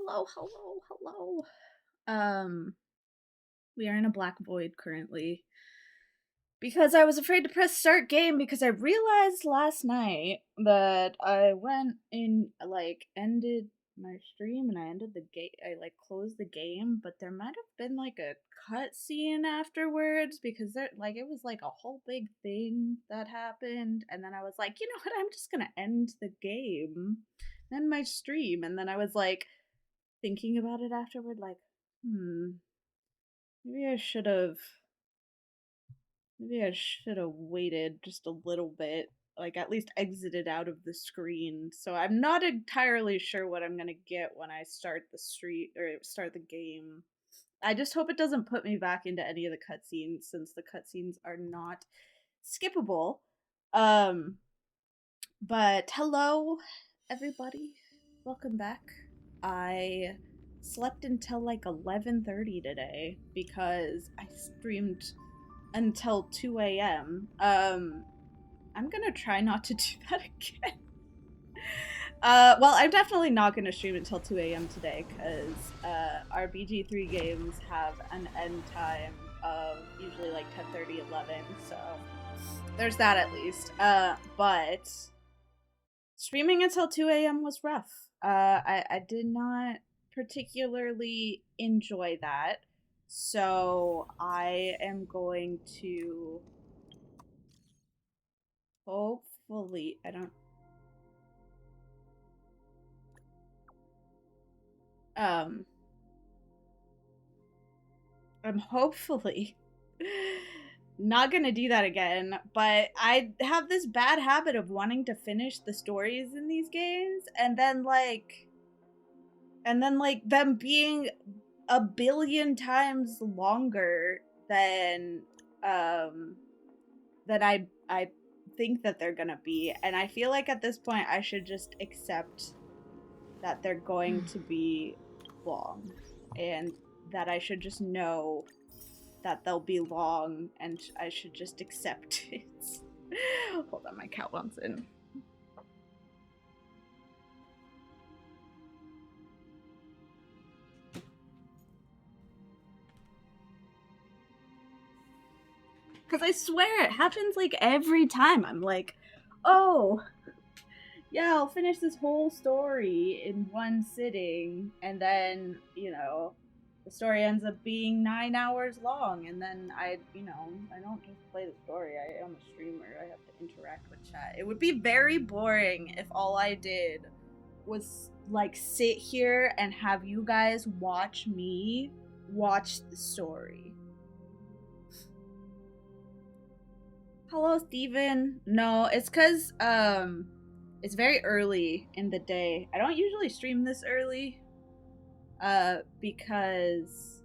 hello. We are in a black void currently. Because I was afraid to press start game because I realized last night that I went in, ended my stream and I ended the game. I, closed the game, but there might have been, a cutscene afterwards because it was, a whole big thing that happened. And then I was like, you know what? I'm just gonna end the game, end my stream. And then I was, thinking about it afterward, maybe I should have Maybe I should have waited just a little bit, at least exited out of the screen. So I'm not entirely sure what I'm gonna get when I start the street or start the game. I just hope it doesn't put me back into any of the cutscenes since the cutscenes are not skippable. Um, but hello, everybody. Welcome back. I slept until 11:30 today because I streamed until 2 a.m. I'm gonna try not to do that again. Well, I'm definitely not gonna stream until 2 a.m. today because our BG3 games have an end time of usually 10:30, 11. So there's that at least. But streaming until 2 a.m. was rough. I did not particularly enjoy that. So I am going to hopefully, I'm hopefully not gonna do that again, but I have this bad habit of wanting to finish the stories in these games and then them being a billion times longer than I think that they're gonna be, and I feel like at this point I should just accept that they're going to be long, and that I should just know that they'll be long, and I should just accept it. Hold on, my cat wants in. Because I swear it happens every time. I'm like, oh, yeah, I'll finish this whole story in one sitting, and then, the story ends up being 9 hours long, and then I don't just play the story. I am a streamer. I have to interact with chat. It would be very boring if all I did was sit here and have you guys watch me watch the story. Hello, Steven. No, it's because it's very early in the day. I don't usually stream this early because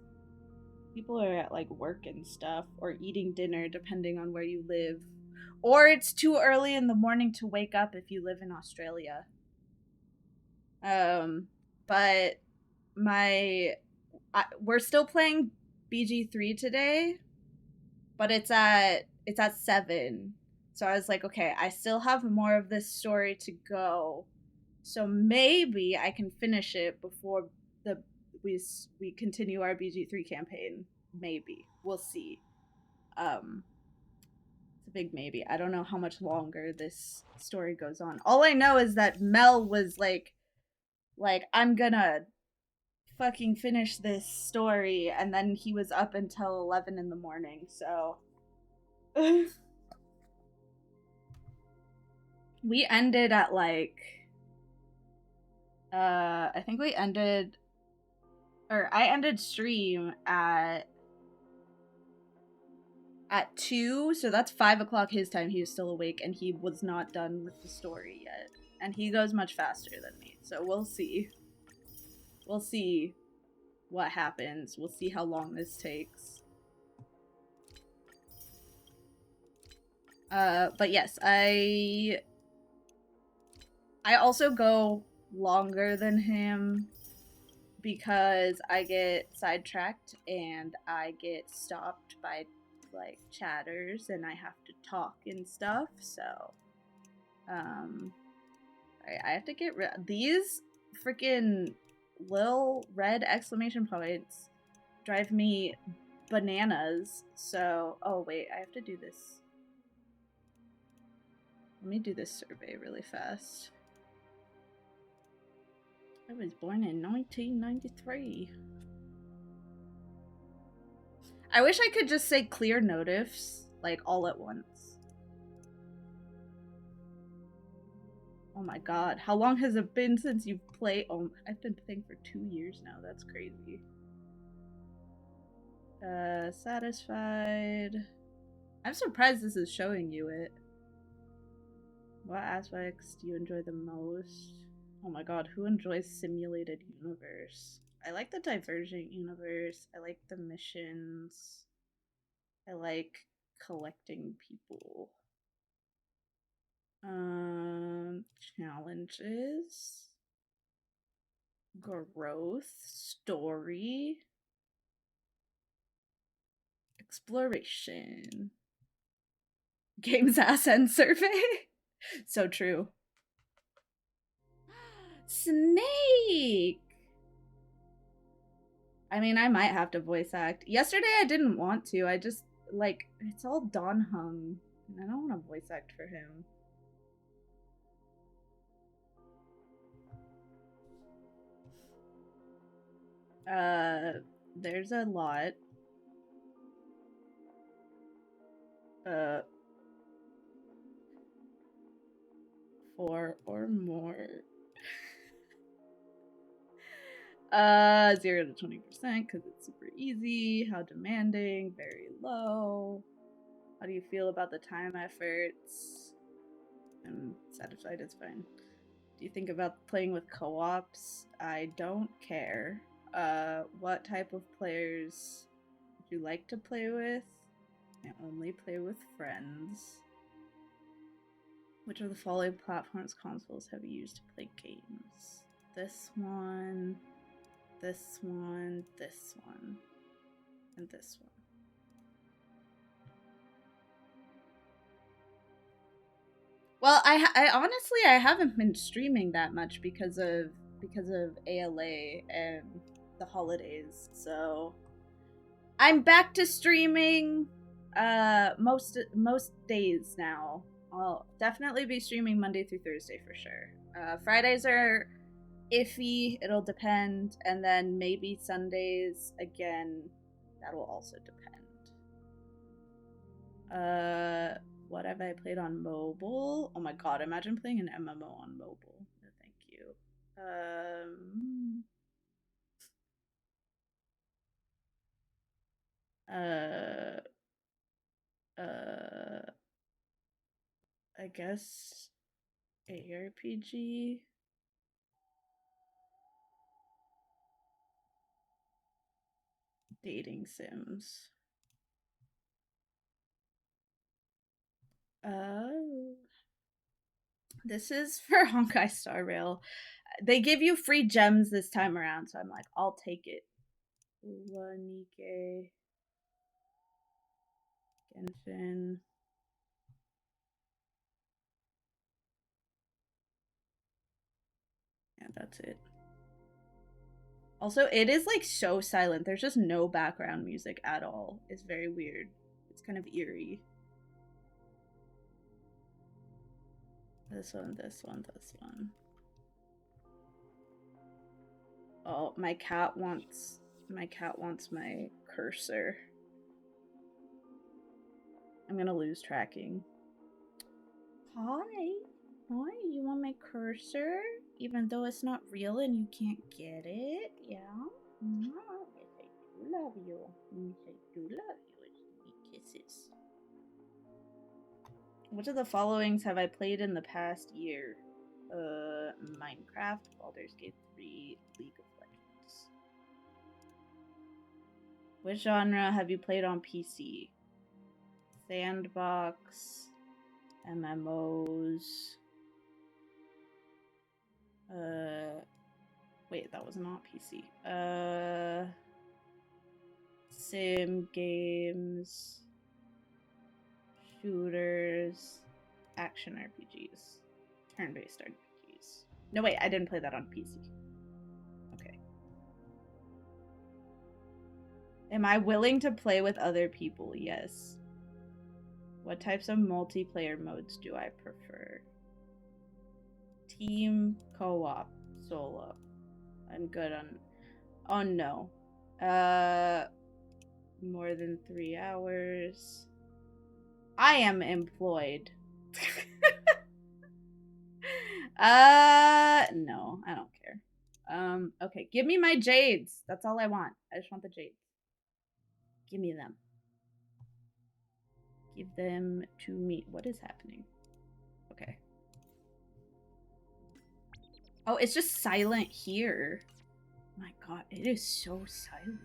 people are at work and stuff, or eating dinner depending on where you live, or it's too early in the morning to wake up if you live in Australia. But we're still playing BG3 today, but it's at 7. So I was like, okay, I still have more of this story to go, so maybe I can finish it before we continue our BG3 campaign. Maybe. We'll see. It's a big maybe. I don't know how much longer this story goes on. All I know is that Mel was like I'm gonna fucking finish this story, and then he was up until 11 in the morning, so we ended at I think we ended, or I ended stream at 2, so that's 5 o'clock his time. He was still awake, and he was not done with the story yet. And he goes much faster than me, so we'll see. We'll see what happens. We'll see how long this takes. But yes, I also go longer than him because I get sidetracked and I get stopped by chatters and I have to talk and stuff. So I have to get rid of these freaking little red exclamation points drive me bananas. So, oh wait, I have to do this. Let me do this survey really fast. I was born in 1993. I wish I could just say clear notifs, like, all at once. Oh my god, how long has it been since you've played? Oh, I've been playing for 2 years now, that's crazy. Satisfied. I'm surprised this is showing you it. What aspects do you enjoy the most? Oh my god, who enjoys simulated universe? I like the divergent universe. I like the missions. I like collecting people. Challenges. Growth. Story. Exploration. Games Ascent Survey. So true. Snake! I mean, I might have to voice act. Yesterday I didn't want to. I just, like, it's all Don Hung. And I don't want to voice act for him. There's a lot. 4 or more. 0 to 20% because it's super easy. How demanding? Very low. How do you feel about the time efforts? I'm satisfied, it's fine. Do you think about playing with co-ops? I don't care. What type of players would you like to play with? I only play with friends. Which of the following platforms consoles have you used to play games? This one, this one, this one, and this one. Well, I honestly I haven't been streaming that much because of ALA and the holidays. So I'm back to streaming most days now. I'll definitely be streaming Monday through Thursday for sure. Fridays are iffy, it'll depend, and then maybe Sundays again, that'll also depend. What have I played on mobile? Oh my god, imagine playing an MMO on mobile. No, thank you. Uh, I guess ARPG. Dating sims. Oh. This is for Honkai Star Rail. They give you free gems this time around, so I'm like, I'll take it. Uwanike. Genshin. Yeah, that's it. Also, it is like so silent. There's just no background music at all. It's very weird. It's kind of eerie. This one, this one, this one. Oh, my cat wants my cursor. I'm gonna lose tracking. Hi. Hi, you want my cursor? Even though it's not real and you can't get it? Yeah? Yes, I do love you. Yes, I do love you. Sweet kisses. Which of the followings have I played in the past year? Minecraft, Baldur's Gate 3, League of Legends. Which genre have you played on PC? Sandbox, MMOs. Wait, that was not PC. Sim games, shooters, action RPGs, turn-based RPGs. No, wait, I didn't play that on PC. Okay. Am I willing to play with other people? Yes. What types of multiplayer modes do I prefer? Team, co-op, solo. I'm good on... Oh, no. More than 3 hours. I am employed. No, I don't care. Okay, give me my jades. That's all I want. I just want the jades. Give me them. Give them to me. What is happening? Okay. Oh, it's just silent here. My god, it is so silent.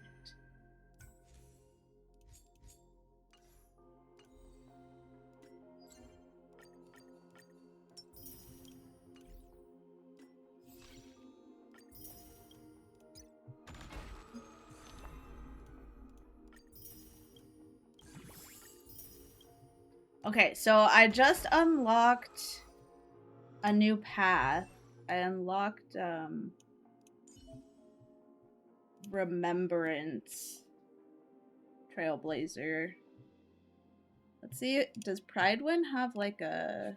Okay, so I just unlocked a new path. I unlocked Remembrance Trailblazer. Let's see, does Pridewind have like a...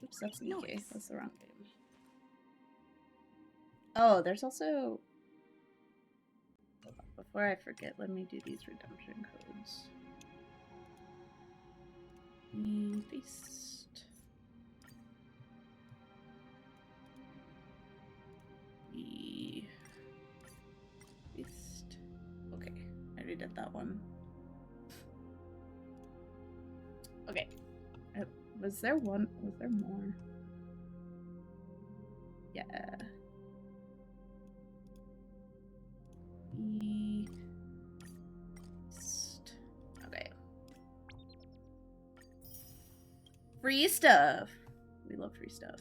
Oops, that's EK. That's the wrong game. Oh, there's also... Hold on, before I forget, let me do these redemption codes. Paste. Paste. Okay, I already did that one. Okay. Was there one? Was there more? Yeah. Paste. Okay. Free stuff. We love free stuff.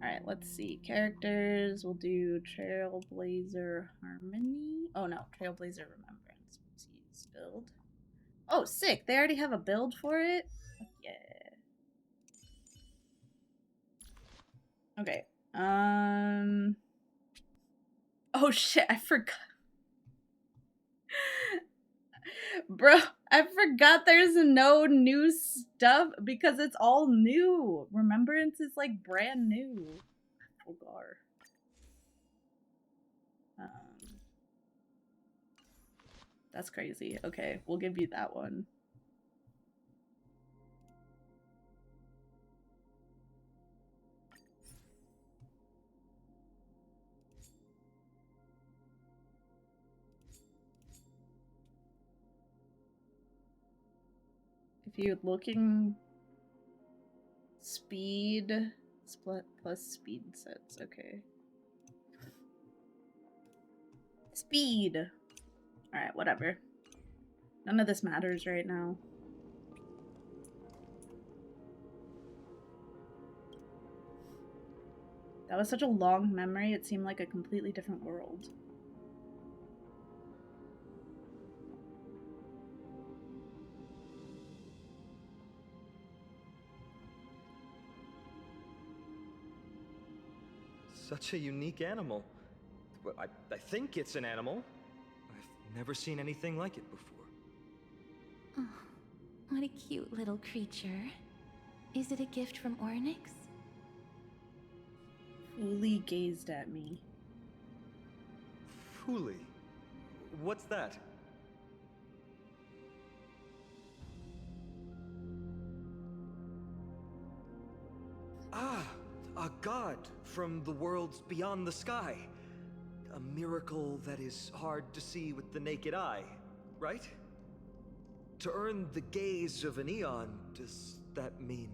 Alright, let's see. Characters. We'll do Trailblazer Harmony. Oh no, Trailblazer Remembrance. Let's use build. Oh, sick. They already have a build for it? Fuck yeah. Okay. Oh shit, I forgot. Bro, I forgot there's no new stuff because it's all new. Remembrance is like brand new. Fulgar. That's crazy. Okay, we'll give you that one. If you're looking... Speed... Split plus speed sets. Okay. Speed! Alright, whatever. None of this matters right now. That was such a long memory, it seemed like a completely different world. Such a unique animal. Well, I think it's an animal. I've never seen anything like it before. Oh, what a cute little creature. Is it a gift from Ornyx? Fully gazed at me. Fully? What's that? Ah, a god from the worlds beyond the sky. A miracle that is hard to see with the naked eye, right? To earn the gaze of an eon, does that mean?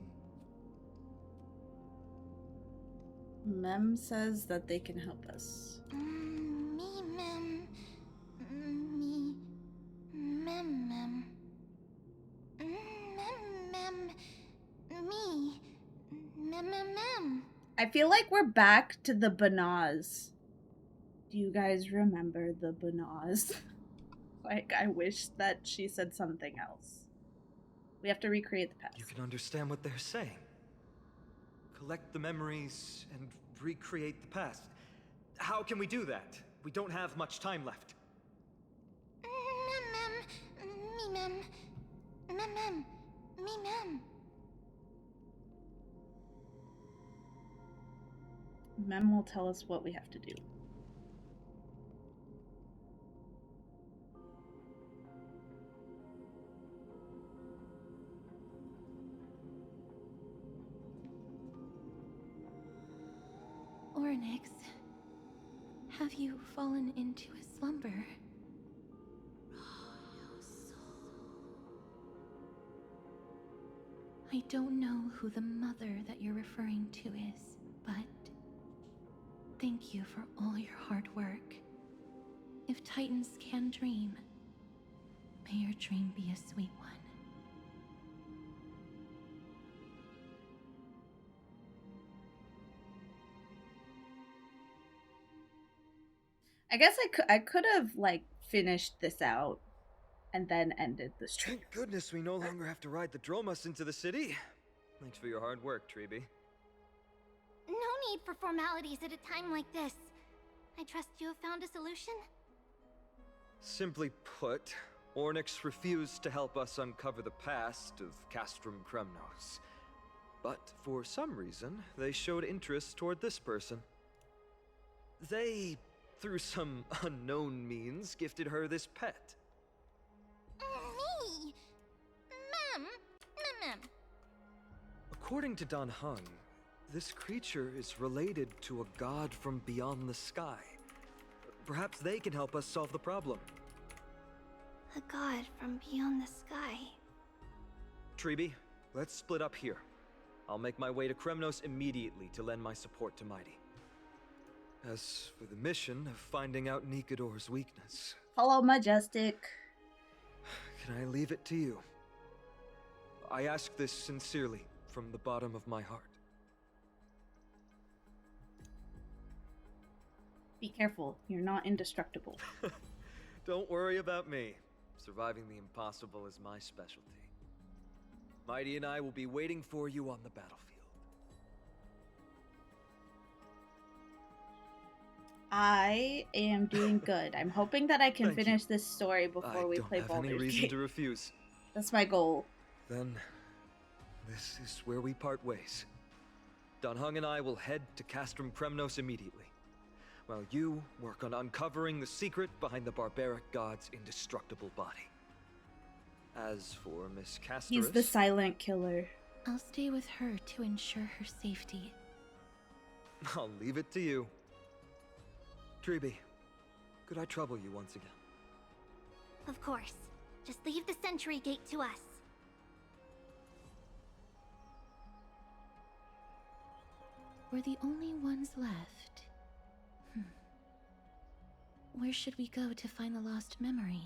Mem says that they can help us. Me, mem. Me. Mem, mem. Mem, mem. Me. Mem, mem, mem. I feel like we're back to the Banaz. Do you guys remember the Banaz? Like, I wish that she said something else. We have to recreate the past. You can understand what they're saying. Collect the memories and recreate the past. How can we do that? We don't have much time left. Mem will tell us what we have to do. Onyx, have you fallen into a slumber? I don't know who the mother that you're referring to is, but thank you for all your hard work. If Titans can dream, may your dream be a sweet one. I guess I could have like finished this out and then ended the stream. Thank goodness we no longer have to ride the Dromus into the city. Thanks for your hard work, Treeby. No need for formalities at a time like this. I trust you have found a solution? Simply put, Ornyx refused to help us uncover the past of Castrum Kremnos. But for some reason, they showed interest toward this person. They, through some unknown means, gifted her this pet. Me? Mem. According to Dan Heng, this creature is related to a god from beyond the sky. Perhaps they can help us solve the problem. A god from beyond the sky. Treeby, let's split up here. I'll make my way to Kremnos immediately to lend my support to Mighty. As for the mission of finding out Nikador's weakness... Follow Majestic. Can I leave it to you? I ask this sincerely, from the bottom of my heart. Be careful, you're not indestructible. Don't worry about me. Surviving the impossible is my specialty. Mighty and I will be waiting for you on the battlefield. I am doing good. I'm hoping that I can Thank you. finish this story before we play I don't have any Baldur's reason Gate. to refuse. That's my goal. Then, this is where we part ways. Dan Heng and I will head to Castrum Kremnos immediately, while you work on uncovering the secret behind the barbaric god's indestructible body. As for Miss Castorus... He's the silent killer. I'll stay with her to ensure her safety. I'll leave it to you. Treeby, could I trouble you once again? Of course. Just leave the Sentry Gate to us. We're the only ones left. Where should we go to find the lost memories?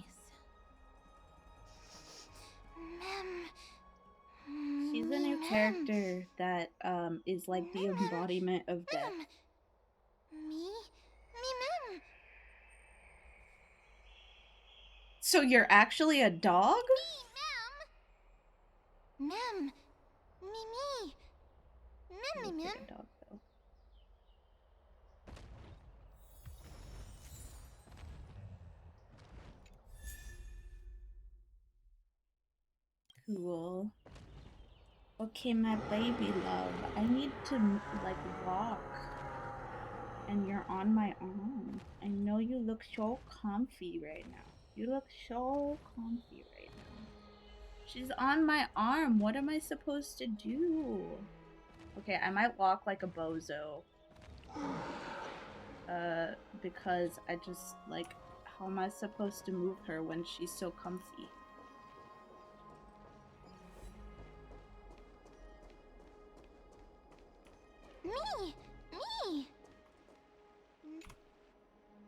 She's a new character that is like the embodiment of death. Me, Mem. So you're actually a dog? Mem. Me. Looks Mem. like a dog, though. Cool. Okay, my baby love. I need to, like, walk. And you're on my arm. I know you look so comfy right now. You look so comfy right now. She's on my arm. What am I supposed to do? Okay, I might walk like a bozo. Because I just, like, how am I supposed to move her when she's so comfy? Me.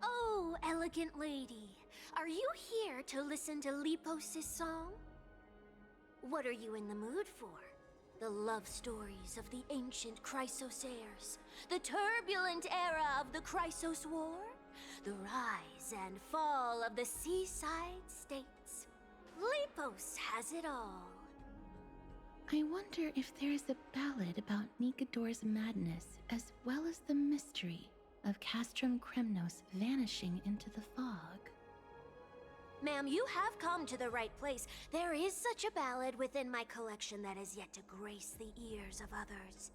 Oh, elegant lady. Are you here to listen to Lepos' song? What are you in the mood for? The love stories of the ancient Chrysos heirs? The turbulent era of the Chrysos War? The rise and fall of the seaside states? Lepos has it all. I wonder if there's a ballad about Nigador's madness as well as the mystery of Castrum Kremnos vanishing into the fog. Ma'am, you have come to the right place. There is such a ballad within my collection that has yet to grace the ears of others.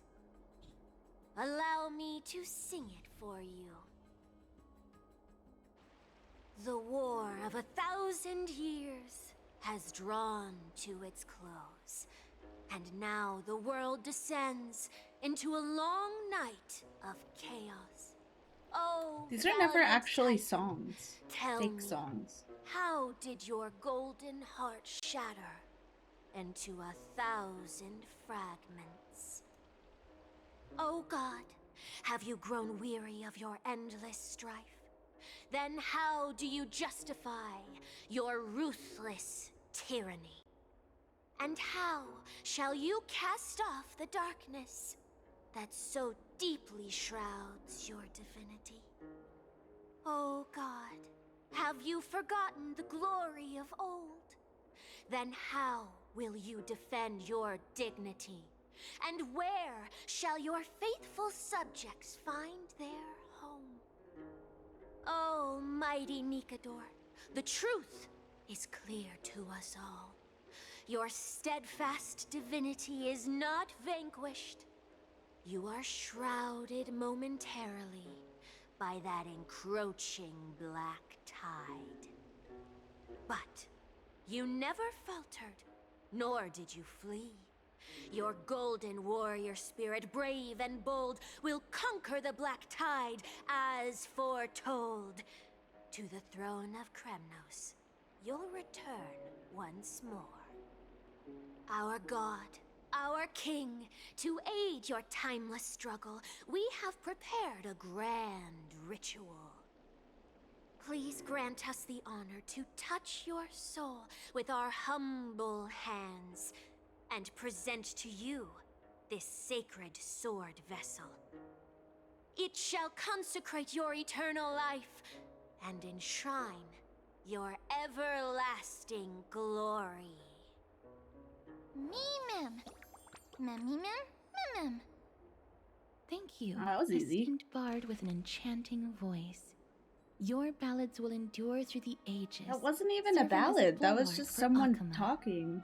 Allow me to sing it for you. The war of 1,000 years has drawn to its close, and now the world descends into a long night of chaos. Oh, These are never valiant actually Titan, songs. tell Fake me, songs. how did your golden heart shatter into 1,000 fragments? Oh God, have you grown weary of your endless strife? Then how do you justify your ruthless tyranny? And how shall you cast off the darkness that so deeply shrouds your divinity? Oh God, have you forgotten the glory of old? Then how will you defend your dignity? And where shall your faithful subjects find their home? Oh, mighty Nigador, the truth is clear to us all. Your steadfast divinity is not vanquished. You are shrouded momentarily by that encroaching black tide. But you never faltered, nor did you flee. Your golden warrior spirit, brave and bold, will conquer the black tide as foretold. To the throne of Kremnos, you'll return once more. Our God, our King, to aid your timeless struggle, we have prepared a grand ritual. Please grant us the honor to touch your soul with our humble hands and present to you this sacred sword vessel. It shall consecrate your eternal life and enshrine your everlasting glory. Mem. Mem. Thank you, Oh, that was easy. esteemed bard with an enchanting voice. Your ballads will endure through the ages. That wasn't even a serving as ballad. That was bulwark just for someone Akama. talking.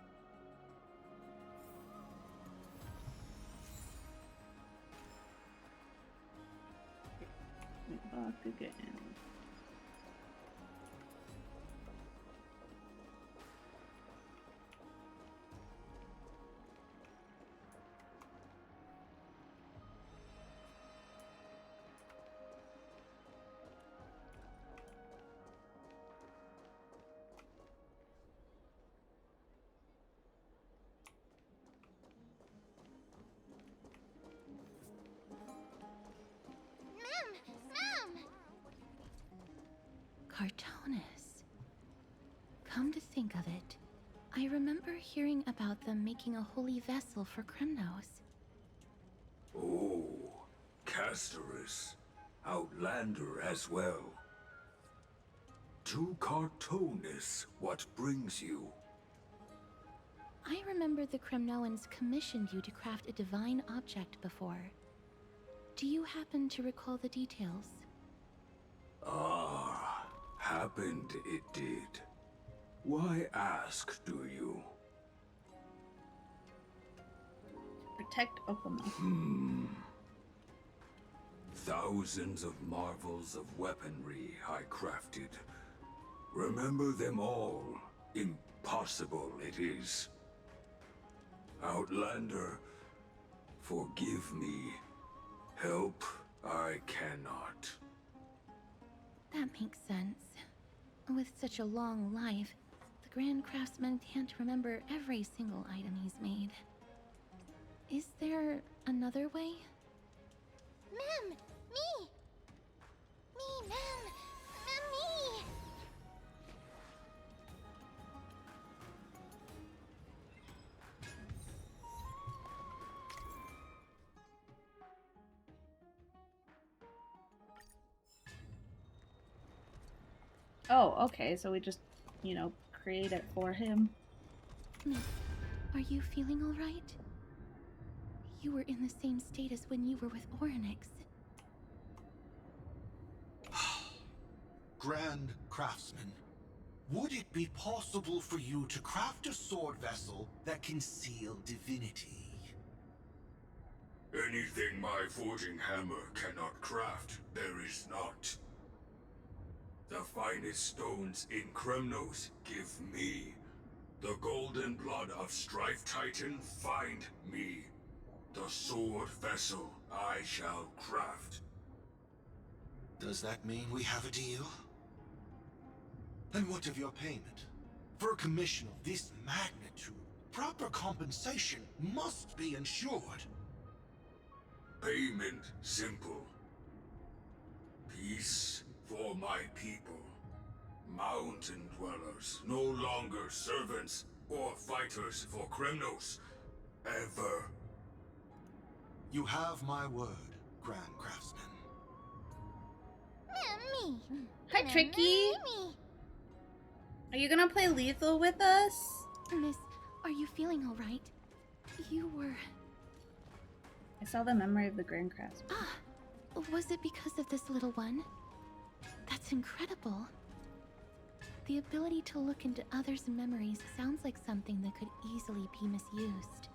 Back again. Mem! Cartonis. Come to think of it, I remember hearing about them making a holy vessel for Kremnos. Oh, Castorus. Outlander as well. To Cartonis, what brings you? I remember the Kremnoans commissioned you to craft a divine object before. Do you happen to recall the details? Ah, happened it did. Why ask, do you? Protect Okama. Thousands of marvels of weaponry I crafted. Remember them all. Impossible it is. Outlander, forgive me. Help I cannot. That makes sense. With such a long life, the Grand Craftsman can't remember every single item he's made. Is there another way? Mem! Me! Me, Mem! Me! Oh, okay, so we just, create it for him. Me. Are you feeling all right? You were in the same state as when you were with Orynyx. Grand Craftsman, would it be possible for you to craft a sword vessel that can seal divinity? Anything my forging hammer cannot craft, there is not. The finest stones in Kremnos give me. The golden blood of Strife Titan find me. The sword vessel I shall craft. Does that mean we have a deal? And what of your payment? For a commission of this magnitude, proper compensation must be ensured. Payment simple. Peace for my people. Mountain dwellers, no longer servants or fighters for Kremnos. Ever. You have my word, Grand Craftsman. Me. Hi, Tricky. Are you gonna play Lethal with us? Miss, are you feeling all right? You were... I saw the memory of the Grand Craftsman. Ah, was it because of this little one? That's incredible. The ability to look into others' memories sounds like something that could easily be misused.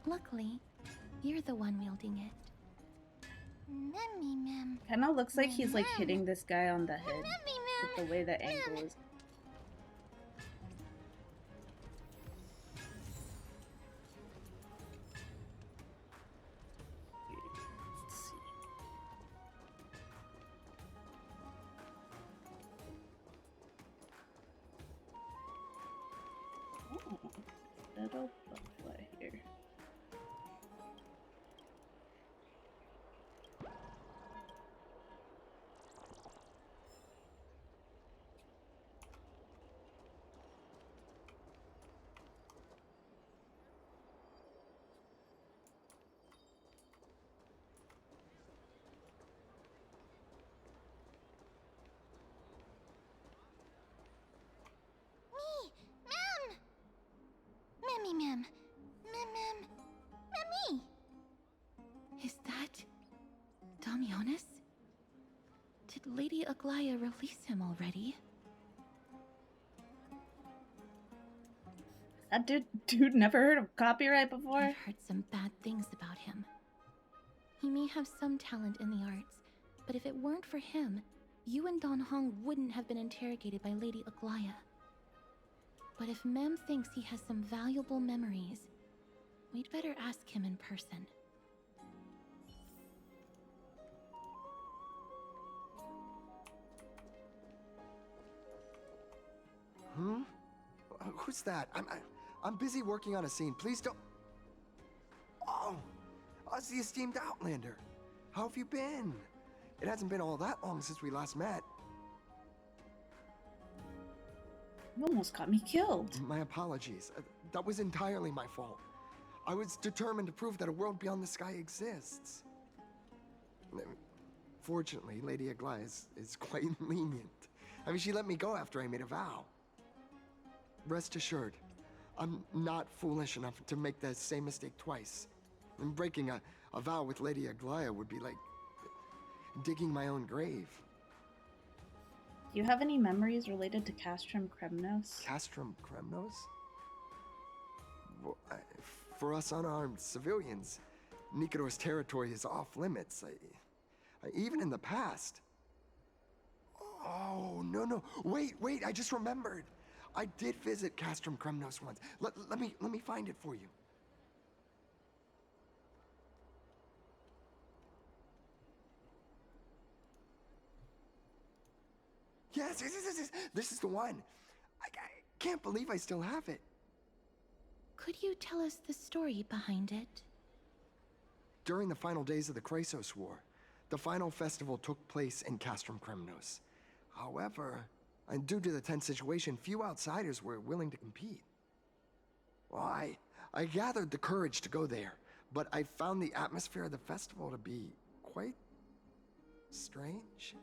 Luckily, you're the one wielding it. Kinda looks like he's like hitting this guy on the head with the way the angle is. Let's see. Oh, little butterfly here. Mem. Memmy. Is that Damionis? Did Lady Aglaya release him already? That dude never heard of copyright before? I've heard some bad things about him. He may have some talent in the arts, but if it weren't for him, you and Don Hong wouldn't have been interrogated by Lady Aglaya. But if Mem thinks he has some valuable memories, we'd better ask him in person. Who's that? I'm busy working on a scene. Please don't. Oh, it's the esteemed Outlander. How have you been? It hasn't been all that long since we last met. You almost got me killed. My apologies. That was entirely my fault. I was determined to prove that a world beyond the sky exists. Fortunately, Lady Aglaya is quite lenient. I mean, she let me go after I made a vow. Rest assured, I'm not foolish enough to make the same mistake twice. And breaking a vow with Lady Aglaya would be like digging my own grave. Do you have any memories related to Castrum Kremnos? Castrum Kremnos? Well, for us unarmed civilians, Nikodor's territory is off limits. Even in the past. Oh, no. Wait, I just remembered. I did visit Castrum Kremnos once. Let me find it for you. Yes. This is the one. I can't believe I still have it. Could you tell us the story behind it? During the final days of the Chrysos War, the final festival took place in Castrum Kremnos. However, and due to the tense situation, few outsiders were willing to compete. Well, I gathered the courage to go there, but I found the atmosphere of the festival to be quite strange.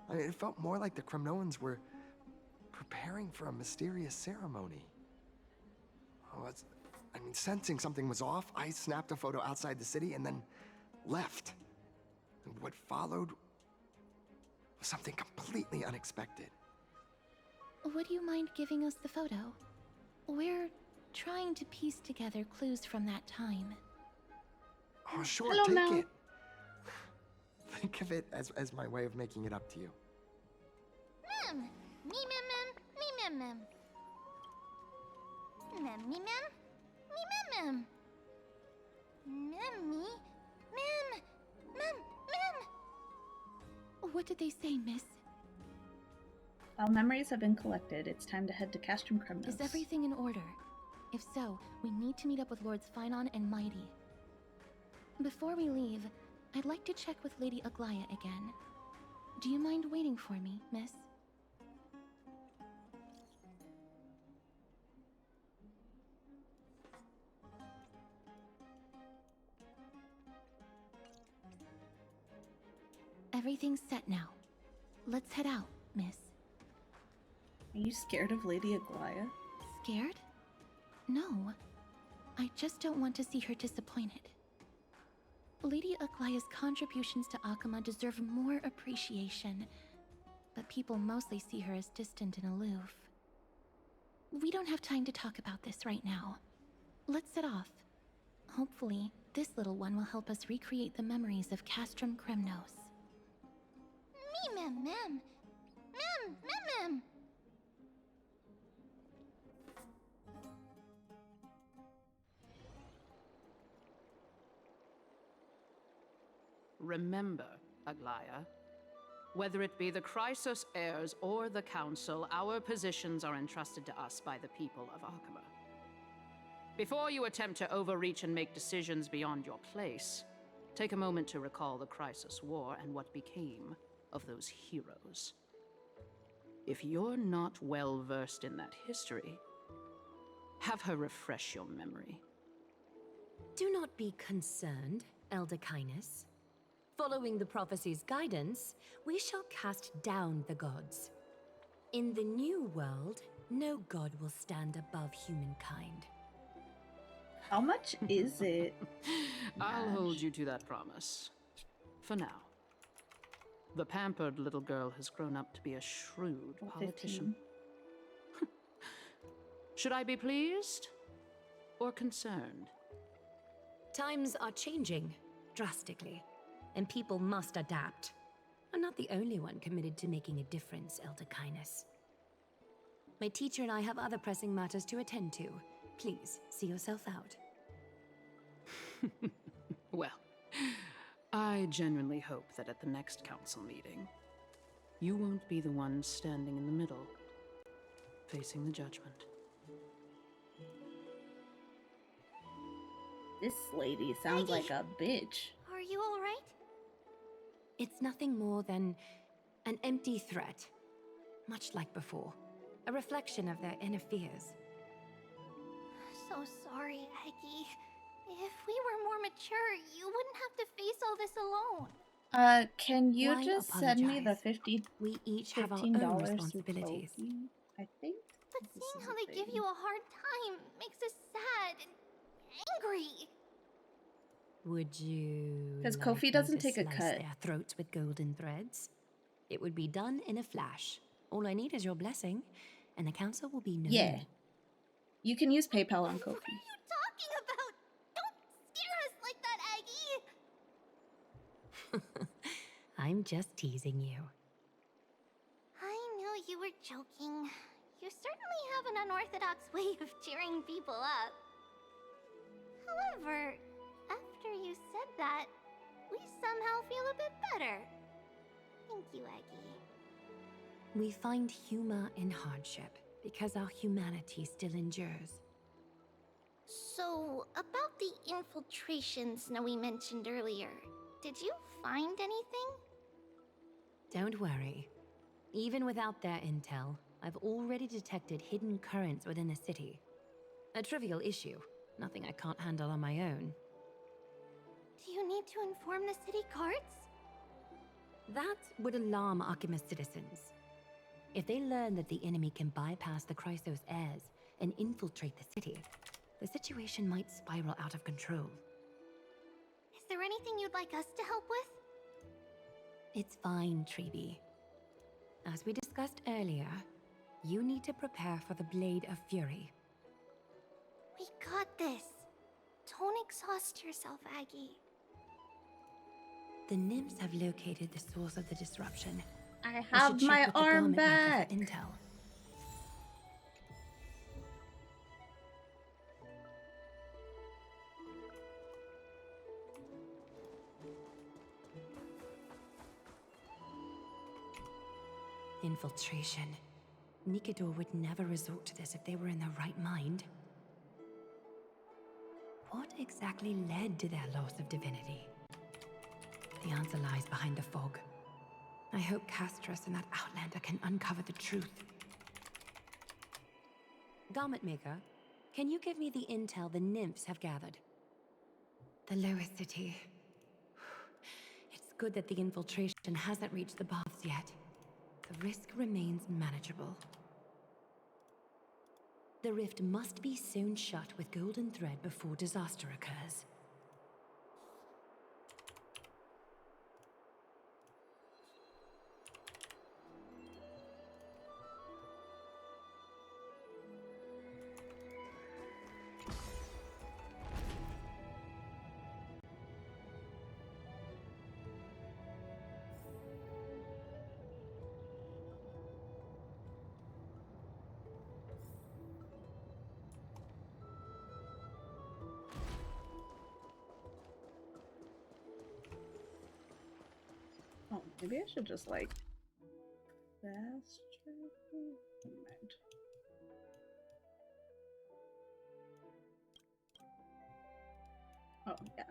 I mean, it felt more like the Kremnoans were preparing for a mysterious ceremony. Oh, I mean, sensing something was off, I snapped a photo outside the city and then left. And what followed was something completely unexpected. Would you mind giving us the photo? We're trying to piece together clues from that time. Oh, sure, Hello, take Mel. it. Think of it as my way of making it up to you. Mem. Me mem mem. Me mem mem. Mem me mem. Me mem mem. Mem me. Mem. Mem. Mem. What did they say, miss? All memories have been collected. It's time to head to Castrum Kremnos. Is everything in order? If so, we need to meet up with Lords Phynon and Mighty. Before we leave, I'd like to check with Lady Aglaya again. Do you mind waiting for me, miss? Everything's set now. Let's head out, miss. Are you scared of Lady Aglaya? Scared? No. I just don't want to see her disappointed. Lady Aglaya's contributions to Akama deserve more appreciation, but people mostly see her as distant and aloof. We don't have time to talk about this right now. Let's set off. Hopefully, this little one will help us recreate the memories of Castrum Kremnos. Me mem mem. Mem mem mem. Remember, Aglaya, whether it be the Chrysos heirs or the Council, our positions are entrusted to us by the people of Akama. Before you attempt to overreach and make decisions beyond your place, take a moment to recall the Chrysos War and what became of those heroes. If you're not well versed in that history, have her refresh your memory. Do not be concerned, Elder Kindness. Following the prophecy's guidance, we shall cast down the gods. In the new world, no god will stand above humankind. How much is it? I'll Gosh. hold you to that promise. For now. The pampered little girl has grown up to be a shrewd Well, politician. Should I be pleased or concerned? Times are changing drastically, and people must adapt. I'm not the only one committed to making a difference, Elder Kindness. My teacher and I have other pressing matters to attend to. Please, see yourself out. Well, I genuinely hope that at the next council meeting, you won't be the one standing in the middle, facing the judgment. This lady sounds Maggie. like a bitch. Are you all right? It's nothing more than an empty threat, much like before. A reflection of their inner fears. So sorry, Aggie. If we were more mature, you wouldn't have to face all this alone. Can you Why just send me the apologize? We each have our $15 own through responsibilities. Kofi? I think. But this seeing is how a they give thing. you a hard time makes us sad and angry. Would you? 'Cause like Kofi me doesn't to take a slice cut. their throats with golden threads? It would be done in a flash. All I need is your blessing, and the council will be known. Yeah. You can use PayPal on What Kofi. are you talking about? Don't scare us like that, Aggie! I'm just teasing you. I knew you were joking. You certainly have an unorthodox way of cheering people up. However, after you said that, we somehow feel a bit better. Thank you, Aggie. We find humor in hardship because our humanity still endures. So, about the infiltration Snowy mentioned earlier, did you find anything? Don't worry. Even without their intel, I've already detected hidden currents within the city. A trivial issue, nothing I can't handle on my own. Do you need to inform the city guards? That would alarm Archimedes citizens. If they learn that the enemy can bypass the Chrysos heirs and infiltrate the city, the situation might spiral out of control. Is there anything you'd like us to help with? It's fine, Treeby. As we discussed earlier, you need to prepare for the Blade of Fury. We got this. Don't exhaust yourself, Aggie. The nymphs have located the source of the disruption. I We should have check my with the arm garment maker back. for intel. Infiltration. Nikador would never resort to this if they were in their right mind. What exactly led to their loss of divinity? The answer lies behind the fog. I hope Castras and that Outlander can uncover the truth. Garment Maker, can you give me the intel the nymphs have gathered? The lowest city. It's good that the infiltration hasn't reached the baths yet. The risk remains manageable. The rift must be sewn shut with golden thread before disaster occurs. Oh, maybe I should just like fast travel. Never mind. Oh yeah.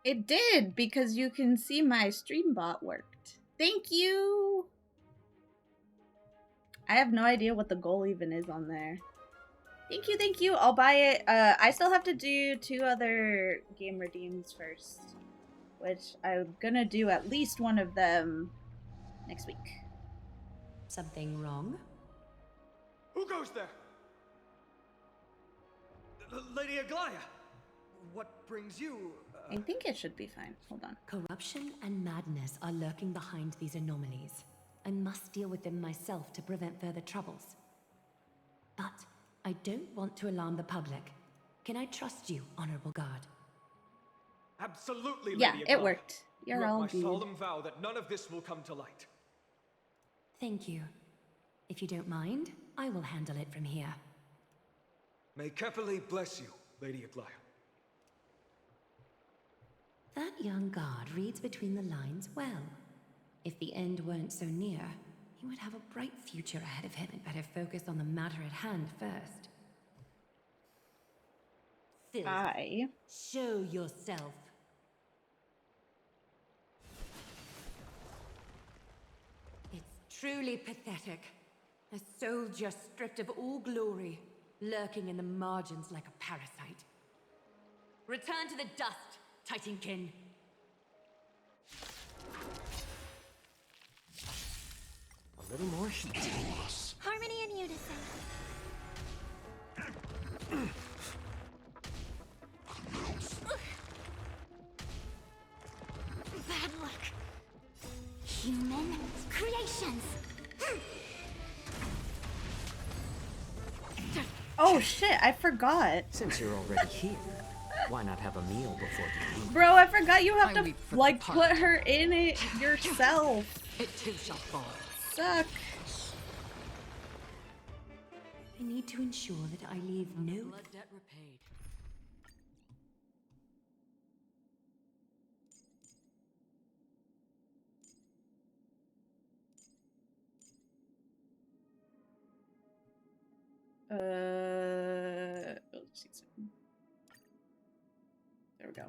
It did, because you can see my stream bot worked. Thank you! I have no idea what the goal even is on there. Thank you, thank you. I'll buy it. I still have to do 2 other game redeems first, which I'm gonna do at least one of them next week. Something wrong? Who goes there? Lady Aglaya! What brings you? I think it should be fine. Hold on. Corruption and madness are lurking behind these anomalies. I must deal with them myself to prevent further troubles. But I don't want to alarm the public. Can I trust you, Honorable Guard? Absolutely, Lady Yeah, Aglaya. it worked. You You're have all my good. solemn vow that none of this will come to light. Thank you. If you don't mind, I will handle it from here. May Kepali bless you, Lady Aglaya. That young guard reads between the lines well. If the end weren't so near, he would have a bright future ahead of him and better focus on the matter at hand first. Filth. I. Show yourself. It's truly pathetic. A soldier stripped of all glory, lurking in the margins like a parasite. Return to the dust, Titankin. A little more heat. Harmony and unison. Bad luck. Human creations. Oh shit, I forgot. Since you're already here, why not have a meal before you leave? Bro, I forgot you have I to, weep for the like, party. put her in it yourself. It too shall fall. Suck. I need to ensure that I leave no... Blood debt repaid. Let's see something. There we go.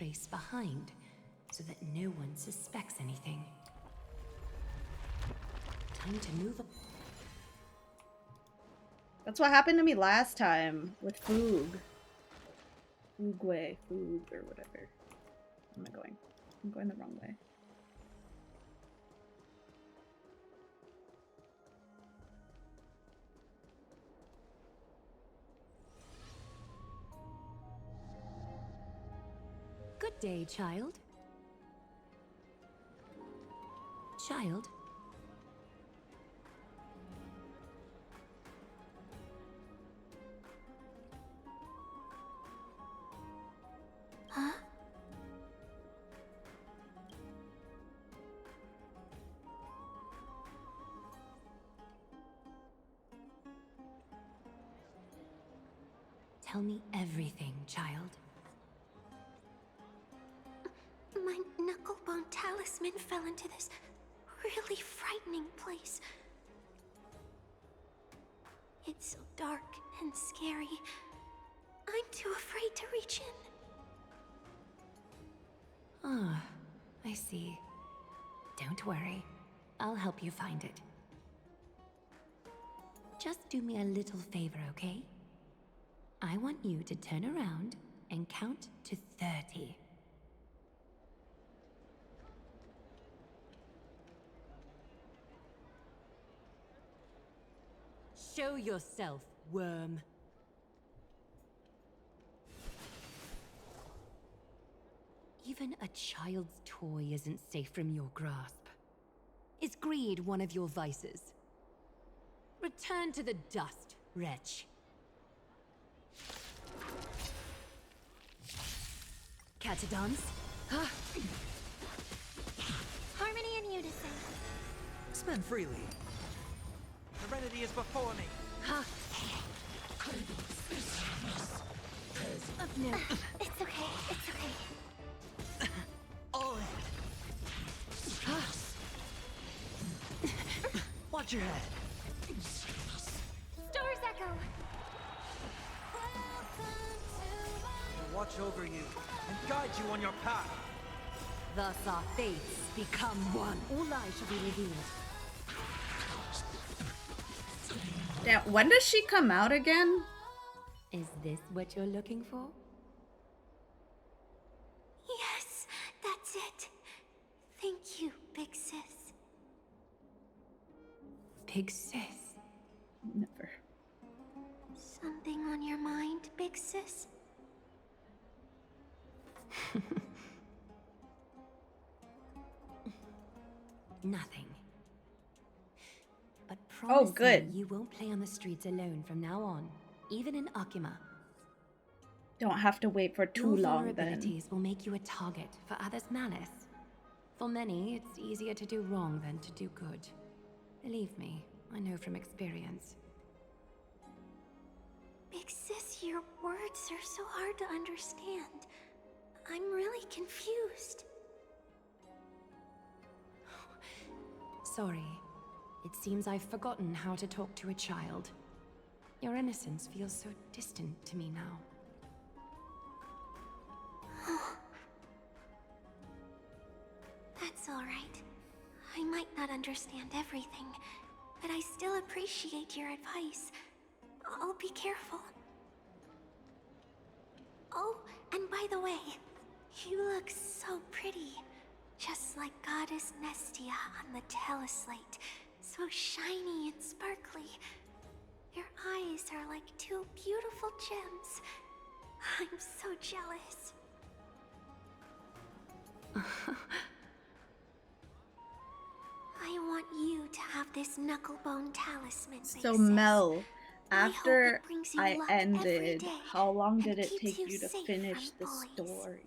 trace behind, so that no one suspects anything. Time to move up. That's what happened to me last time with Foog. Foogway, Foog, or whatever. Where am I going? I'm going the wrong way. Good day, child. Child? Huh? Tell me everything, child. My knucklebone talisman fell into this really frightening place. It's so dark and scary. I'm too afraid to reach in. Ah, I see. Don't worry. I'll help you find it. Just do me a little favor, okay? I want you to turn around and count to 30. Show yourself, worm. Even a child's toy isn't safe from your grasp. Is greed one of your vices? Return to the dust, wretch. Catadons? Harmony and unison. Spend freely. Serenity is before me. No. It's okay. It's okay. All in. Watch your head. Stars echo. I'll watch over you and guide you on your path. Thus our fates become one. All lies shall be revealed. Damn, when does she come out again? Is this what you're looking for? Yes, that's it. Thank you, big sis. Big sis. Never. Something on your mind, big sis? Nothing. But promise good. me you won't play on the streets alone from now on, even in Akima. Don't have to wait for too Your long then. vulnerabilities will make you a target for others' malice. For many, it's easier to do wrong than to do good. Believe me, I know from experience. Big sis, your words are so hard to understand. I'm really confused. Sorry. It seems I've forgotten how to talk to a child. Your innocence feels so distant to me now. That's all right. I might not understand everything, but I still appreciate your advice. I'll be careful. Oh, and by the way, you look so pretty. Just like Goddess Nestia on the teleslate. So shiny and sparkly. Your eyes are like two beautiful gems. I'm so jealous. I want you to have this knucklebone talisman, big So sis. Mel, I hope after it brings you I luck every ended, day how long and did it keeps take you you to safe finish from the bullies. story?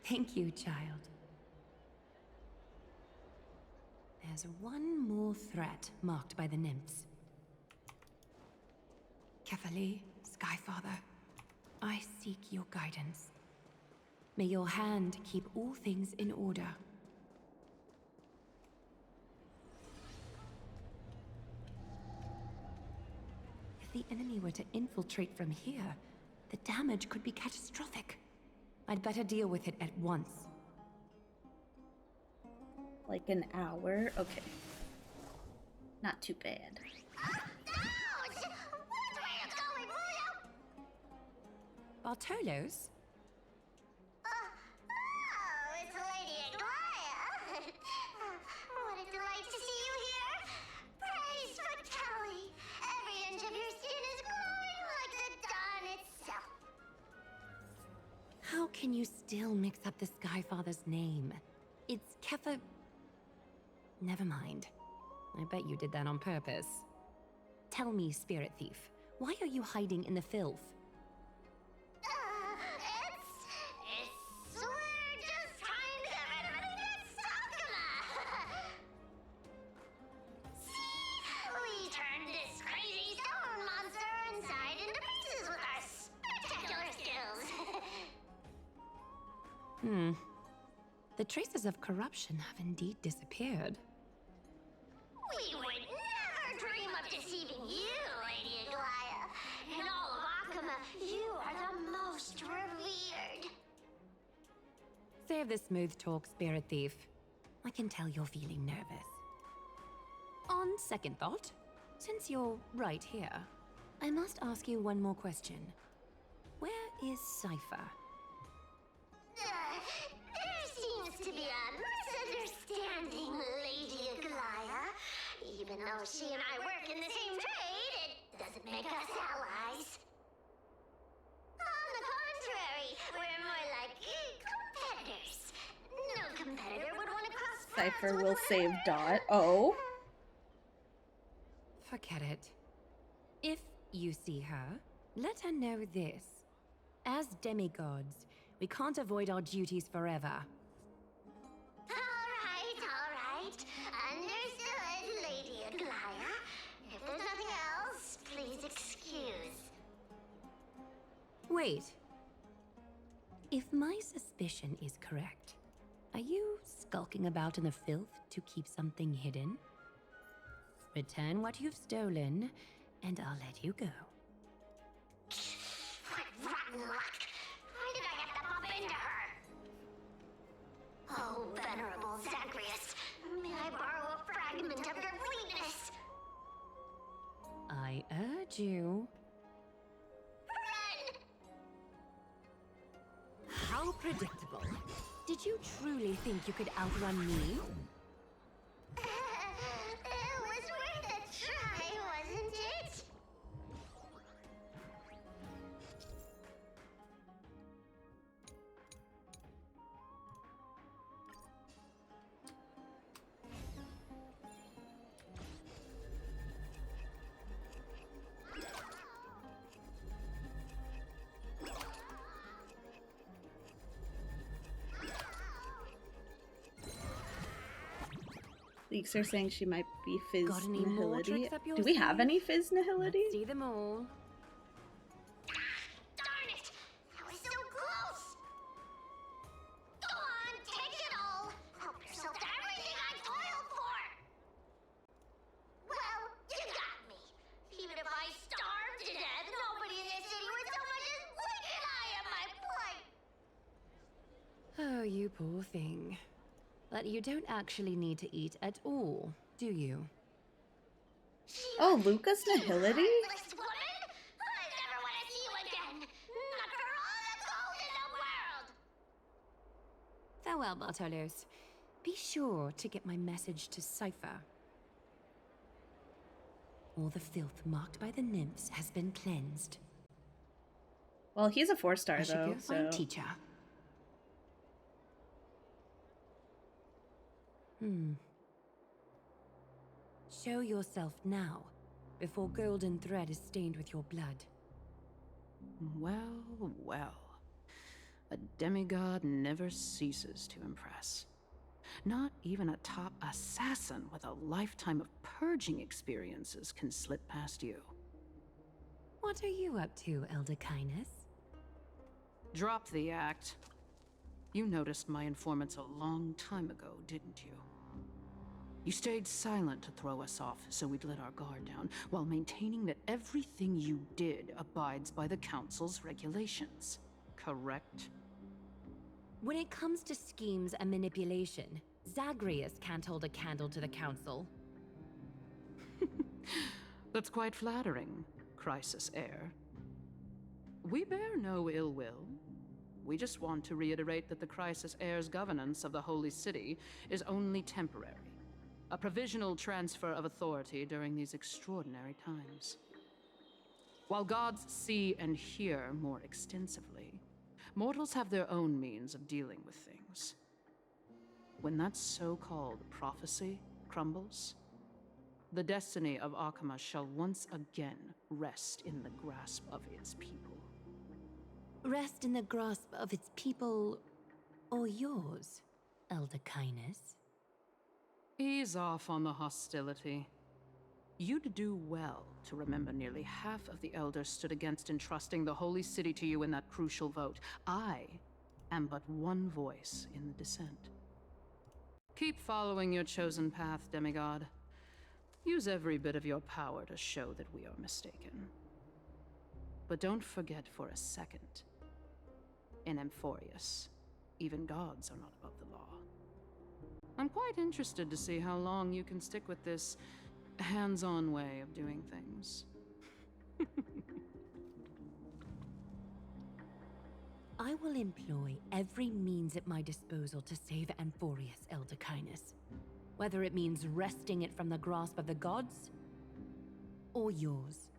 Thank you, child. There's one more threat marked by the nymphs. Kefali, Skyfather, I seek your guidance. May your hand keep all things in order. If the enemy were to infiltrate from here, the damage could be catastrophic. I'd better deal with it at once. Like an hour? Okay. Not too bad. Bartolos? can you still mix up the Skyfather's name? It's Kefa... Never mind. I bet you did that on purpose. Tell me, Spirit Thief, why are you hiding in the filth? We're just trying to get rid of any dead Sakuma! See? We turned this crazy stone monster inside into pieces with our spectacular skills! The traces of corruption have indeed disappeared. We would never dream of deceiving you, Lady Aglaya. In all of Akuma, you are the most revered. Save the smooth talk, Spirit Thief. I can tell you're feeling nervous. On second thought, since you're right here, I must ask you one more question. Where is Cypher? There seems to be a misunderstanding, Lady Aglaya. Even though she and I work in the same trade, it doesn't make us allies. On the contrary, we're more like competitors. No competitor would want to cross paths Cypher with will one save another. Dot. Oh. Forget it. If you see her, let her know this. As demigods, we can't avoid our duties forever. All right. Understood, Lady Aglaya. If there's nothing else, please excuse. Wait. If my suspicion is correct, are you skulking about in the filth to keep something hidden? Return what you've stolen, and I'll let you go. What rotten luck! Why did I have to bump into her? Oh, venerable Zagreus, may I borrow a fragment of your fleetness? I urge you. Run! How predictable. Did you truly think you could outrun me? It was worth a try, wasn't it? Leaks are saying she might be Fizz Got any more Nihility. tricks up your Do we have sleeve? any Fizz Nihility? See them all. Darn it! I was so close! Go on, take it all! Help yourself to everything I toiled for! Well, you got me. Even if I starved to death, nobody in this city would so much as blink an eye at my plight! Oh, you poor thing. But you don't actually need to eat at all, do you? Oh, Luca's Nihility? Heartless woman! I never want to see you again! Not for all the gold in the world! Farewell, Bartolos. Be sure to get my message to Cypher. All the filth marked by the nymphs has been cleansed. Well, he's a 4-star I should though, go find so. teacher. Show yourself now, before golden thread is stained with your blood. Well, well. A demigod never ceases to impress. Not even a top assassin with a lifetime of purging experiences can slip past you. What are you up to, Elder Kindness? Drop the act. You noticed my informants a long time ago, didn't you? You stayed silent to throw us off so we'd let our guard down, while maintaining that everything you did abides by the Council's regulations. Correct? When it comes to schemes and manipulation, Zagreus can't hold a candle to the Council. That's quite flattering, Crisis Heir. We bear no ill will. We just want to reiterate that the Crisis Heir's governance of the Holy City is only temporary. A provisional transfer of authority during these extraordinary times. While gods see and hear more extensively, Mortals have their own means of dealing with things. When that so-called prophecy crumbles, the destiny of Akama shall once again rest in the grasp of its people. Rest in the grasp of its people, or yours, Elder Kindness? Ease off on the hostility. You'd do well to remember nearly half of the elders stood against entrusting the holy city to you in that crucial vote. I am but one voice in the dissent. Keep following your chosen path, demigod. Use every bit of your power to show that we are mistaken. But don't forget for a second, in Amphoreus, even gods are not above the law. I'm quite interested to see how long you can stick with this hands-on way of doing things. I will employ every means at my disposal to save Amphoreus, Elder Kindness. Whether it means wresting it from the grasp of the gods, or yours.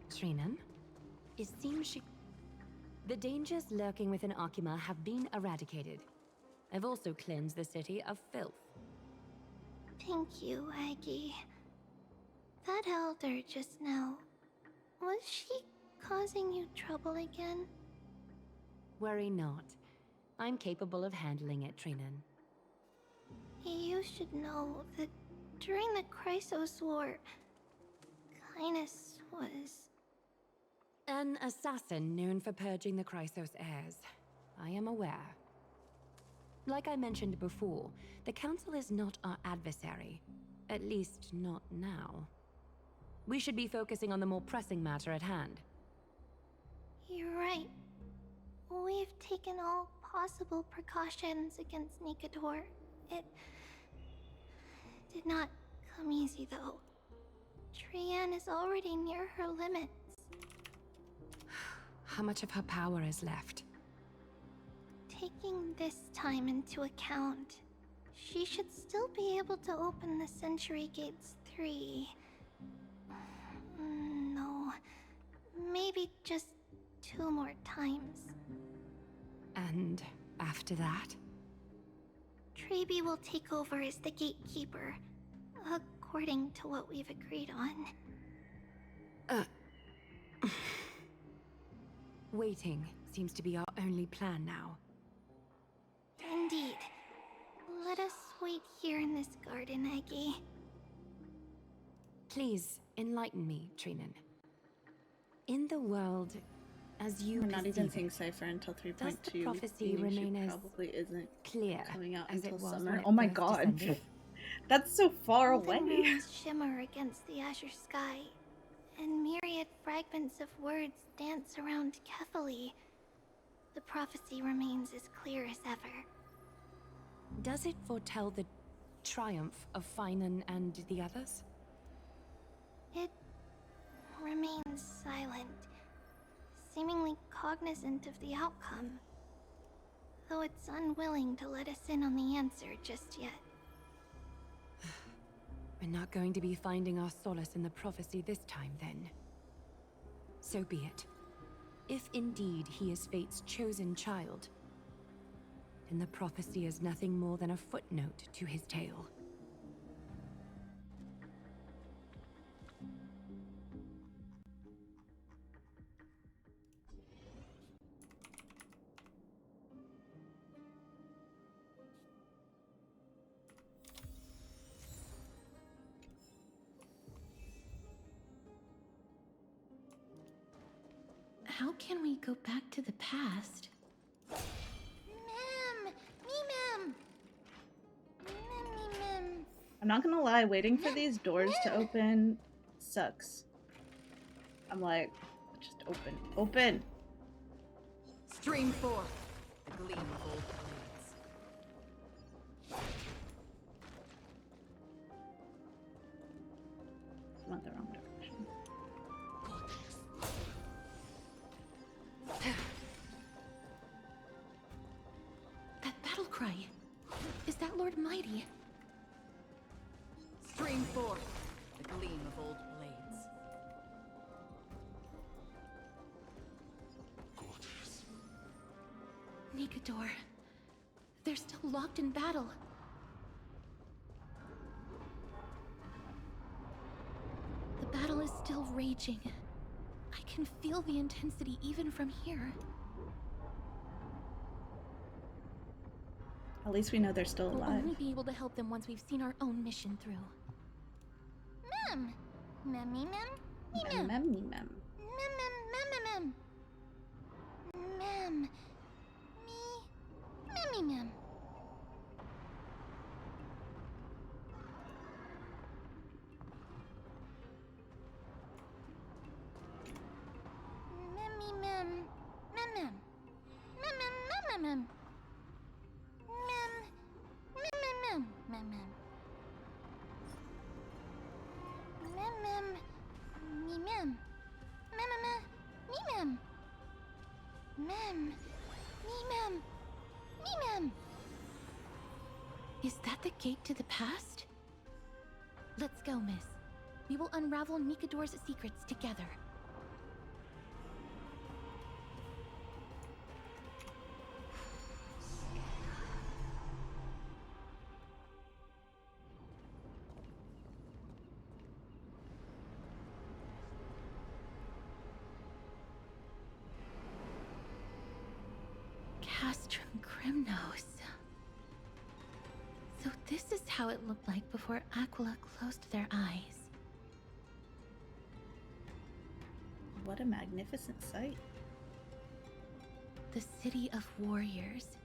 Trinan, it seems the dangers lurking within Akima have been eradicated. I've also cleansed the city of filth. Thank you, Aggie. That elder just now, was she causing you trouble again? Worry not. I'm capable of handling it, Trinan. You should know that during the Chrysos War, Kindness was... An assassin known for purging the Chrysos heirs. I am aware. Like I mentioned before, the Council is not our adversary. At least, not now. We should be focusing on the more pressing matter at hand. You're right. We've taken all possible precautions against Nikador. It did not come easy, though. Trian is already near her limits. How much of her power is left? Taking this time into account, she should still be able to open the Century Gates 3. No, maybe just 2 more times. And after that? Trebi will take over as the gatekeeper, according to what we've agreed on. Waiting seems to be our only plan now. Indeed. Let us wait here in this garden, Aggie. Please, enlighten me, Trinan. In the world, as you We're not even perceive seeing it, Cypher until does the 3.2. prophecy meaning she remain as probably isn't clear coming out as it until was summer. when it Oh my first god. descended? That's so far Golden away. runes shimmer against the azure sky, and myriad fragments of words dance around Kefali. The prophecy remains as clear as ever. Does it foretell the triumph of Finan and the others? It remains silent, seemingly cognizant of the outcome, though it's unwilling to let us in on the answer just yet. We're not going to be finding our solace in the prophecy this time, then. So be it. If indeed he is Fate's chosen child, then the prophecy is nothing more than a footnote to his tale. How can we go back to the past? Ma'am! Me, ma'am! I'm not gonna lie, waiting for these doors to open sucks. I'm like, just open. Open! Stream forth the gleam of old blades. I went the wrong direction. That battle cry. Is that Lord Mighty? Stream forth the gleam of old blades. Gorgeous. Nikador. They're still locked in battle. The battle is still raging. I can feel the intensity even from here. At least we know they're still We'll alive. only be able to help them once we've seen our own mission through. Mem! Memmy mem? Mem, mem, me, mem. Mem mem mem mem. Mem. Me. Memmy mem. Memmy mem. Mem mem. Mem mem mem mem. Mem. Mem mem mem mem mem. Mem mem. Me mem. Mem mem. Me mem. Mem. Me mem. Me mem. Is that the gate to the past? Let's go, miss. We will unravel Nikador's secrets together. Castrum Kremnos. So this is how it looked like before Aquila closed their eyes. What a magnificent sight. The city of warriors.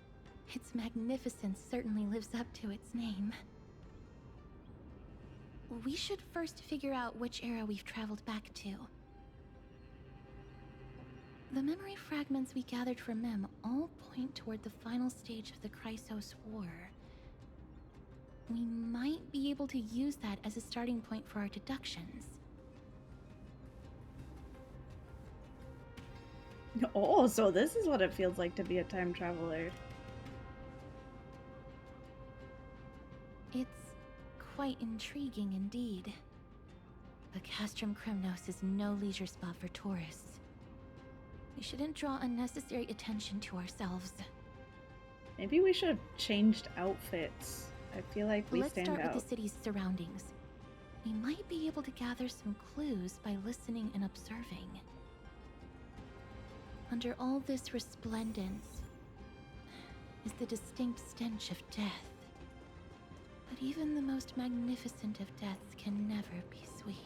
Its magnificence certainly lives up to its name. We should first figure out which era we've traveled back to. The memory fragments we gathered from Mem all point toward the final stage of the Chrysos War. We might be able to use that as a starting point for our deductions. Oh, so this is what it feels like to be a time traveler. It's quite intriguing indeed. But Castrum Kremnos is no leisure spot for tourists. We shouldn't draw unnecessary attention to ourselves. Maybe we should have changed outfits. I feel like we Let's stand start out. with the city's surroundings. We might be able to gather some clues by listening and observing. Under all this resplendence is the distinct stench of death. But even the most magnificent of deaths can never be sweet.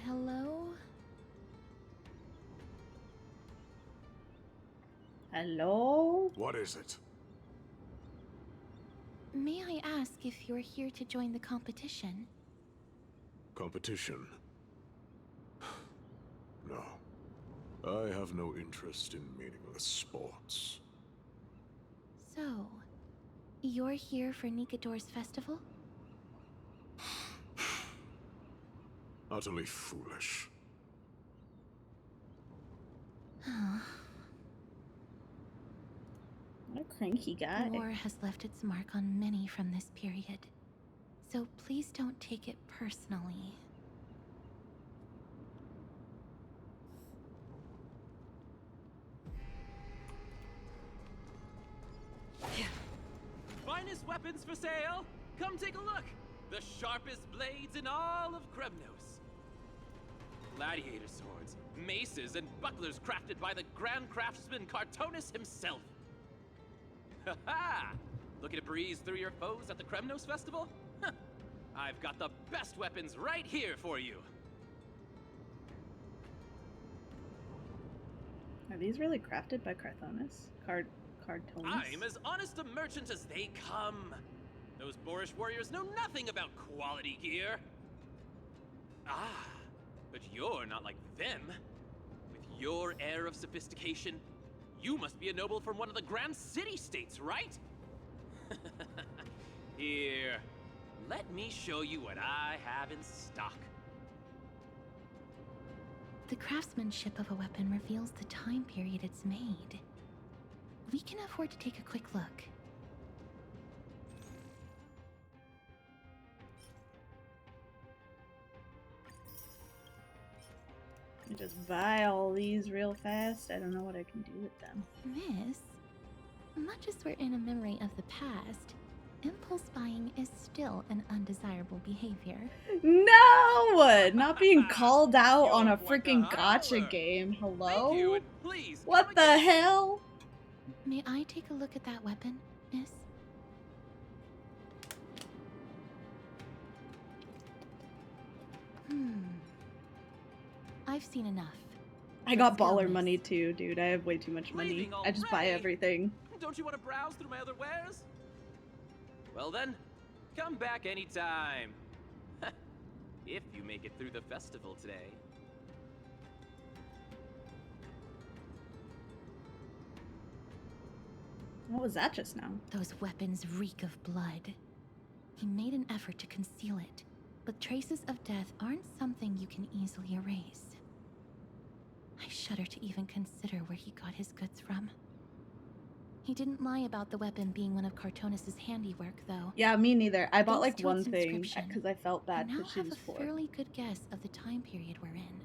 Hello? Hello? What is it? May I ask if you're here to join the competition? Competition? No. I have no interest in meaningless sports. So, you're here for Nikador's festival? Utterly foolish. What a cranky guy. War has left its mark on many from this period. So please don't take it personally. Finest weapons for sale! Come take a look! The sharpest blades in all of Kremnos. Gladiator swords, maces, and bucklers crafted by the grand craftsman Cartonus himself. Ha ha! Looking to breeze through your foes at the Kremnos Festival? Huh. I've got the best weapons right here for you. Are these really crafted by Cartonus? Cartonus? I'm as honest a merchant as they come. Those boorish warriors know nothing about quality gear. Ah, but you're not like them. your air of sophistication, you must be a noble from one of the Grand City-states, right? Here, let me show you what I have in stock. The craftsmanship of a weapon reveals the time period it's made. We can afford to take a quick look. I just buy all these real fast. I don't know what I can do with them. Miss, much as we're in a memory of the past, impulse buying is still an undesirable behavior. No! Not being called out on a You're quite the freaking gotcha howler. game. Thank you, Hello? and please, What come the again. hell? May I take a look at that weapon, miss? I've seen enough. I got Let's go, baller miss. money too, dude. I have way too much money. Leaving I just buy already? everything. Don't you want to browse through my other wares? Well then, come back anytime. If you make it through the festival today. What was that just now? Those weapons reek of blood. He made an effort to conceal it, but traces of death aren't something you can easily erase. I shudder to even consider where he got his goods from. He didn't lie about the weapon being one of Cartonis' handiwork, though. Yeah, me neither. I bought Thanks like to one its thing inscription, because I felt I bad now because she have was a poor. fairly good guess of the time period we're in.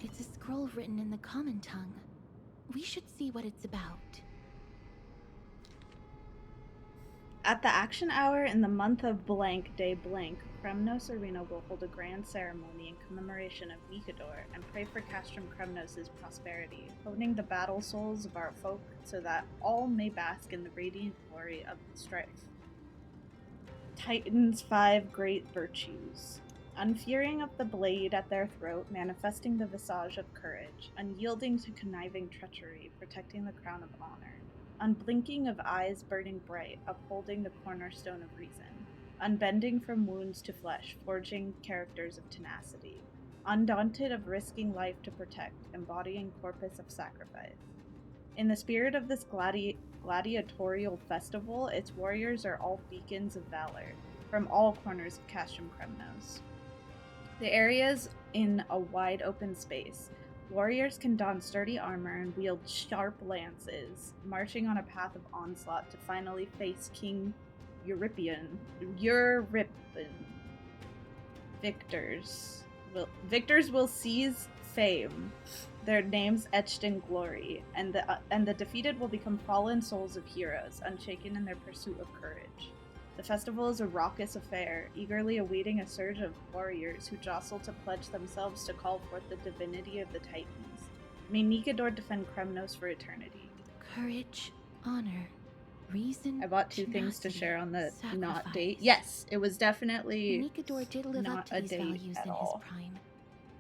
It's a scroll written in the common tongue. We should see what it's about. At the action hour in the month of blank day blank, Kremnos Arena will hold a grand ceremony in commemoration of Mikador and pray for Castrum Kremnos' prosperity, honing the battle souls of our folk so that all may bask in the radiant glory of the strife. Titan's 5 great virtues. Unfearing of the blade at their throat, manifesting the visage of courage, unyielding to conniving treachery, protecting the crown of honor. Unblinking of eyes burning bright, upholding the cornerstone of reason. Unbending from wounds to flesh, forging characters of tenacity. Undaunted of risking life to protect, embodying corpus of sacrifice. In the spirit of this gladiatorial festival, its warriors are all beacons of valor, from all corners of Castrum Kremnos. The area is in a wide open space. Warriors can don sturdy armor and wield sharp lances, marching on a path of onslaught to finally face King Eurypian. Victors will seize fame, their names etched in glory, and the defeated will become fallen souls of heroes, unshaken in their pursuit of courage. The festival is a raucous affair, eagerly awaiting a surge of warriors who jostle to pledge themselves to call forth the divinity of the Titans. May Mikador defend Kremnos for eternity. Courage, honor, reason. I bought 2 things to tenacity, share on the not sacrifice. date. Yes, it was definitely Mikador did live up not to a these date values at in all. his prime,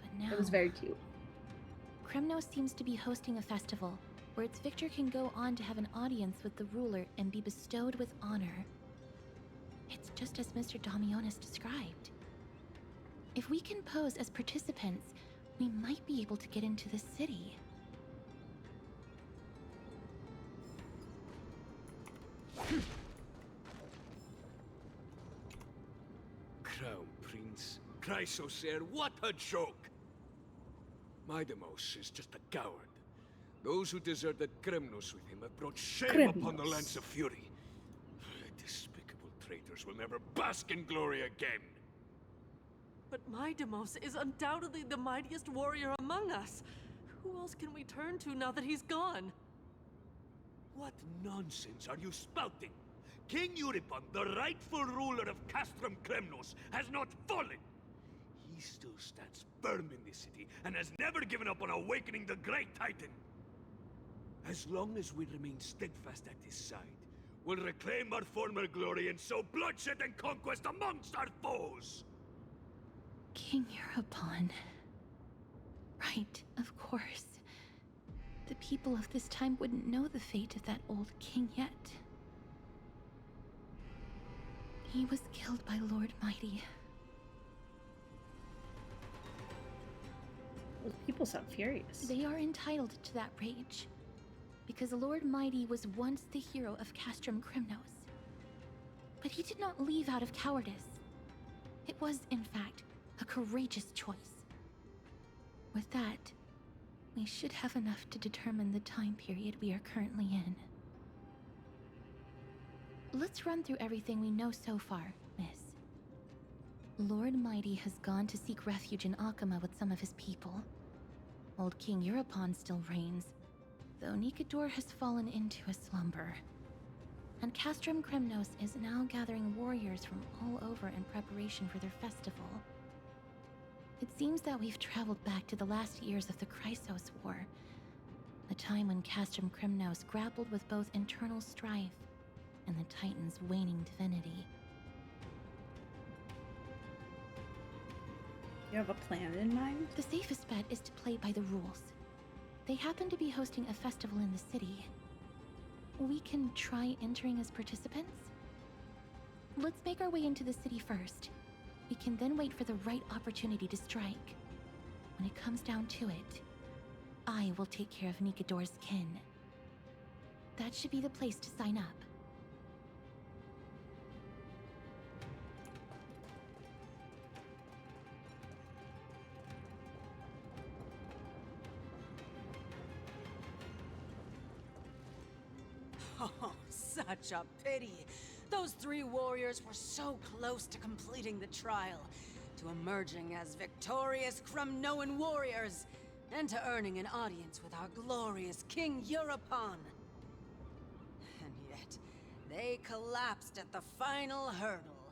but now It was very cute. Kremnos seems to be hosting a festival where its victor can go on to have an audience with the ruler and be bestowed with honor. It's just as Mr. Damionis described. If we can pose as participants, we might be able to get into the city. Crown Prince, Chrysosaur, what a joke! Midemos is just a coward. Those who deserted Kremnos with him have brought shame upon the Kremnos. lands of Fury. Despicable traitors will never bask in glory again. But Midemos is undoubtedly the mightiest warrior among us. Who else can we turn to now that he's gone? What nonsense are you spouting? King Eurypon, the rightful ruler of Castrum Kremnos, has not fallen. He still stands firm in this city and has never given up on awakening the great Titan. As long as we remain steadfast at his side, we'll reclaim our former glory and sow bloodshed and conquest amongst our foes. King Eurypon. Right, of course. The people of this time wouldn't know the fate of that old king yet. He was killed by Lord Mighty. Those people sound furious. They are entitled to that rage, because Lord Mighty was once the hero of Castrum Crimnos. But he did not leave out of cowardice. It was, in fact, a courageous choice. With that, we should have enough to determine the time period we are currently in. Let's run through everything we know so far, Miss. Lord Mighty has gone to seek refuge in Akama with some of his people. Old King Europon still reigns, though Nikador has fallen into a slumber. And Castrum Crimnos is now gathering warriors from all over in preparation for their festival. It seems that we've traveled back to the last years of the Chrysos War, a time when Castrum Crimnos grappled with both internal strife and the Titan's waning divinity. You have a plan in mind? The safest bet is to play by the rules. They happen to be hosting a festival in the city. We can try entering as participants? Let's make our way into the city first. We can then wait for the right opportunity to strike. When it comes down to it, I will take care of Nikador's kin. That should be the place to sign up. Oh, such a pity. Those 3 warriors were so close to completing the trial, to emerging as victorious Crumnoan warriors, and to earning an audience with our glorious King Europon. And yet, they collapsed at the final hurdle.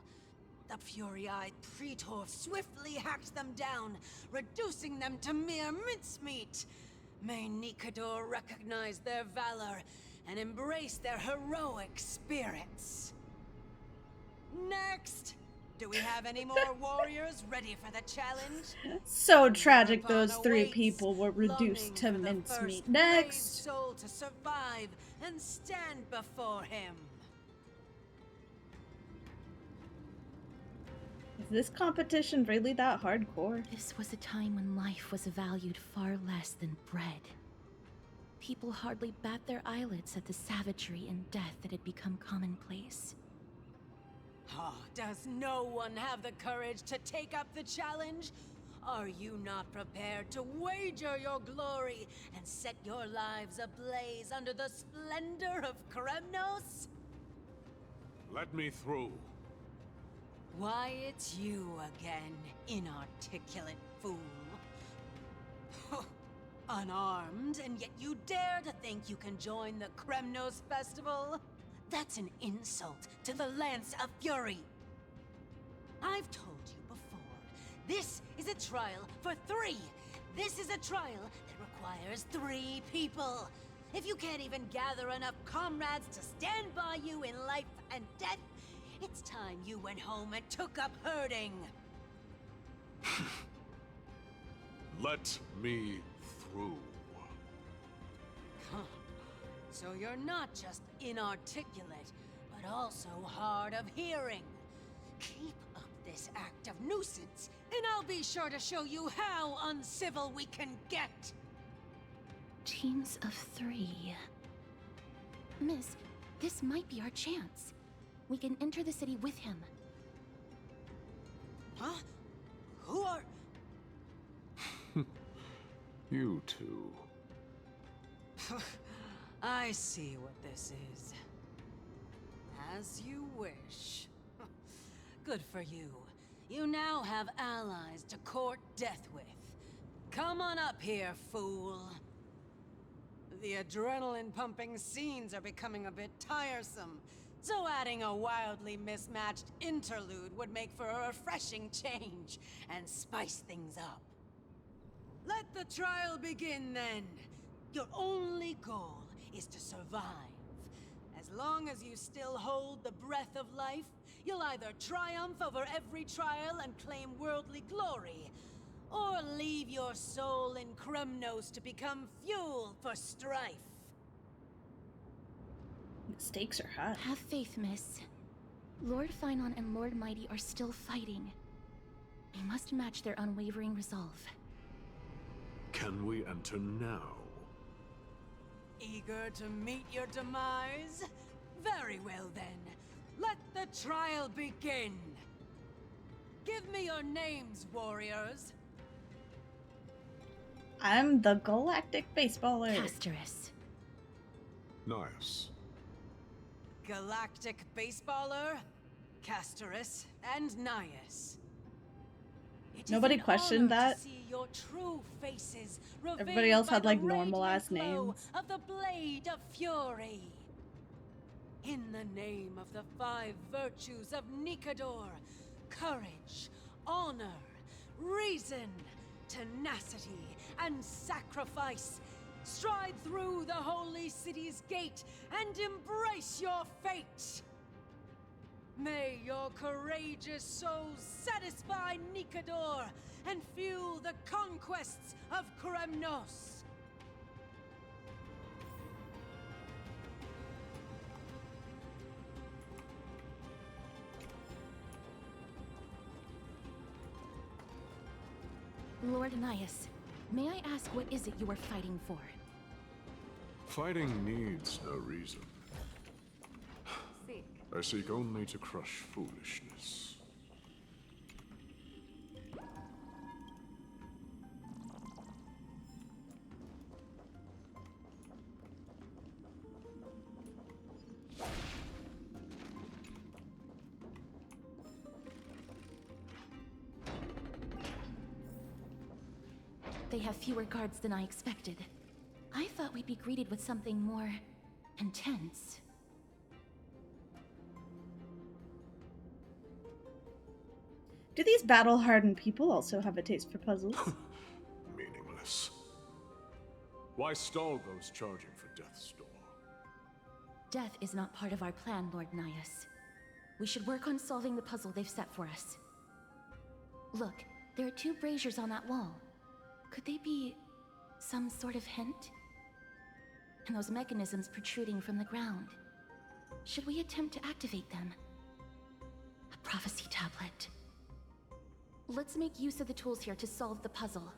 The fury-eyed Praetor swiftly hacked them down, reducing them to mere mincemeat. May Nikador recognize their valor and embrace their heroic spirits. Next! Do we have any more warriors ready for the challenge? So tragic those 3 people were reduced to mincemeat. Next! Soul to survive and stand before him. Is this competition really that hardcore? This was a time when life was valued far less than bread. People hardly bat their eyelids at the savagery and death that had become commonplace. Oh, does no one have the courage to take up the challenge? Are you not prepared to wager your glory and set your lives ablaze under the splendor of Kremnos? Let me through. Why, it's you again, inarticulate fool. Unarmed, and yet you dare to think you can join the Kremnos festival? That's an insult to the Lance of Fury. I've told you before, this is a trial for 3. This is a trial that requires 3 people. If you can't even gather enough comrades to stand by you in life and death, it's time you went home and took up herding. Let me through. Huh. So you're not just inarticulate, but also hard of hearing. Keep up this act of nuisance, and I'll be sure to show you how uncivil we can get. Teams of 3. Miss, this might be our chance. We can enter the city with him. Huh? Who are... You two. I see what this is. As you wish. Good for you. You now have allies to court death with. Come on up here, fool. The adrenaline-pumping scenes are becoming a bit tiresome, so adding a wildly mismatched interlude would make for a refreshing change and spice things up. Let the trial begin, then. Your only goal is to survive. As long as you still hold the breath of life, you'll either triumph over every trial and claim worldly glory, or leave your soul in Kremnos to become fuel for strife. The stakes are high. Have faith, miss. Lord Finon and Lord Mighty are still fighting. We must match their unwavering resolve. Can we enter now? Eager to meet your demise? Very well then. Let the trial begin. Give me your names, warriors. I'm the galactic baseballer. Asteris. Nice. Galactic baseballer, Casterus, and Nias. It is Nobody an questioned honor that. to see your true faces Everybody else revealed had by like the normal radiant ass glow names. of the blade of fury. In the name of the 5 virtues of Nikador, courage, honor, reason, tenacity, and sacrifice, stride through the holy city's gate and embrace your fate. May your courageous souls satisfy Nikador and fuel the conquests of Kremnos. Lord Nias, may I ask what is it you are fighting for? Fighting needs no reason. I seek only to crush foolishness. They have fewer guards than I expected. I thought we'd be greeted with something more intense. Do these battle-hardened people also have a taste for puzzles? Meaningless. Why stall those charging for Death's Door? Death is not part of our plan, Lord Nias. We should work on solving the puzzle they've set for us. Look, there are 2 braziers on that wall. Could they be some sort of hint? And those mechanisms protruding from the ground. Should we attempt to activate them? A prophecy tablet. Let's make use of the tools here to solve the puzzle.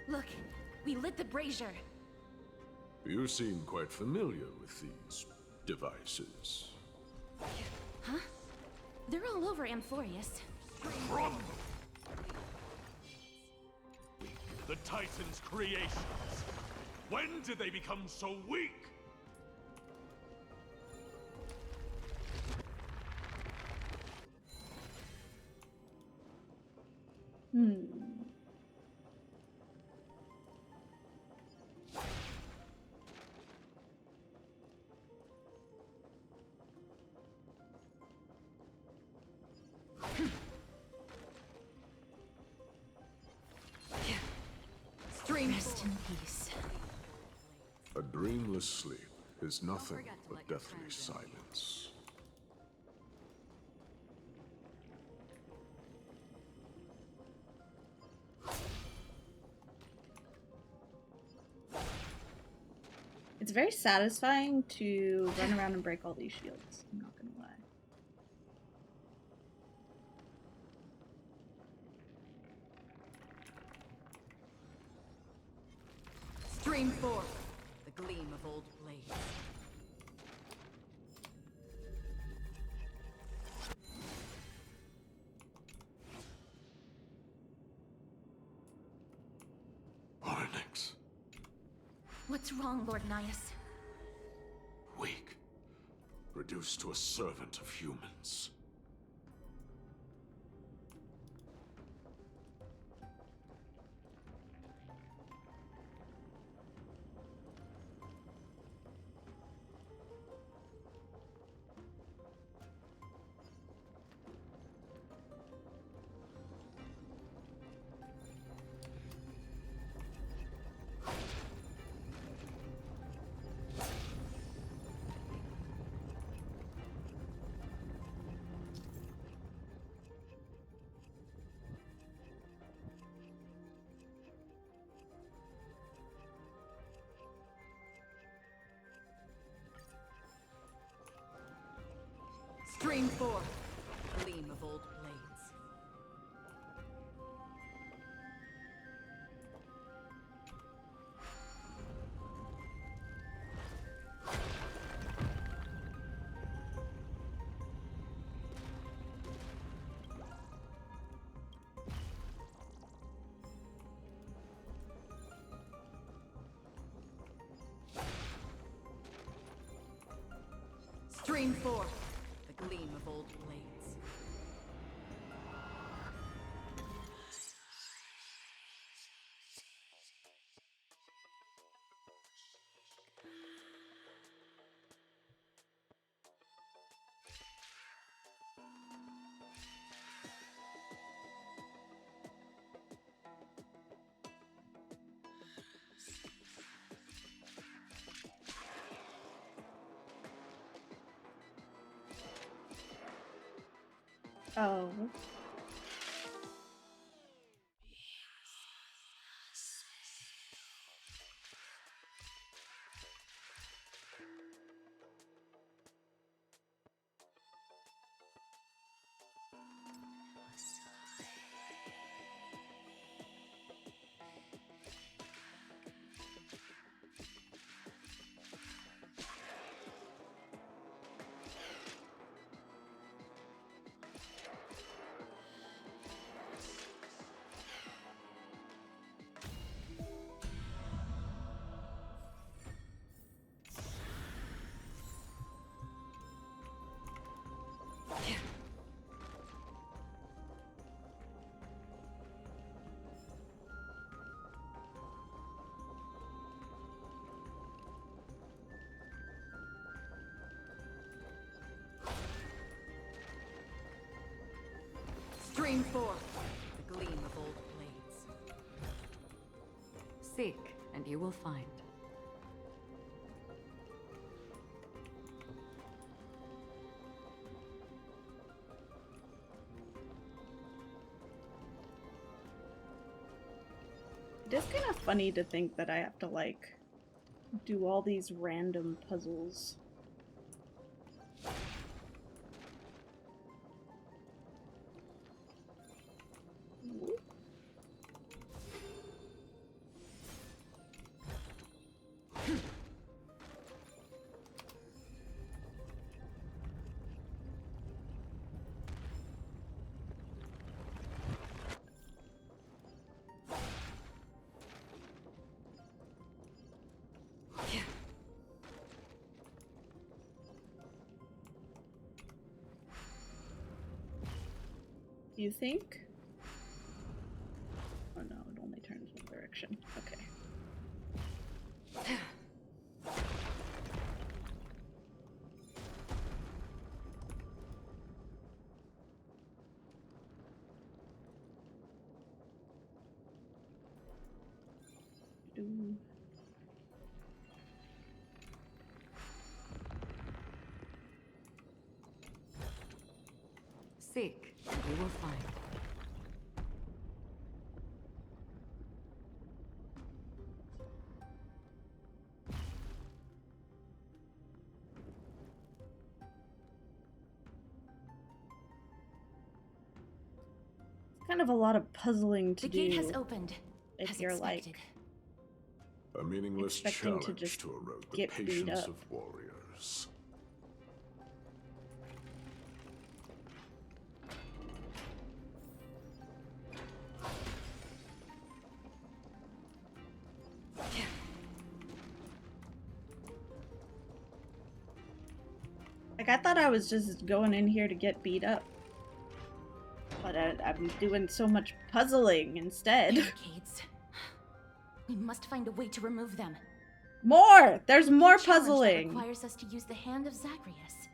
Look, we lit the brazier. You seem quite familiar with these devices. Huh? They're all over Amphoreus. The Titan's creations. When did they become so weak? Rest in peace. A dreamless sleep is nothing but deathly silence. It's very satisfying to run around and break all these shields. I'm not gonna lie. Stream forth the gleam of old blades. Onyx. What's wrong, Lord Nias? Weak. Reduced to a servant of humans. Stream 4. Gleam of old blades. Stream 4. The gleam of old blades. Oh. Stream 4. The gleam of old blades. Seek, and you will find. It is kind of funny to think that I have to, like, do all these random puzzles. You think? Oh no, it only turns one direction. Okay. Ooh. Seek, and you will find. Kind of a lot of puzzling to do. The gate has opened. If you're expected. A meaningless expecting to challenge just to erode the get beat patience up. of warriors. Like, I thought I was just going in here to get beat up. But I'm doing so much puzzling instead. Barricades. We must find a way to remove them. More! There's more The challenge that puzzling! requires us to use the hand of Zagreus.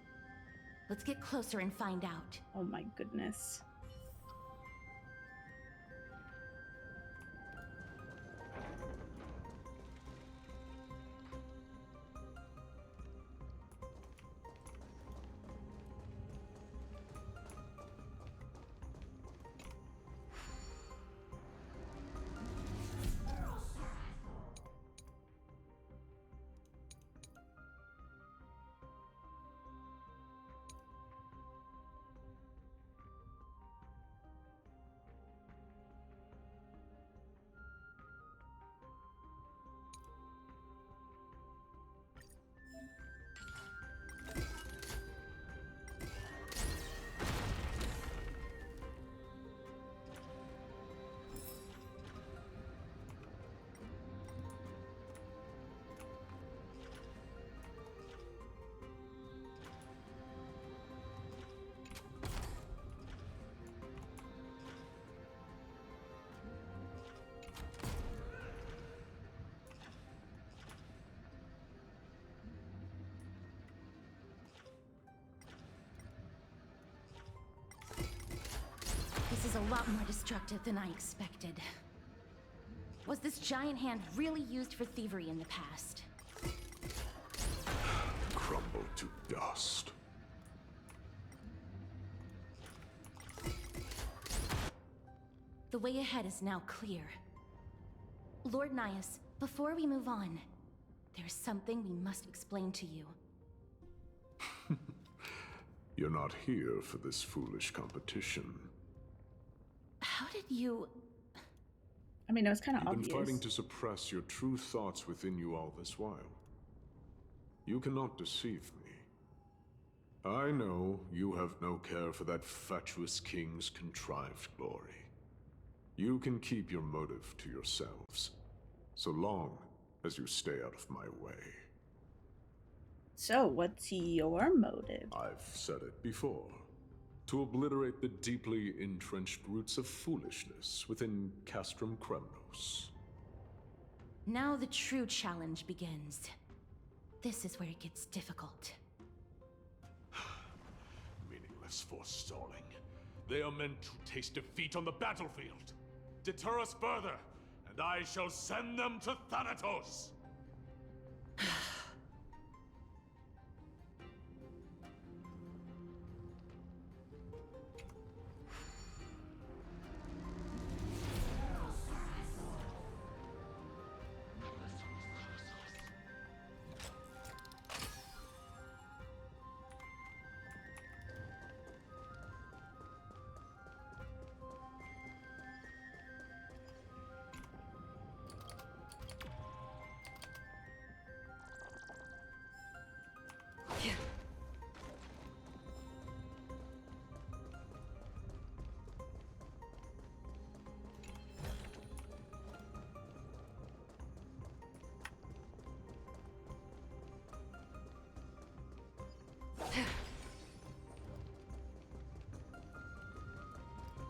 Let's get closer and find out. Oh my goodness. was a lot more destructive than I expected. Was this giant hand really used for thievery in the past? Crumble to dust. The way ahead is now clear. Lord Nias, before we move on, there's something we must explain to you. You're not here for this foolish competition. How did you... I mean, it was kind of You've obvious. been fighting to suppress your true thoughts within you all this while. You cannot deceive me. I know you have no care for that fatuous king's contrived glory. You can keep your motive to yourselves, so long as you stay out of my way. So, what's your motive? I've said it before. To obliterate the deeply entrenched roots of foolishness within Castrum Kremnos. Now the true challenge begins. This is where it gets difficult. Meaningless forestalling. They are meant to taste defeat on the battlefield. Deter us further, and I shall send them to Thanatos!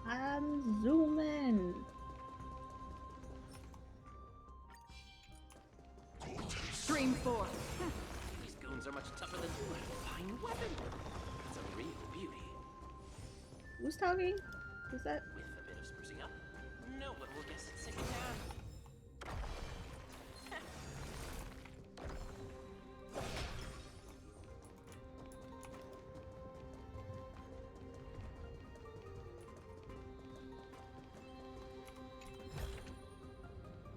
I'm zooming. Stream 4. These goons are much tougher than you. Fine weapon. It's a real beauty. Who's talking? Who's that? With a bit of sprucing up, no one will guess it's second down.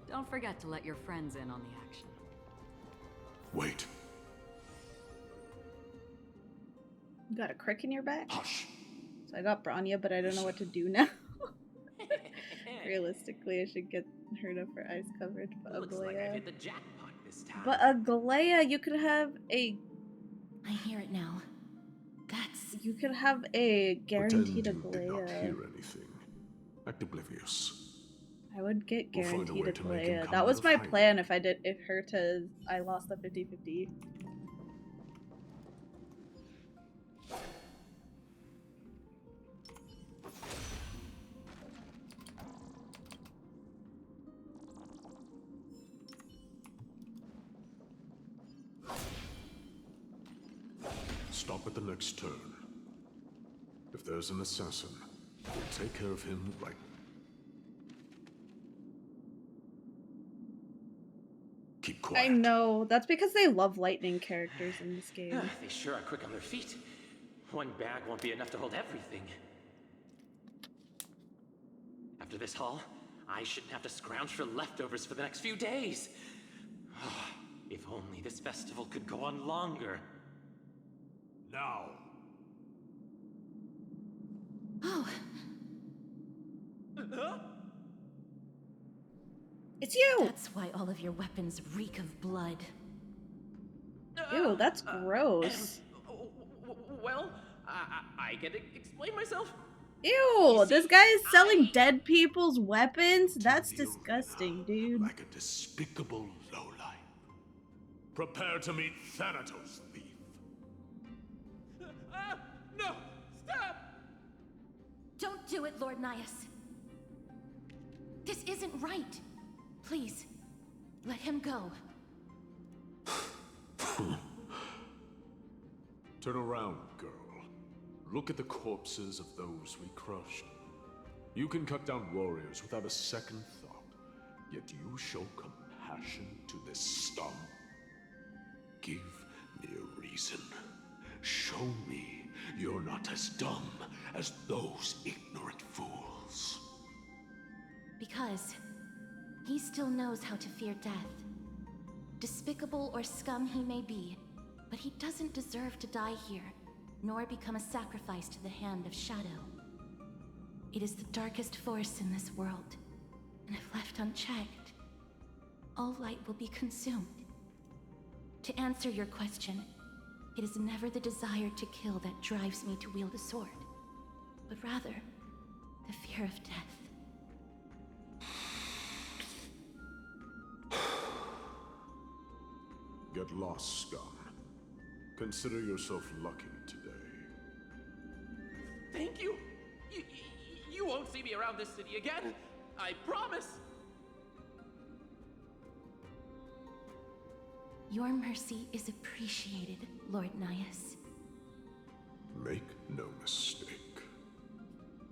Don't forget to let your friends in on the action. Wait. You got a crick in your back? Hush. So I got Branya, but I don't know what to do now. Realistically, I should get her to for ice coverage, but Looks like I've Aglaya. hit the jackpot this time. But Aglaya, you could have a. I hear it now. That's... You could have a guaranteed Pretend you did not Aglaya. hear anything. Act oblivious. I would get We'll find a guaranteed way to make him Aglaya. come That out was of my hiding. plan if I lost the 50-50. Stop at the next turn. If there's an assassin, we'll take care of him right. Keep quiet. I know. That's because they love lightning characters in this game. They sure are quick on their feet. One bag won't be enough to hold everything. After this haul, I shouldn't have to scrounge for leftovers for the next few days. If only this festival could go on longer. Now. Oh, It's you! that's why all of your weapons reek of blood. Ew, that's gross. Well, I get to explain myself. Ew, this guy is selling dead people's weapons? That's disgusting, dude. Like a despicable lowlife. Prepare to meet Thanatos, thief. No! Stop! Don't do it, Lord Nias. This isn't right. Please, let him go. Turn around, girl. Look at the corpses of those we crushed. You can cut down warriors without a second thought, yet you show compassion to this scum. Give me a reason. Show me you're not as dumb as those ignorant fools. Because he still knows how to fear death. Despicable or scum he may be, but he doesn't deserve to die here, nor become a sacrifice to the hand of Shadow. It is the darkest force in this world, and if left unchecked, all light will be consumed. To answer your question, it is never the desire to kill that drives me to wield a sword, but rather the fear of death. Get lost, scum. Consider yourself lucky today. Thank you. You won't see me around this city again. I promise. Your mercy is appreciated, Lord Nias. Make no mistake.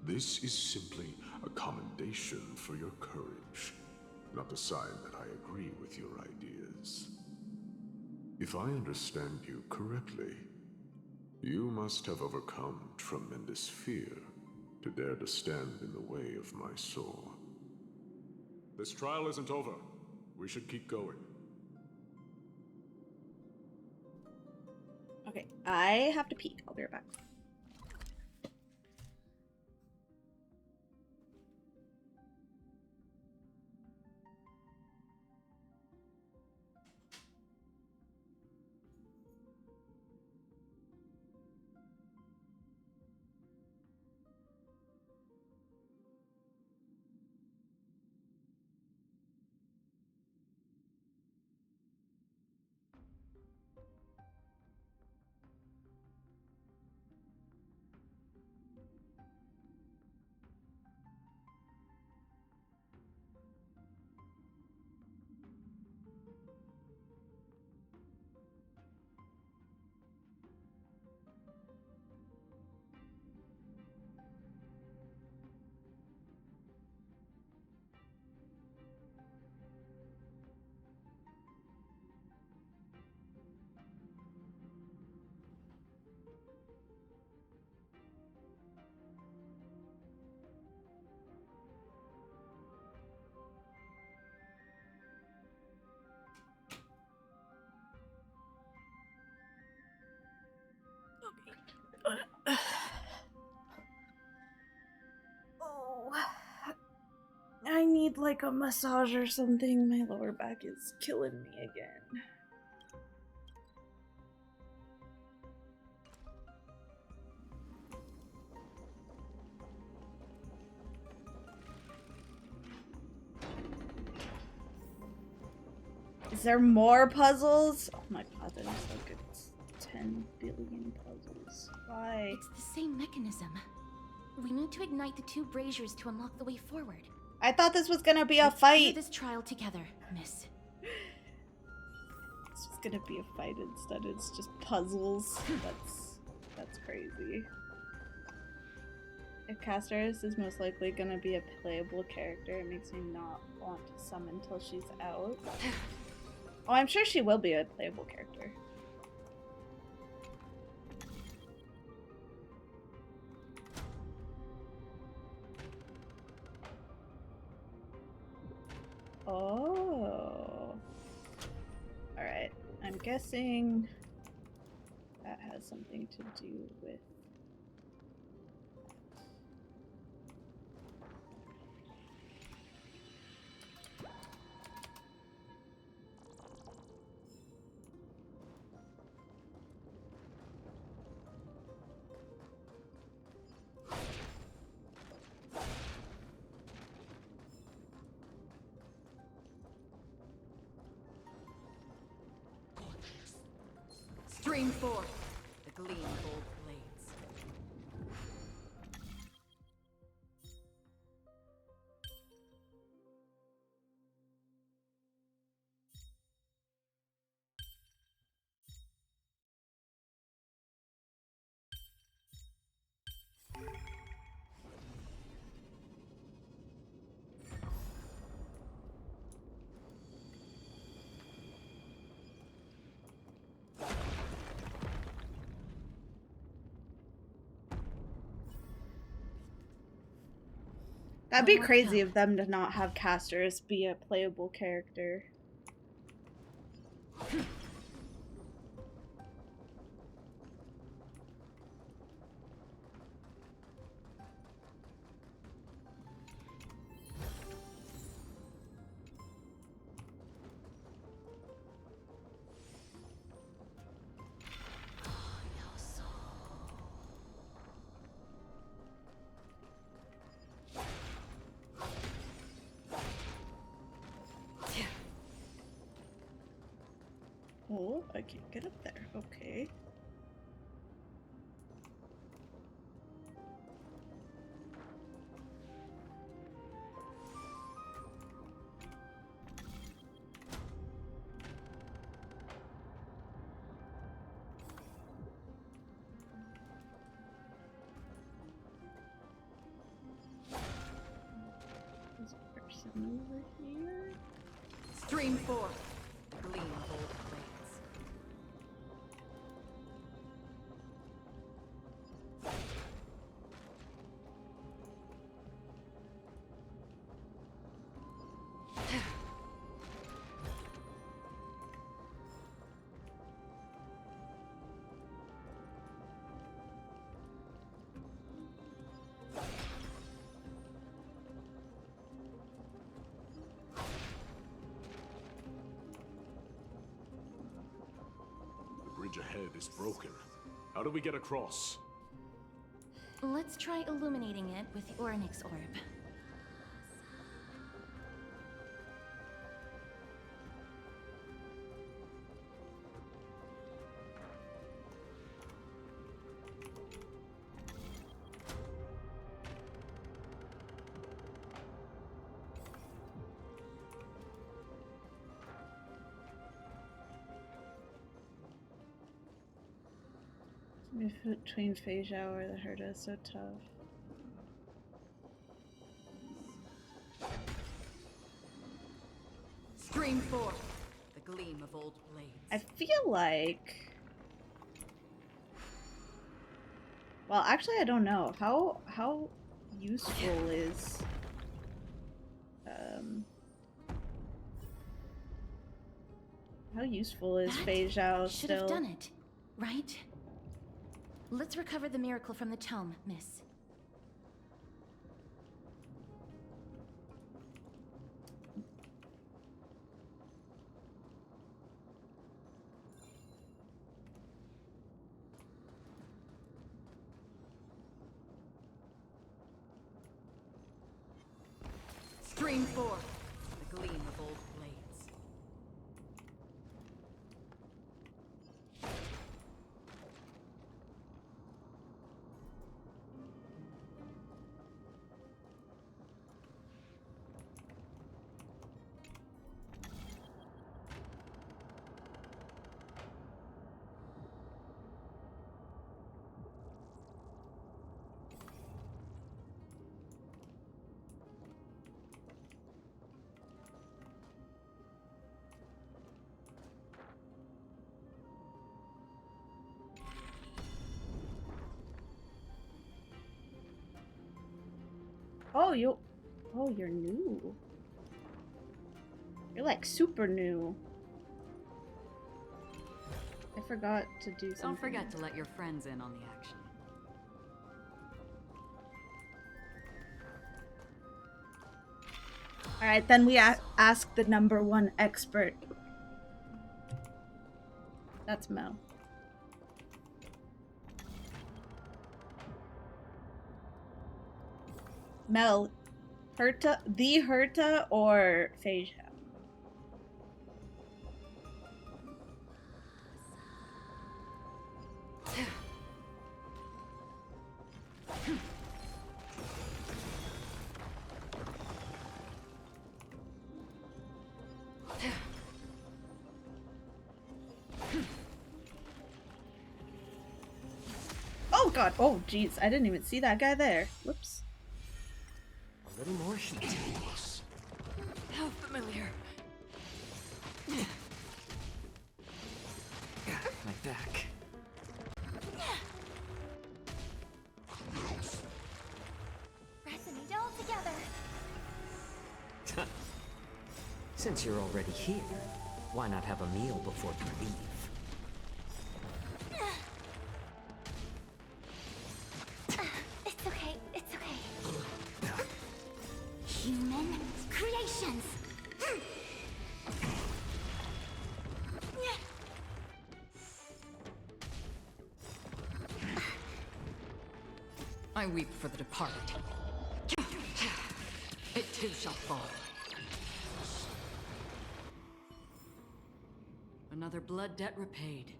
This is simply a commendation for your courage, not a sign that I agree with your ideas. If I understand you correctly, you must have overcome tremendous fear to dare to stand in the way of my sword. This trial isn't over. We should keep going. Okay, I have to pee. I'll be right back. Oh, I need like a massage or something. My lower back is killing me again. Is there more puzzles? Oh my god, there's like 10 billion puzzles. Why? It's the same mechanism. We need to ignite the two braziers to unlock the way forward. I thought this was gonna be a Let's fight. do this trial together, miss. It's just gonna be a fight instead. It's just puzzles. That's crazy. If Amphoreus is most likely gonna be a playable character, it makes me not want to summon till she's out. Oh, I'm sure she will be a playable character. Oh. Alright. I'm guessing that has something to do with... Stream forth the gleam of old blades. That'd One be more to crazy go. of them to not have casters be a playable character. Oh, I can't get up there. Okay. This person over here. Stream forth the gleam of old blades. The bridge ahead is broken. How do we get across? Let's try illuminating it with the Orynyx orb. Between Phase Hour, the herd is so tough. Stream forth the gleam of old blades. I feel like... Well, actually, I don't know. How useful is... How useful is Phase Zhao Should have still? done it, right? Let's recover the miracle from the tome, miss. Stream forth the gleam of old blades. Oh, you're new. You're like super new. I forgot to do something. Don't forget to let your friends in on the action. Alright, then we ask the #1 expert. That's Mel. Mel, the Herta or Phasia? Oh god, oh jeez, I didn't even see that guy there. Whoops. A little more humanness. How familiar. My back. Resonate all together. Since you're already here, why not have a meal before you leave? It's okay, it's okay. Human creations! I weep for the departed. It too shall fall. Another blood debt repaid.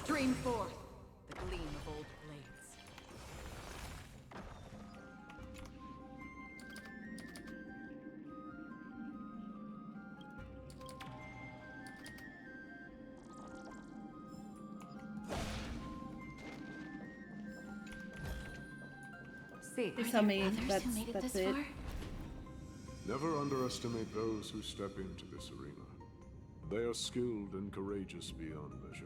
Stream forth the gleam of old blades. See, Please tell me Others that's, who made it that's this it. far? Never underestimate those who step into this arena. They are skilled and courageous beyond measure.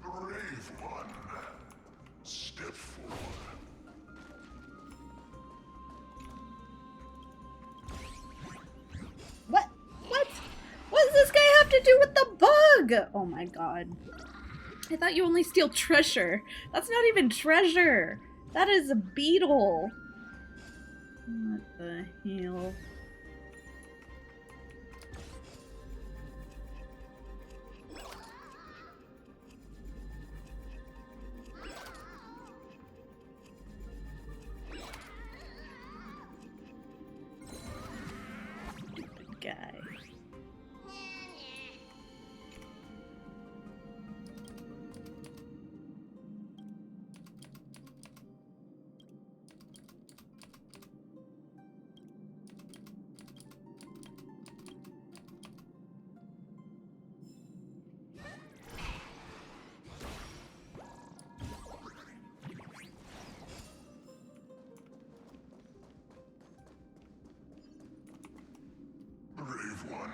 Brave one, step forward. What? What? What does this guy have to do with the bug? Oh my god. I thought you only steal treasure. That's not even treasure. That is a beetle. What the hell? Guy. Brave one.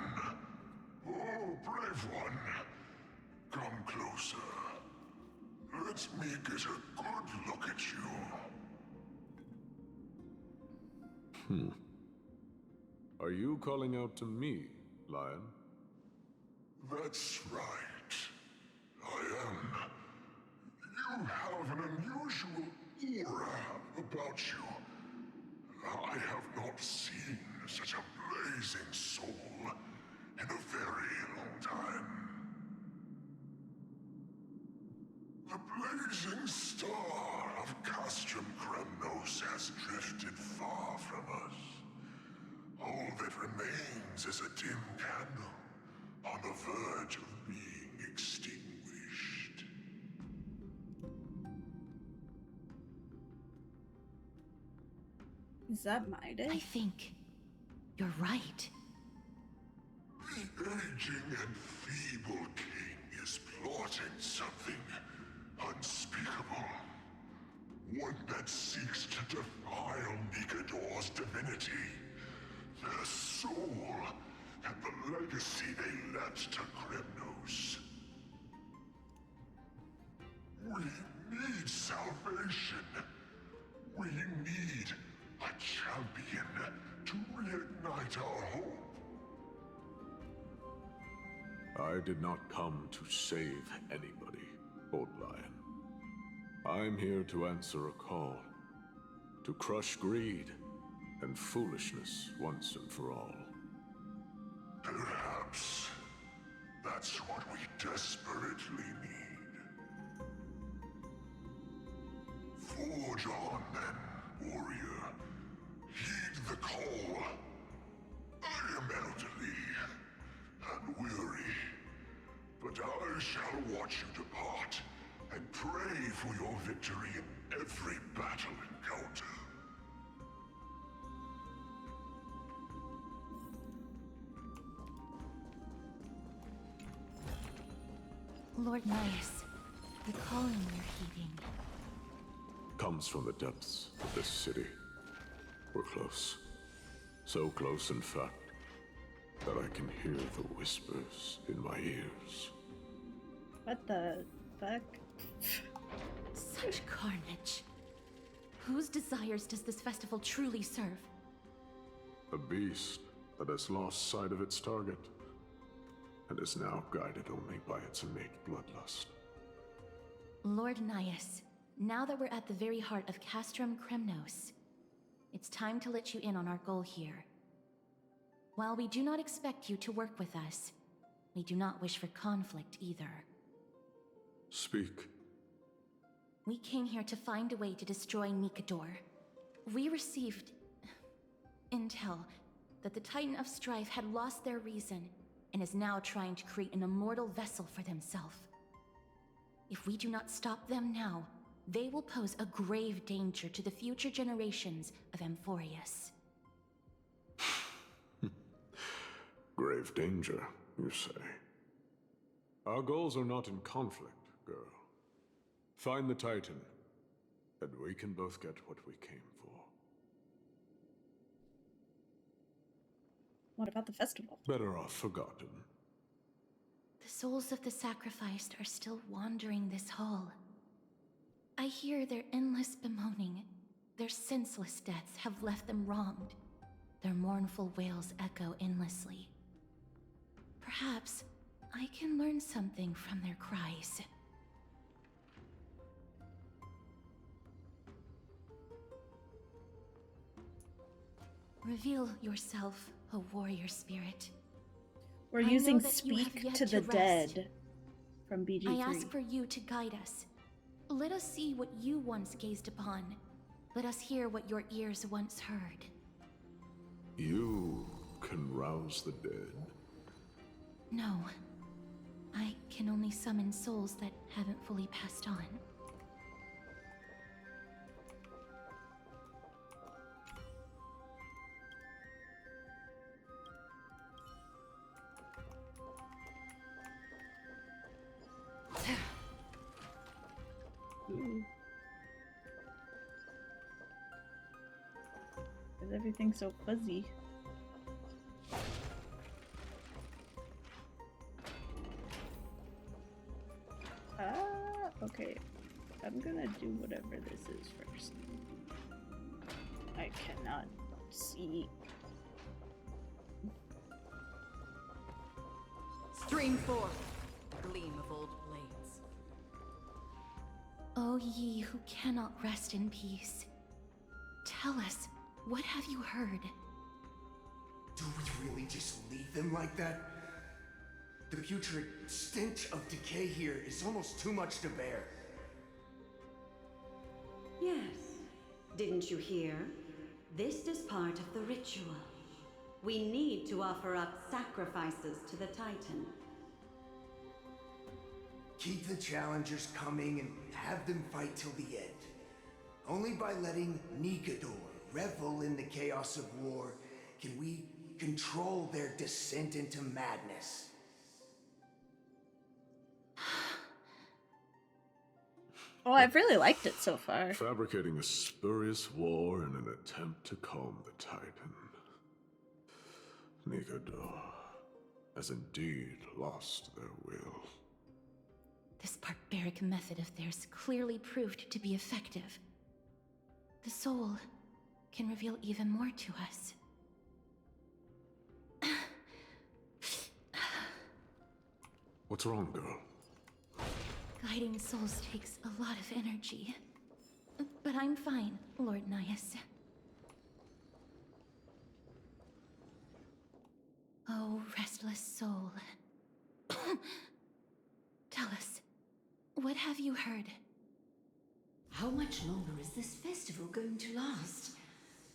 Oh, brave one. Come closer. Let me get a good look at you. Are you calling out to me, Lion? That's right. I am. You have an unusual aura about you. I have not seen such a blazing soul in a very long time. The blazing star of Castrum Kremnos has drifted far from us. All that remains is a dim candle on the verge of being extinguished. Is that Midas? I think you're right. The aging and feeble king is plotting something unspeakable. One that seeks to defile Nikador's divinity, their soul, and the legacy they left to Kremnos. We need salvation. We need a champion to reignite our hope. I did not come to save anybody, Old Lion. I'm here to answer a call. To crush greed and foolishness once and for all. Perhaps that's what we desperately need. Forge on then, warrior. Heed the weary, but I shall watch you depart and pray for your victory in every battle encounter. Lord Nias, the calling you're heeding. Comes from the depths of this city. We're close. So close, in fact, that I can hear the whispers in my ears. What the fuck? Such carnage. Whose desires does this festival truly serve? A beast that has lost sight of its target, and is now guided only by its innate bloodlust. Lord Nias, now that we're at the very heart of Castrum Kremnos, it's time to let you in on our goal here. While we do not expect you to work with us, we do not wish for conflict either. Speak. We came here to find a way to destroy Nikador. We received intel that the Titan of Strife had lost their reason and is now trying to create an immortal vessel for themselves. If we do not stop them now, they will pose a grave danger to the future generations of Amphoreus. Grave danger, you say? Our goals are not in conflict, girl. Find the Titan, and we can both get what we came for. What about the festival? Better off forgotten. The souls of the sacrificed are still wandering this hall. I hear their endless bemoaning. Their senseless deaths have left them wronged. Their mournful wails echo endlessly. Perhaps I can learn something from their cries. Reveal yourself, O warrior spirit. We're I know using that you have Speak yet to the rest. Dead from BG3. I ask for you to guide us. Let us see what you once gazed upon. Let us hear what your ears once heard. You can rouse the dead. No. I can only summon souls that haven't fully passed on. Is everything so fuzzy? Okay. I'm gonna do whatever this is first. I cannot see. Stream forth, gleam of old blades. O ye who cannot rest in peace, tell us, what have you heard? Do we really just leave them like that? The putrid stench of decay here is almost too much to bear. Yes. Didn't you hear? This is part of the ritual. We need to offer up sacrifices to the Titan. Keep the challengers coming and have them fight till the end. Only by letting Nikador revel in the chaos of war can we control their descent into madness. Oh, I've really liked it so far. Fabricating a spurious war in an attempt to calm the Titan. Nikador has indeed lost their will. This barbaric method of theirs clearly proved to be effective. The soul can reveal even more to us. What's wrong, girl? Guiding souls takes a lot of energy. But I'm fine, Lord Nias. Oh, restless soul. Tell us, what have you heard? How much longer is this festival going to last?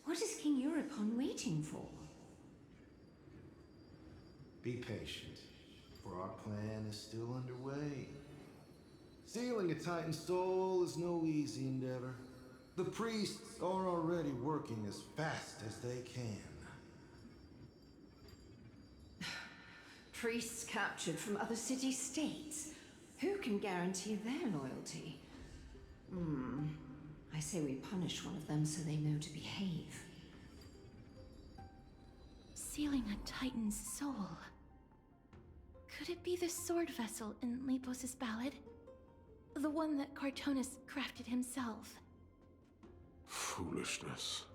What is King Euripon waiting for? Be patient. for our plan is still underway. Stealing a Titan's soul is no easy endeavor. The priests are already working as fast as they can. Priests captured from other city-states. Who can guarantee their loyalty? I say we punish one of them so they know to behave. Sealing a Titan's soul. Could it be the sword vessel in Lepos's ballad? The one that Cartonus crafted himself? Foolishness.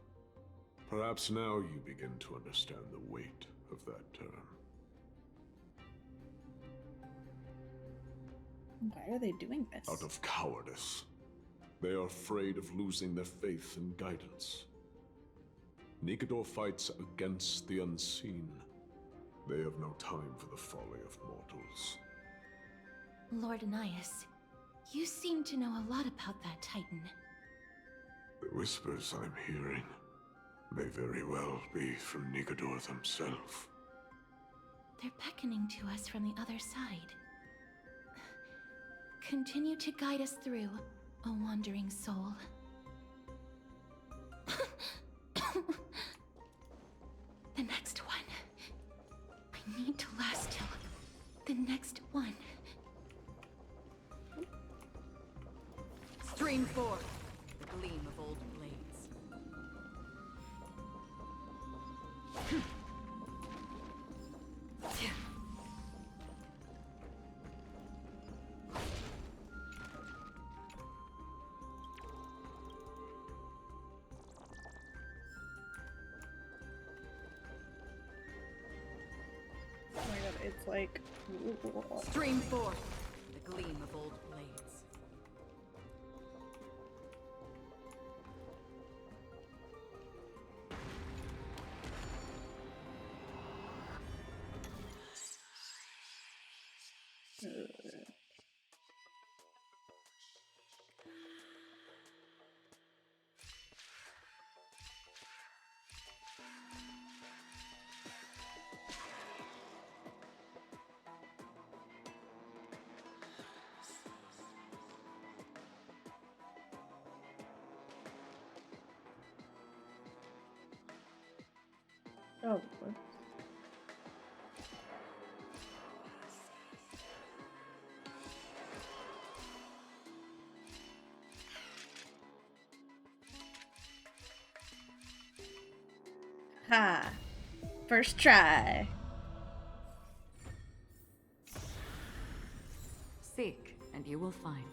Perhaps now you begin to understand the weight of that term. Why are they doing this? Out of cowardice. They are afraid of losing their faith and guidance. Nikedor fights against the unseen. They have no time for the folly of mortals. Lord Ananias, you seem to know a lot about that Titan. The whispers I'm hearing may very well be from Nikedor himself. They're beckoning to us from the other side. Continue to guide us through, a wandering soul. The next one. I need to last till the next one. Stream 4. The gleam of old blades. Oh my god, it's like... Stream 4. The gleam of old blades. Oh, whoops. Ha! First try. Seek, and you will find.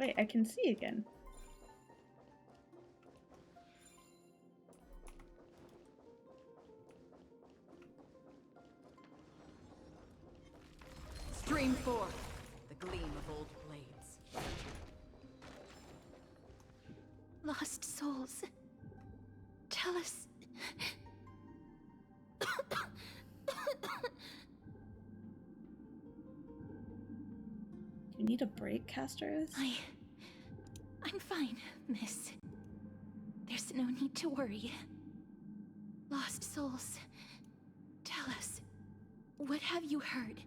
Wait, I can see again. Stream 4. The gleam of old blades. Lost souls. Tell us. You need a break, Amphoreus? I'm fine, miss. There's no need to worry. Lost souls. Tell us. What have you heard?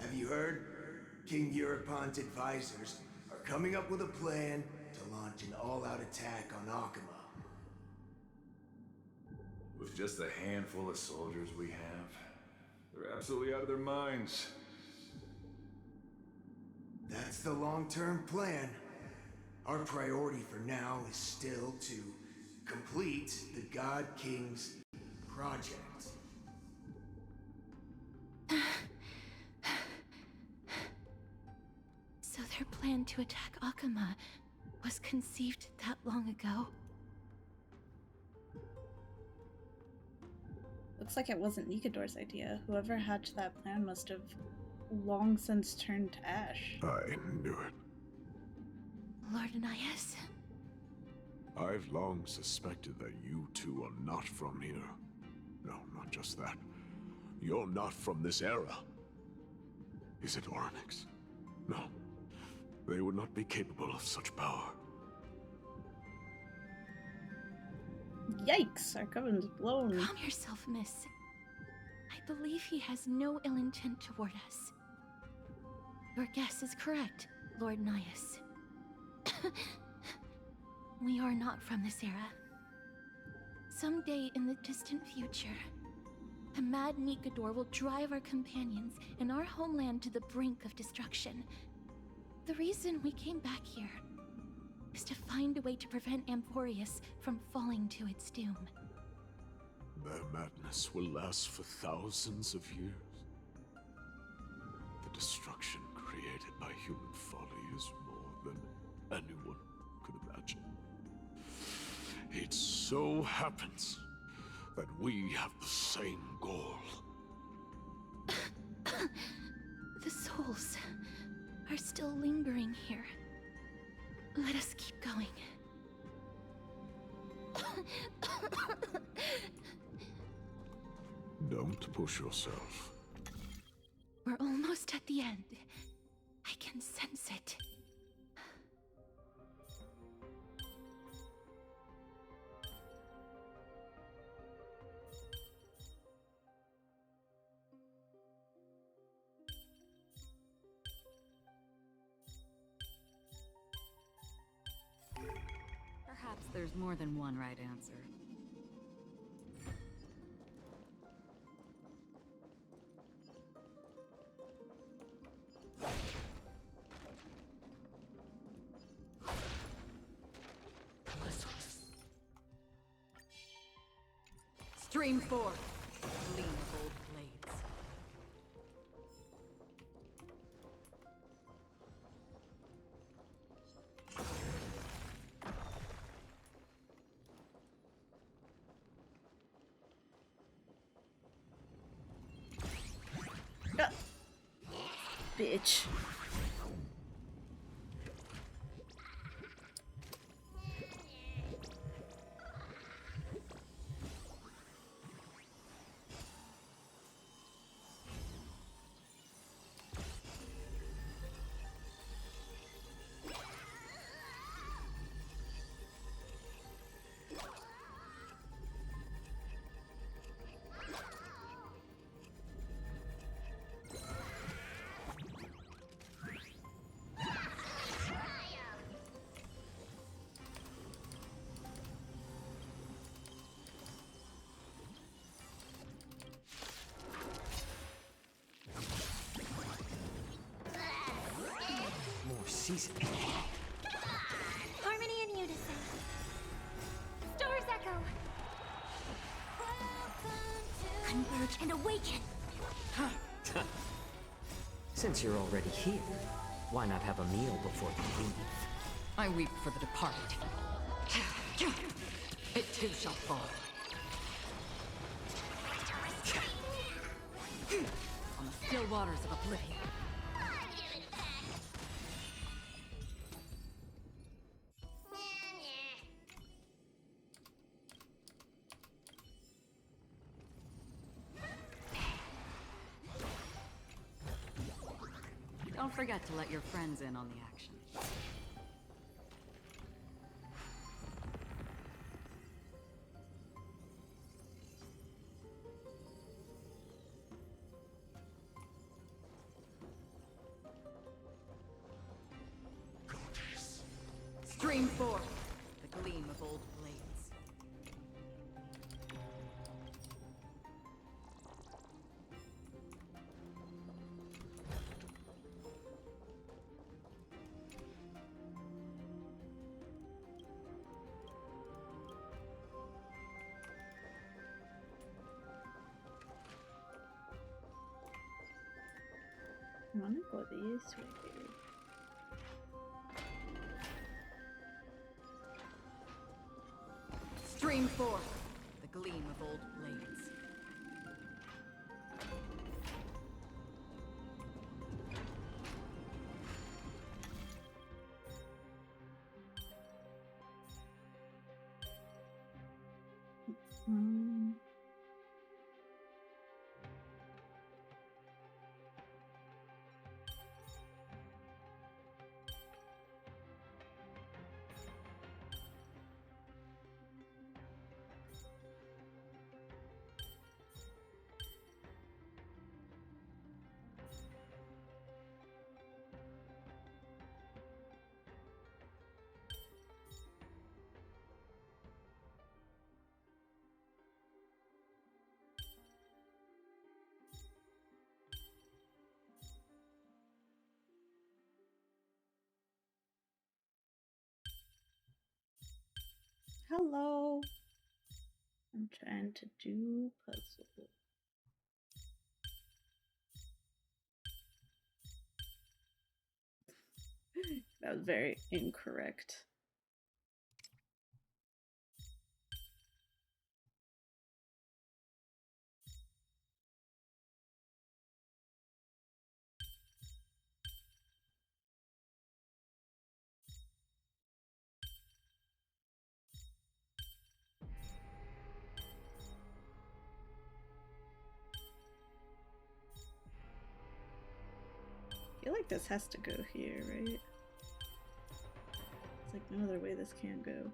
Have you heard? King Eurypon's advisors are coming up with a plan to launch an all-out attack on Akama. With just a handful of soldiers we have, they're absolutely out of their minds. That's the long-term plan. Our priority for now is still to complete the God King's project. So their plan to attack Akama was conceived that long ago? Looks like it wasn't Nikedor's idea. Whoever hatched that plan must have long since turned to ash. I knew it. Lord Ananias? I've long suspected that you two are not from here. No, not just that. You're not from this era. Is it Oryx? No. They would not be capable of such power. Yikes, our coven's blown. Calm yourself, miss. I believe he has no ill intent toward us. Your guess is correct, Lord Nias. We are not from this era. Someday in the distant future, a mad Nikador will drive our companions and our homeland to the brink of destruction. The reason we came back here is to find a way to prevent Amphoreus from falling to its doom. Their madness will last for thousands of years. The destruction created by human folly is more than anyone could imagine. It so happens that we have the same goal. The souls are still lingering here. Let us keep going. Don't push yourself. We're almost at the end. I can sense it. Perhaps there's more than one right answer. Stream 4. Gleam of old blades. Bitch. Season. Harmony and unison. Stars echo. Converge and awaken. Since you're already here, why not have a meal before you leave? I weep for the departed. It too shall fall. On the still waters of oblivion. Don't forget to let your friends in on the action. Stream 4. The gleam of old blades. I wanna go this way. Stream 4. The gleam of old blades. Hello. I'm trying to do puzzle. That was very incorrect. I feel like this has to go here, right? It's like no other way this can't go.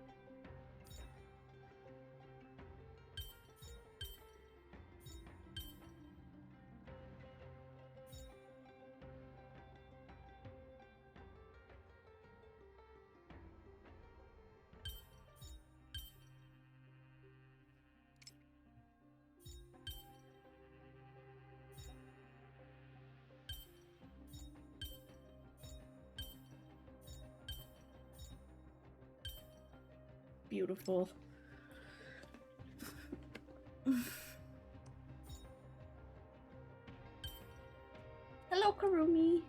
Beautiful. Hello, Karumi.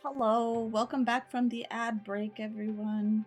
Hello, welcome back from the ad break, everyone.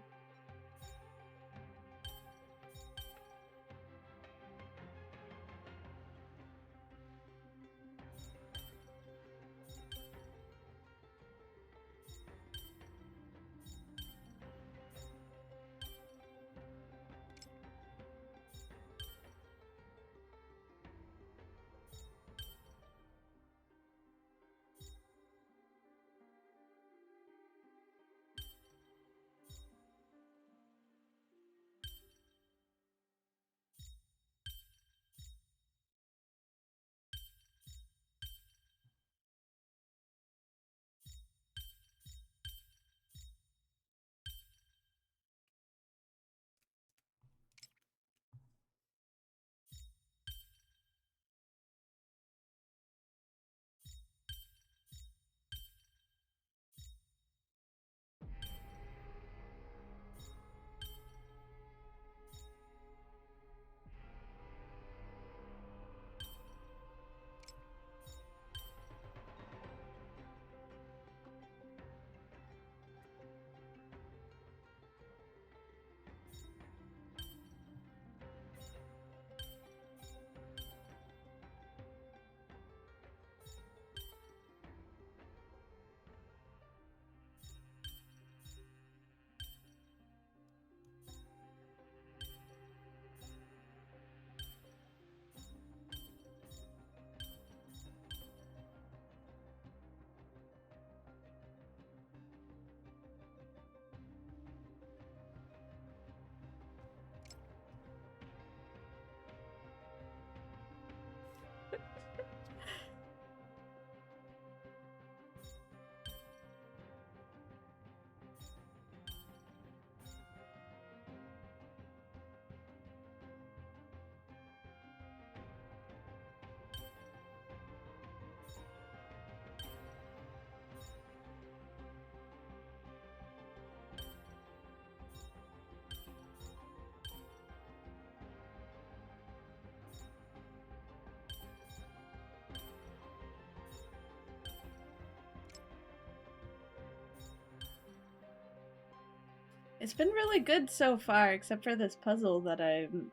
It's been really good so far, except for this puzzle that I'm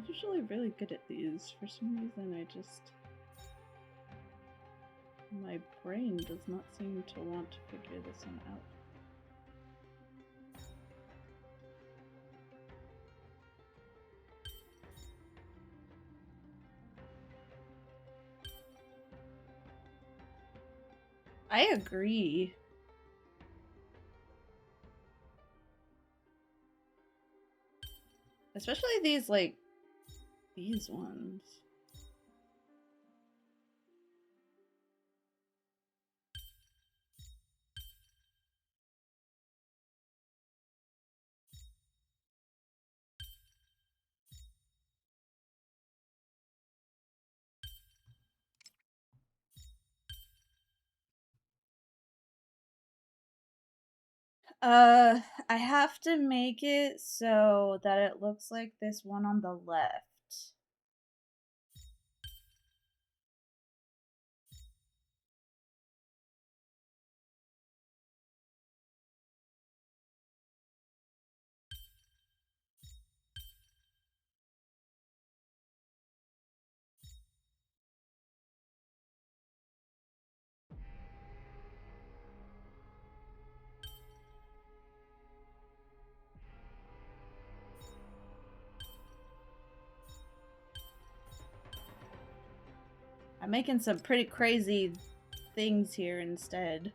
usually really good at these. For some reason, my brain does not seem to want to figure this one out. I agree. Especially these, like, these ones. I have to make it so that it looks like this one on the left. I'm making some pretty crazy things here instead.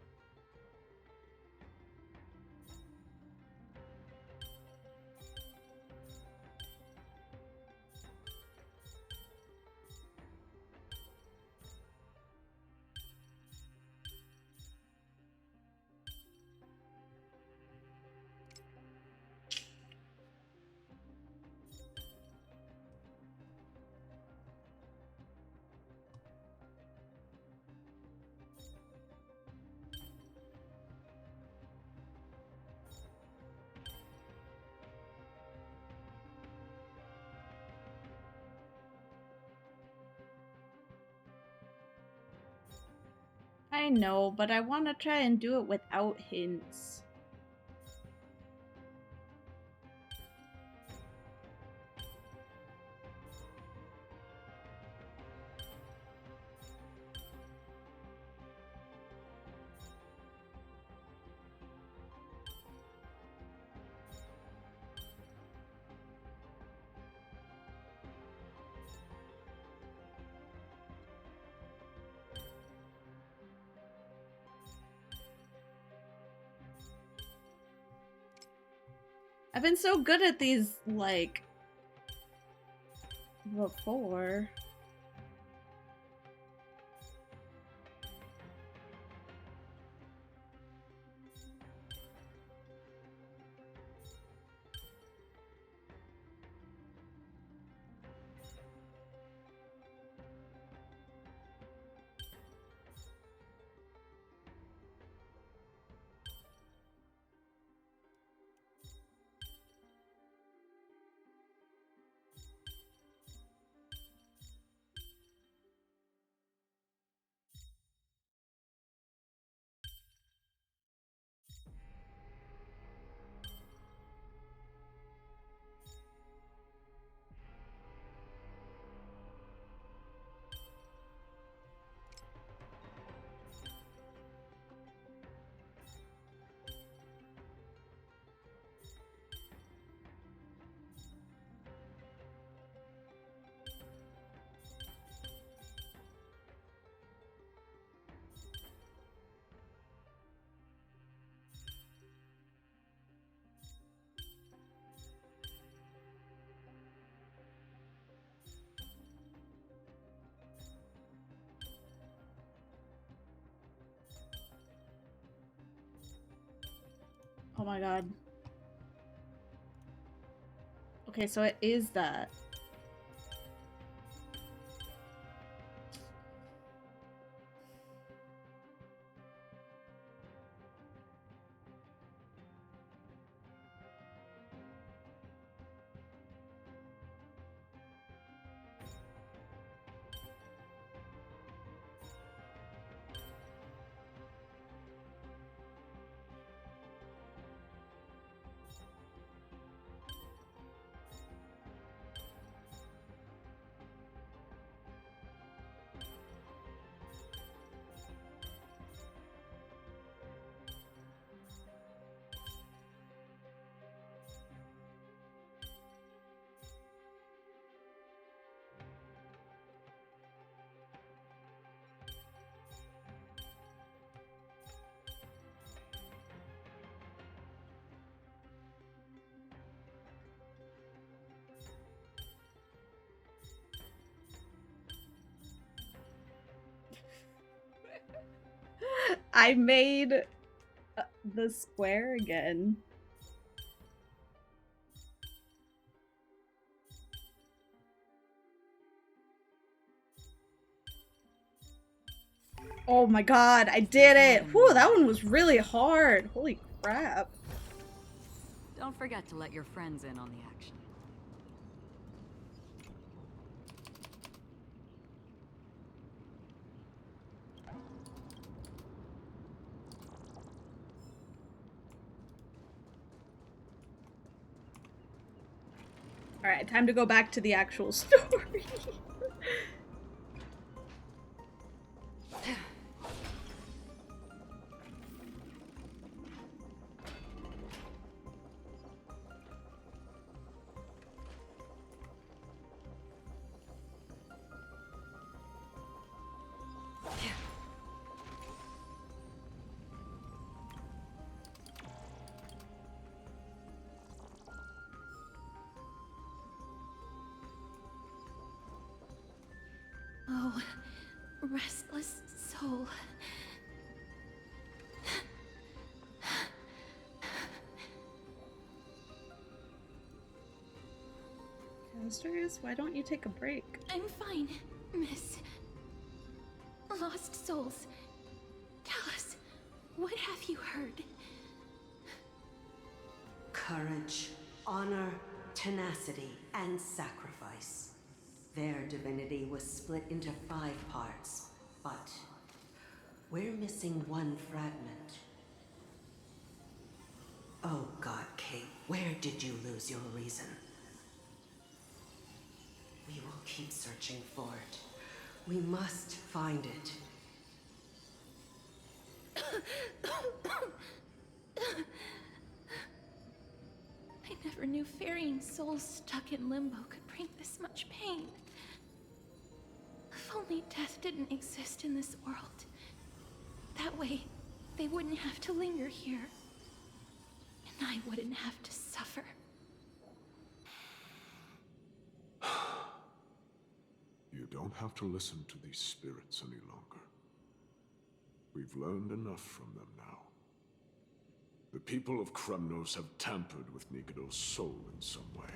I know, but I want to try and do it without hints. I've been so good at these, like, before. Oh my god. Okay, so it is that. I made the square again. Oh my god, I did it! Whew, that one was really hard. Holy crap. Don't forget to let your friends in on the action. Alright, time to go back to the actual story. Oh, restless soul. Casters, why don't you take a break? I'm fine, miss. Lost souls. Tell us, what have you heard? Courage, honor, tenacity, and sacrifice. Their divinity was split into 5 parts, but we're missing one fragment. Oh God, Kate, where did you lose your reason? We will keep searching for it. We must find it. I never knew ferrying souls stuck in limbo could bring this much pain. If only death didn't exist in this world. That way, they wouldn't have to linger here. And I wouldn't have to suffer. You don't have to listen to these spirits any longer. We've learned enough from them now. The people of Kremnos have tampered with Nikodo's soul in some way.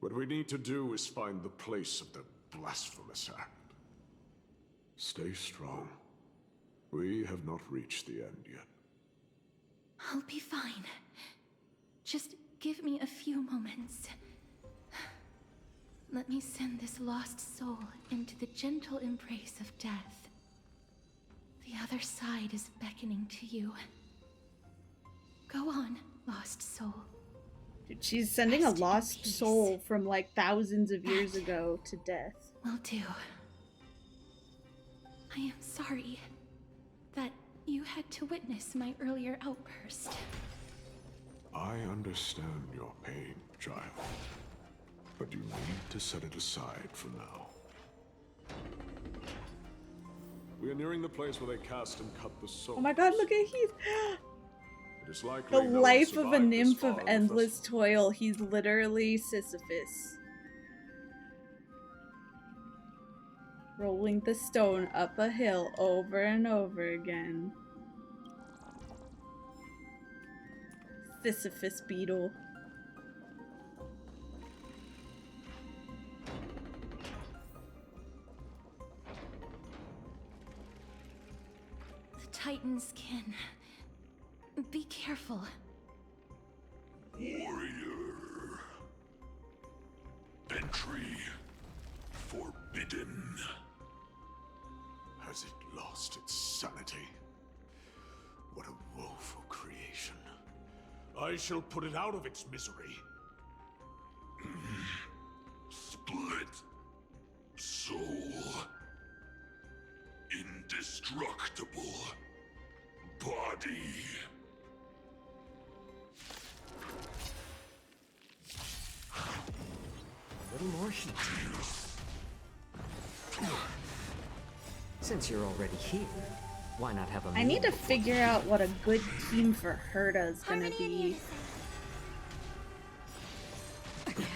What we need to do is find the place of their blasphemous act. Stay strong. We have not reached the end yet. I'll be fine. Just give me a few moments. Let me send this lost soul into the gentle embrace of death. The other side is beckoning to you. Go on, lost soul. Dude, she's sending a lost soul from like thousands of years ago to death. Will do. I am sorry that you had to witness my earlier outburst. I understand your pain, child. But you need to set it aside for now. We are nearing the place where they cast and cut the soul. Oh my god, look at Heath! It is likely The no one life of a survived this nymph far of in the endless toil. He's literally Sisyphus. Rolling the stone up a hill over and over again. Sisyphus beetle. The Titans can... Be careful. Warrior. Entry forbidden. Has it lost its sanity? What a woeful creation. I shall put it out of its misery. Split. Soul. Indestructible. Body. A little more heat. Since you're already here, why not have a meal? I need to figure out what a good team for Herta is gonna be. Again,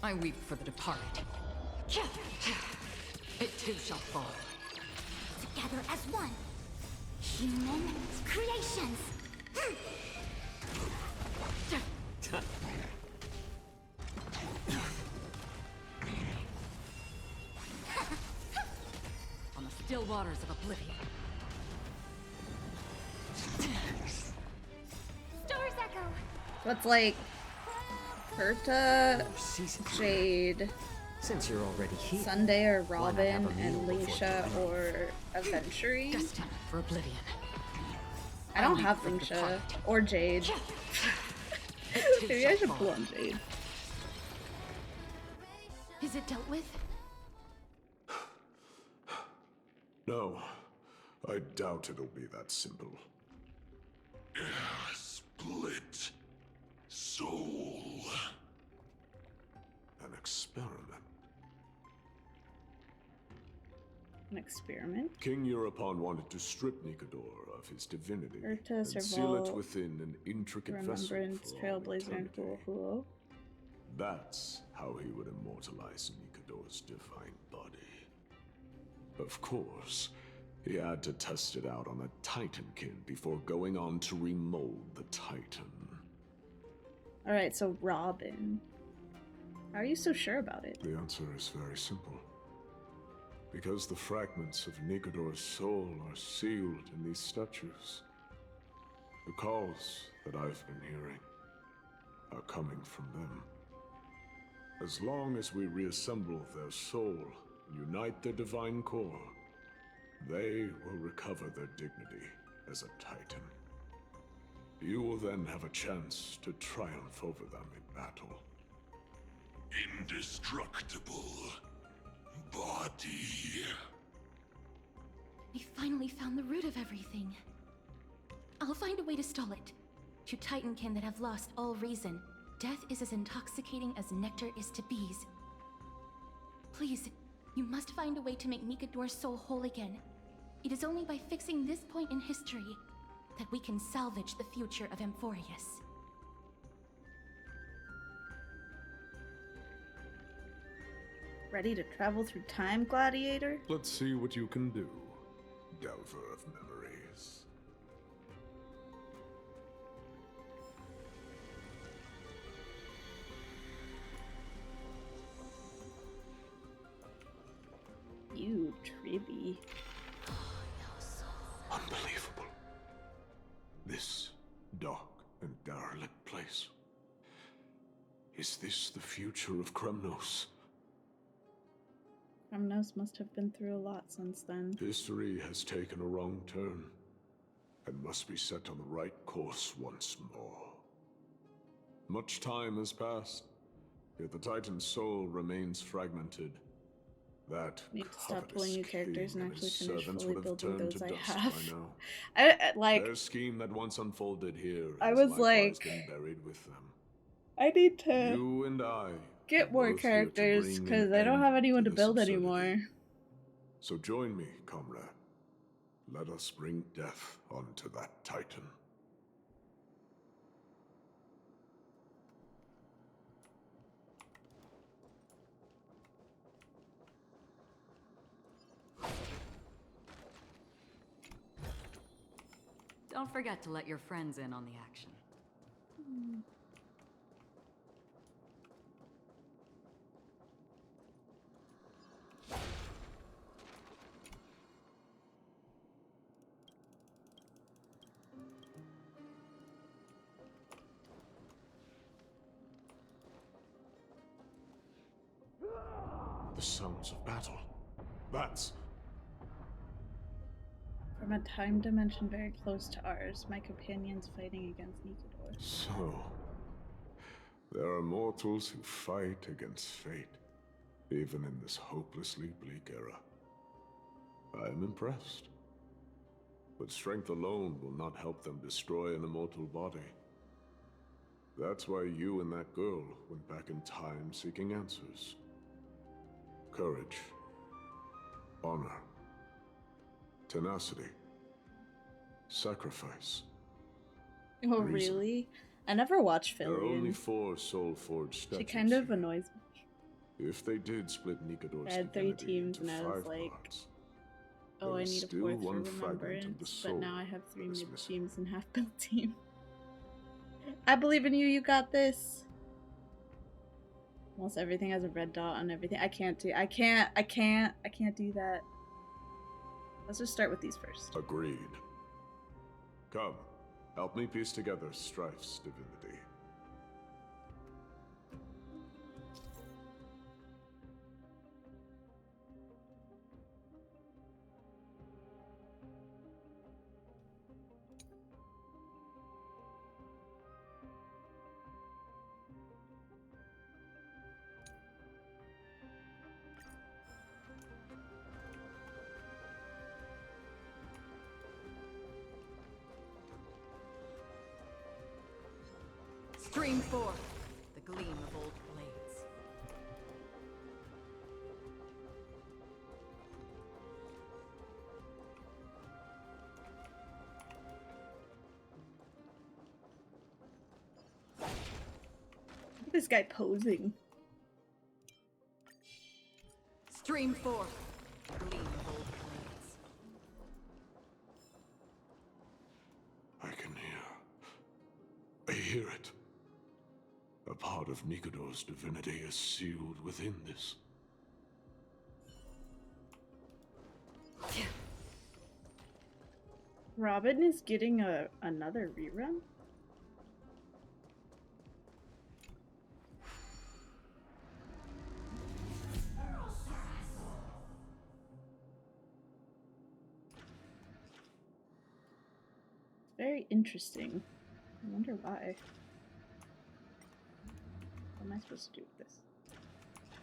I weep for the departed. It too shall fall. Together as one. Human creations! On the still waters of oblivion. Stars echo! So it's like Herta, Jade, Since you're already here, Sunday or why not have Robin, a meal and before Leisha you leave? or Adventuring. Destined for oblivion. I don't Only have for the Leisha departed. or Jade. Maybe I should pull on Jade. Is it dealt with? No, I doubt it'll be that simple. Split soul. An experiment. An experiment? King Eurupon wanted to strip Nikodor of his divinity Urta, and seal it Serval, within an intricate vessel Remembrance, for all Trailblazer, and eternity. Hulu. That's how he would immortalize Nikodor's divine body. Of course, he had to test it out on a Titankin before going on to remold the Titan. Alright, so Robin. How are you so sure about it? The answer is very simple. Because the fragments of Nikodor's soul are sealed in these statues. The calls that I've been hearing are coming from them. As long as we reassemble their soul and unite their divine core, they will recover their dignity as a Titan. You will then have a chance to triumph over them in battle. Indestructible body. We finally found the root of everything. I'll find a way to stall it. To Titankin that have lost all reason, death is as intoxicating as nectar is to bees. Please, you must find a way to make Nikodor's soul whole again. It is only by fixing this point in history that we can salvage the future of Amphoreus. Ready to travel through time, Gladiator? Let's see what you can do, Delver of Memories. You Tribby. Unbelievable. This dark and derelict place. Is this the future of Kremnos? Kremnos must have been through a lot since then. History has taken a wrong turn and must be set on the right course once more. Much time has passed, yet the Titan's soul remains fragmented. That Need to stop pulling new covetous characters king and and his actually finish servants fully would have building turned those to I dust have. by now. Like Their scheme that once unfolded here I has was likewise like, been buried with them. I need to You and I get more both here to characters bring an because I don't end have anyone to this build absurdity. anymore. So join me, comrade. Let us bring death onto that Titan. Don't forget to let your friends in on the action. The sounds of battle. That's... From a time dimension very close to ours, my companions fighting against Nikodor. So... there are mortals who fight against fate, even in this hopelessly bleak era. I am impressed. But strength alone will not help them destroy an immortal body. That's why you and that girl went back in time seeking answers. Courage. Honor. Tenacity. Sacrifice. Oh, Reason. really? I never watched There are only Fillion. 4 soul-forged statues. She kind of annoys me. If they did split Nikodor's I had 3 divinity teams into and I was 5 like, parts, Oh, There I is need a still fourth for one fragment of the remembrance, but soul now I have 3 that is mid missing. teams and half-built team. I believe in you, you got this. Almost everything has a red dot on everything. I can't do that. Let's just start with these first. Agreed. Come, help me piece together Strife's divinity. Stream 4. The gleam of old blades. Look at this guy posing. Stream 4. The gleam of old blades. I can hear. I hear it. A part of Nikodor's divinity is sealed within this. Robin is getting another rerun? Very interesting. I wonder why. What am I supposed to do with this?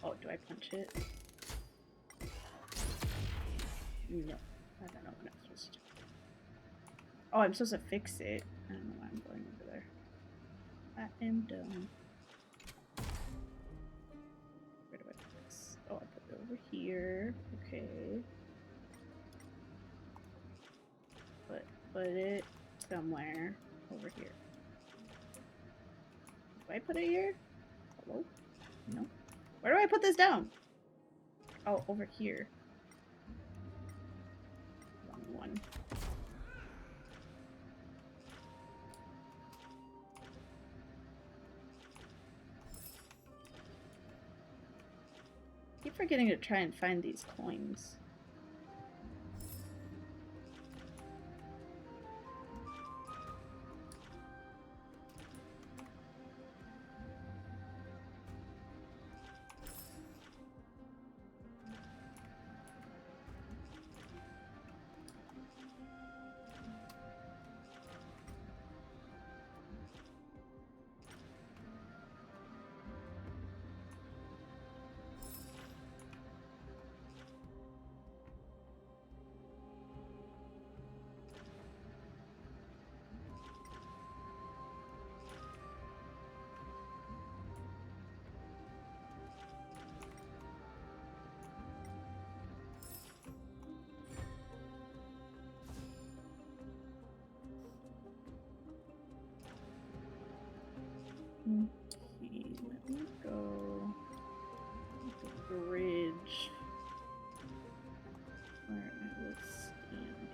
Oh, do I punch it? No. I don't know what I'm supposed to do. Oh, I'm supposed to fix it. I don't know why I'm going over there. I am dumb. Where do I put this? Oh, I put it over here. Okay. Put it somewhere over here. Do I put it here? Hello? No. Where do I put this down? Oh, over here. Wrong one. Keep forgetting to try and find these coins. Okay, let me go to the bridge where I was standing.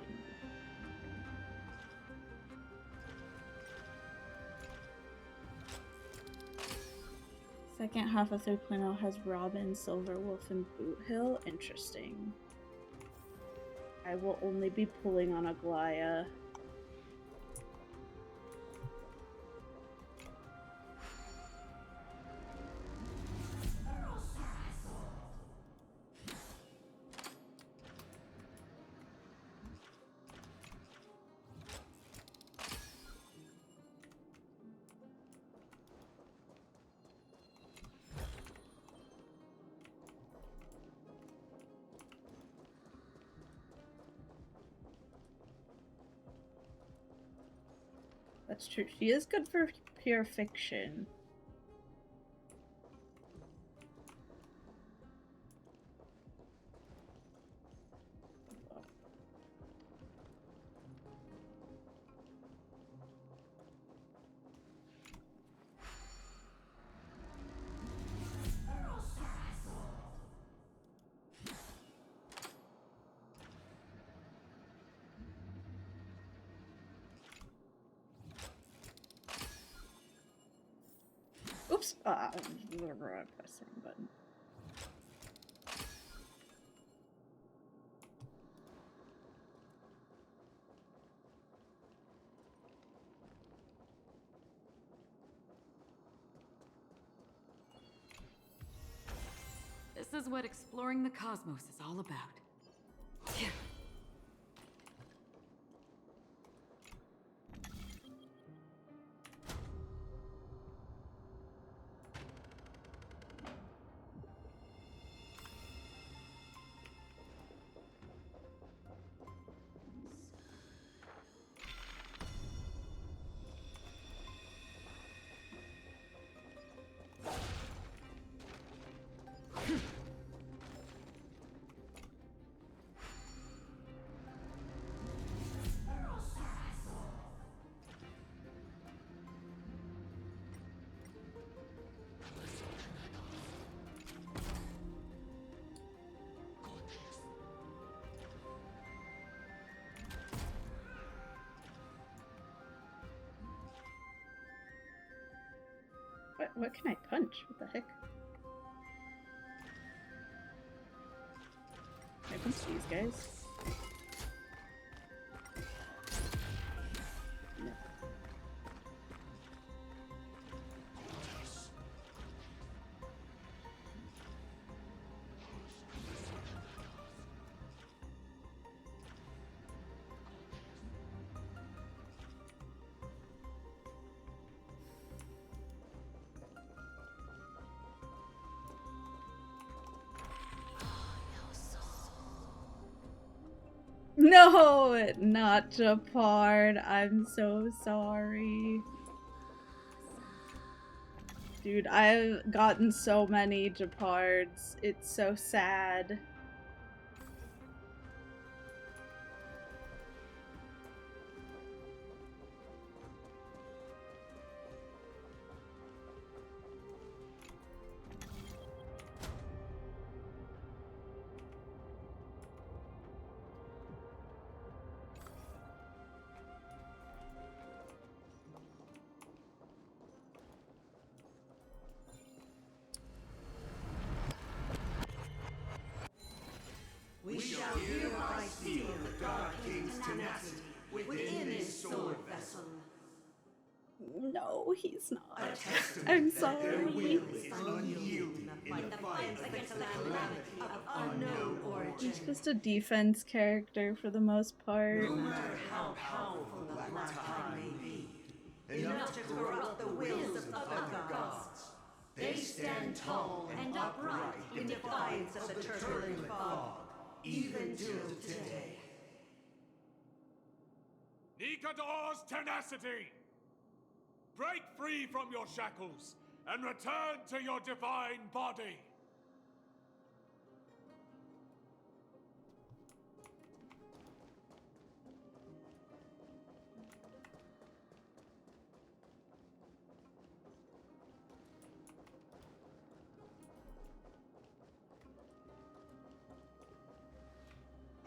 Second half of 3.0 has Robin, Silverwolf, and Boot Hill. Interesting. I will only be pulling on Aglaya. That's true. She is good for pure fiction. Oops. Pressing button. This is what exploring the cosmos is all about. Phew. What can I punch? What the heck? Can I punch these guys? No. No, not Japard. I'm so sorry. Dude, I've gotten so many Japards. It's so sad. We shall hereby seal the God King's tenacity within his sword vessel. No, he's not. I'm sorry. Unyielding in the fight against the calamity of unknown origin. He's just a defense character for the most part. No matter how powerful the Black Tide may be, enough to corrupt the wills of other gods, they stand tall and upright in defiance of the turbulent fog, even till today. Nikador's tenacity! Break free from your shackles and return to your divine body!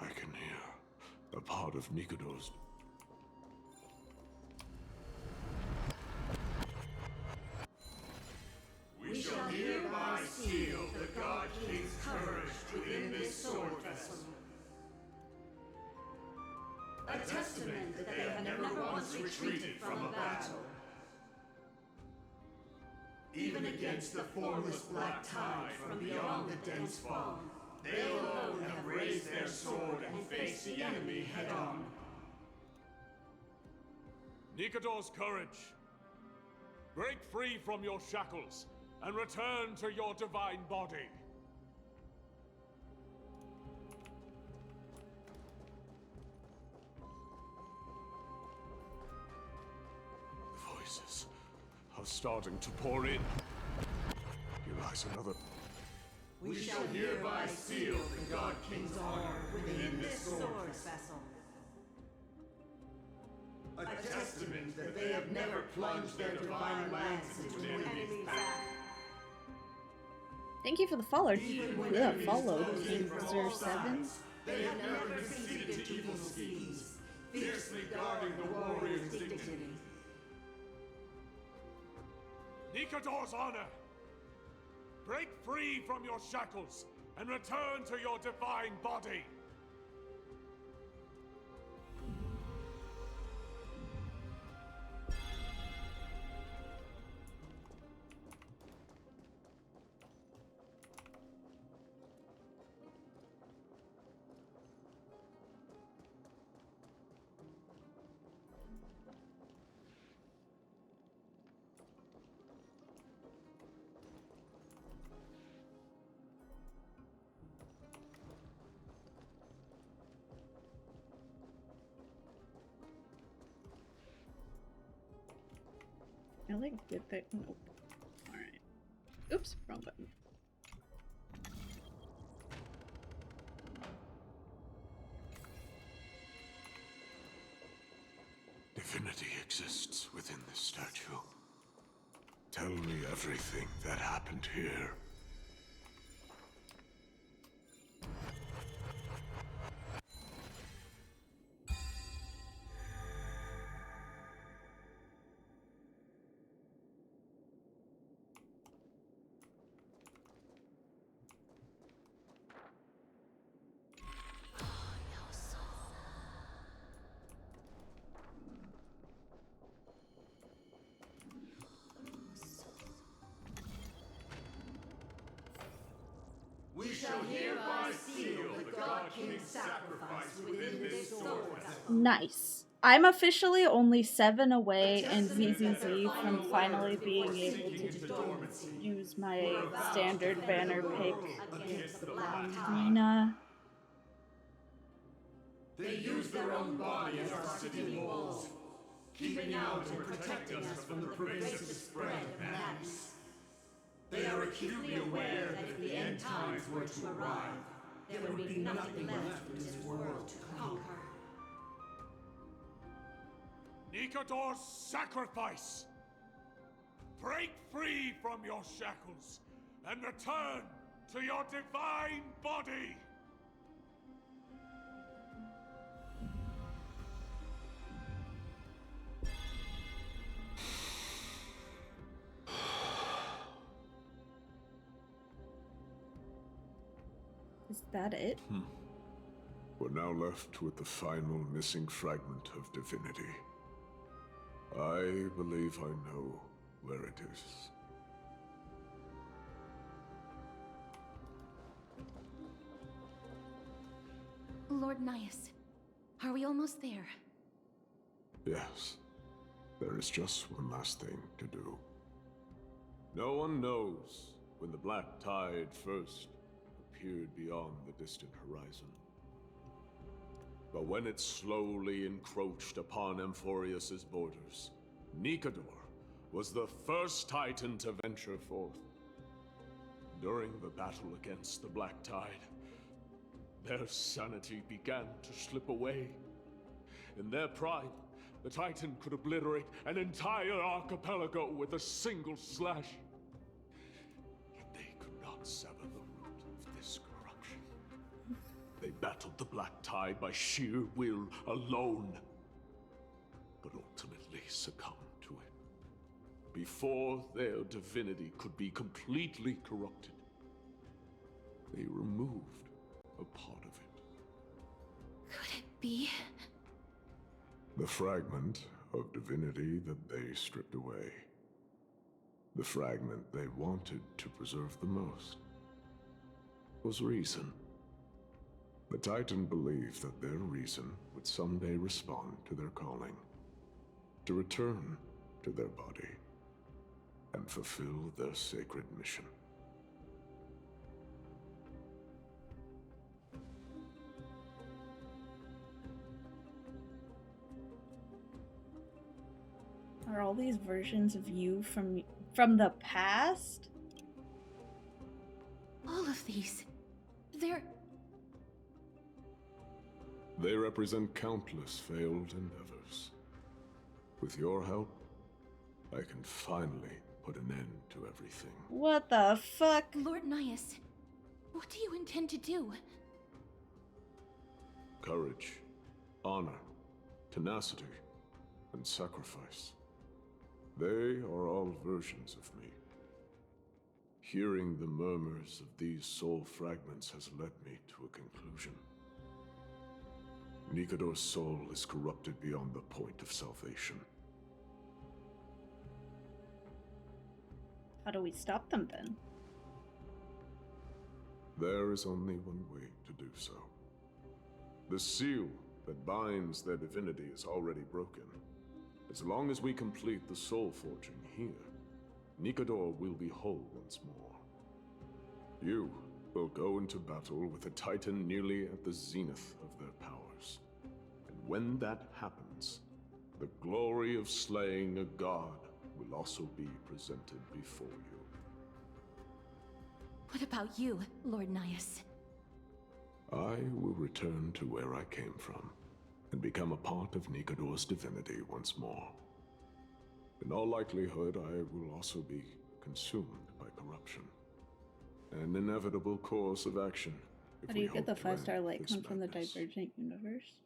I can hear a part of Nikador's. We shall hereby seal the God King's courage within this sword vessel. A testament that they have never once retreated from a battle. Even against the formless black tide from beyond the dense fog, they alone have raised their sword and faced the enemy head-on. Nikador's courage! Break free from your shackles and return to your divine body. Voices are starting to pour in. Here lies another. We shall hereby seal the God King's honor within this sword vessel. A testament that they have never plunged their divine lance into an enemy's back. Thank you for the follow. Yeah, follow King07. They have never conceded to evil schemes, fiercely guarding the warrior's dignity. Nikador's honor! Break free from your shackles and return to your divine body! I like did that. Nope. Alright. Oops, wrong button. Divinity exists within this statue. Tell me everything that happened here. We shall hereby seal the God King's sacrifice within this sword. Nice. I'm officially only 7 away and ZZZ from finally being able to use my standard banner pick. Rena. They use their own body as our city walls, keeping out and protecting us from the pervasive spread of madness. They are acutely aware that if the end times were to arrive, there would be nothing left in this world to conquer. Nikador's sacrifice! Break free from your shackles and return to your divine body! Is that it? We're now left with the final missing fragment of divinity. I believe I know where it is. Lord Nias, are we almost there? Yes. There is just one last thing to do. No one knows when the black tide first appeared beyond the distant horizon. But when it slowly encroached upon Amphoreus' borders, Nikador was the first Titan to venture forth. During the battle against the Black Tide, their sanity began to slip away. In their prime, the Titan could obliterate an entire archipelago with a single slash. Yet they could not sever the root of this corruption. They battled the Black Tide by sheer will alone, but ultimately succumbed to it. Before their divinity could be completely corrupted, they removed a part of it. Could it be? The fragment of divinity that they stripped away. The fragment they wanted to preserve the most was reason. The Titan believed that their reason would someday respond to their calling, to return to their body, and fulfill their sacred mission. Are all these versions of you from the past? All of these. They represent countless failed endeavors. With your help, I can finally put an end to everything. What the fuck? Lord Nias, what do you intend to do? Courage, honor, tenacity, and sacrifice. They are all versions of me. Hearing the murmurs of these soul fragments has led me to a conclusion. Nikador's soul is corrupted beyond the point of salvation. How do we stop them then? There is only one way to do so. The seal that binds their divinity is already broken. As long as we complete the soul forging here, Nikador will be whole once more. You will go into battle with a Titan nearly at the zenith of their powers. And when that happens, the glory of slaying a god will also be presented before you. What about you, Lord Nias? I will return to where I came from, and become a part of Nikador's divinity once more. In all likelihood, I will also be consumed by corruption. An inevitable course of action. How do you get the 5-star light come from the Divergent universe?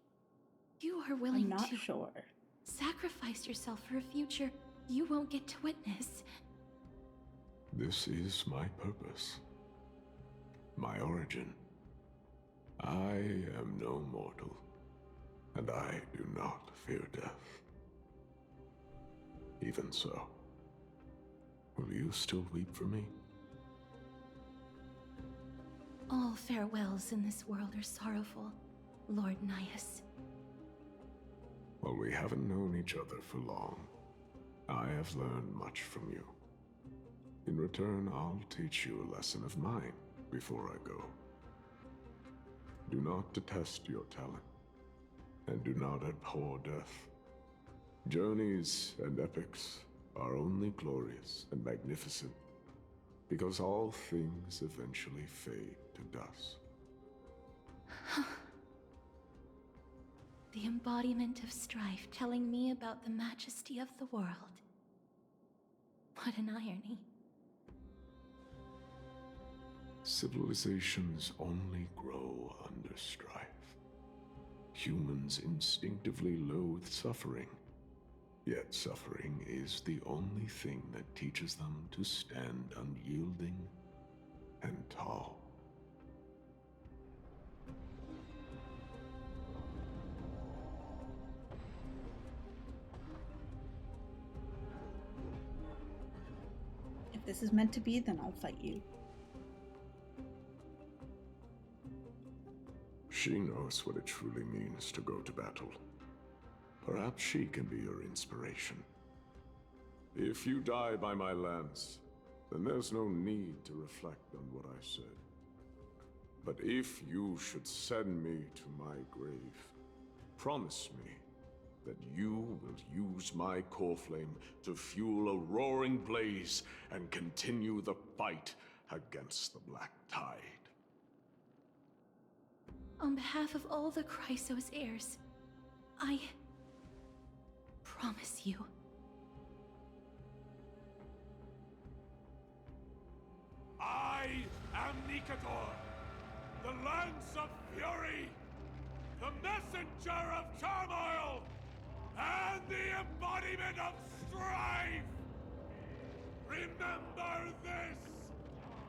You are willing I'm not to sure. sacrifice yourself for a future you won't get to witness. This is my purpose. My origin. I am no mortal, and I do not fear death. Even so, will you still weep for me? All farewells in this world are sorrowful, Lord Nias. While we haven't known each other for long, I have learned much from you. In return, I'll teach you a lesson of mine before I go. Do not detest your talent, and do not abhor death. Journeys and epics are only glorious and magnificent, because all things eventually fade to dust. The embodiment of strife telling me about the majesty of the world. What an irony. Civilizations only grow under strife. Humans instinctively loathe suffering. Yet suffering is the only thing that teaches them to stand unyielding and tall. If this is meant to be, then I'll fight you. She knows what it truly means to go to battle. Perhaps she can be your inspiration. If you die by my lance, then there's no need to reflect on what I said. But if you should send me to my grave, promise me that you will use my core flame to fuel a roaring blaze and continue the fight against the Black Tide. On behalf of all the Chrysos heirs, I promise you. I am Nikador, the Lance of Fury, the Messenger of Turmoil, and the embodiment of strife! Remember this!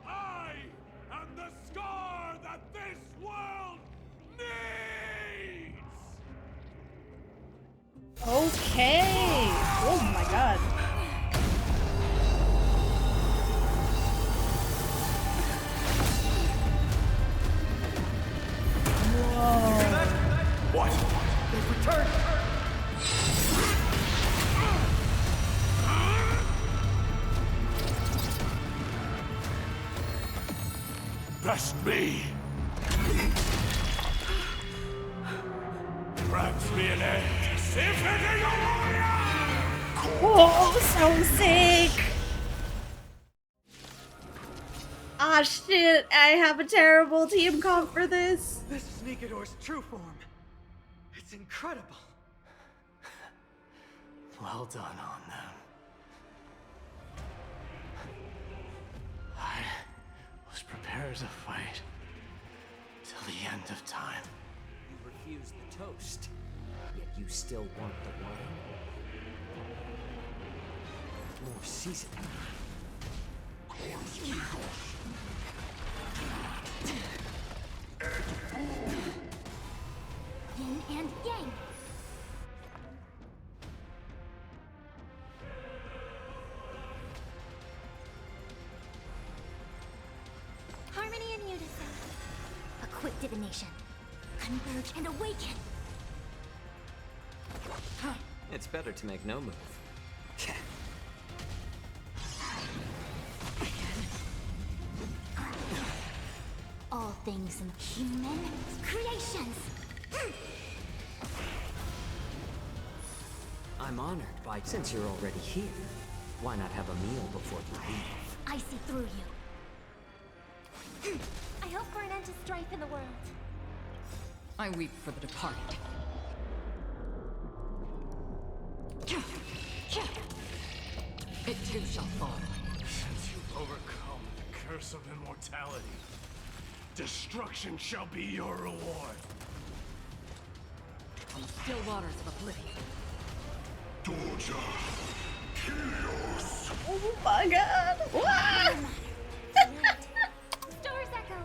I am the scar that this world needs! Okay! Oh my god. Whoa. What? They've returned! Best me! Grant me an end to symphony of warrior! Oh, so sick! Ah shit, I have a terrible team comp for this. This is Nikador's true form. It's incredible. Well done on them. I was prepared to fight till the end of time. You refuse the toast, yet you still want the wine? more seasoned. Yin and yang. Harmony and unison. A quick divination. Converge and awaken. It's better to make no move. All things in human creations. I'm honored by, since you're already here, why not have a meal before you leave? I see through you. I hope for an end to strife in the world. I weep for the departed. It too shall fall. Since you've overcome the curse of immortality, destruction shall be your reward. On the still waters of oblivion. Doja, Helios. Oh my god! What? Stars echo.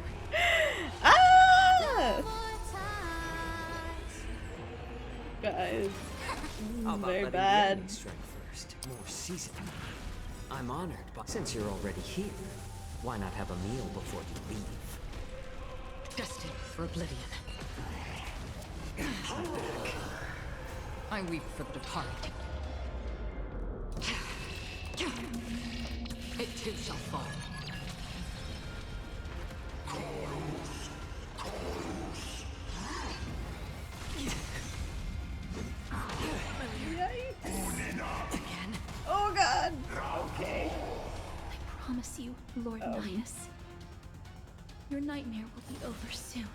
Ah! Guys, How about very letting bad. the enemy strike first? More seasoned. I'm honored, but since you're already here, why not have a meal before you leave? Destined for oblivion. I weep for the departed. It too shall fall. Again. Oh god. Okay. I promise you, Lord Nihus, your nightmare will be over soon.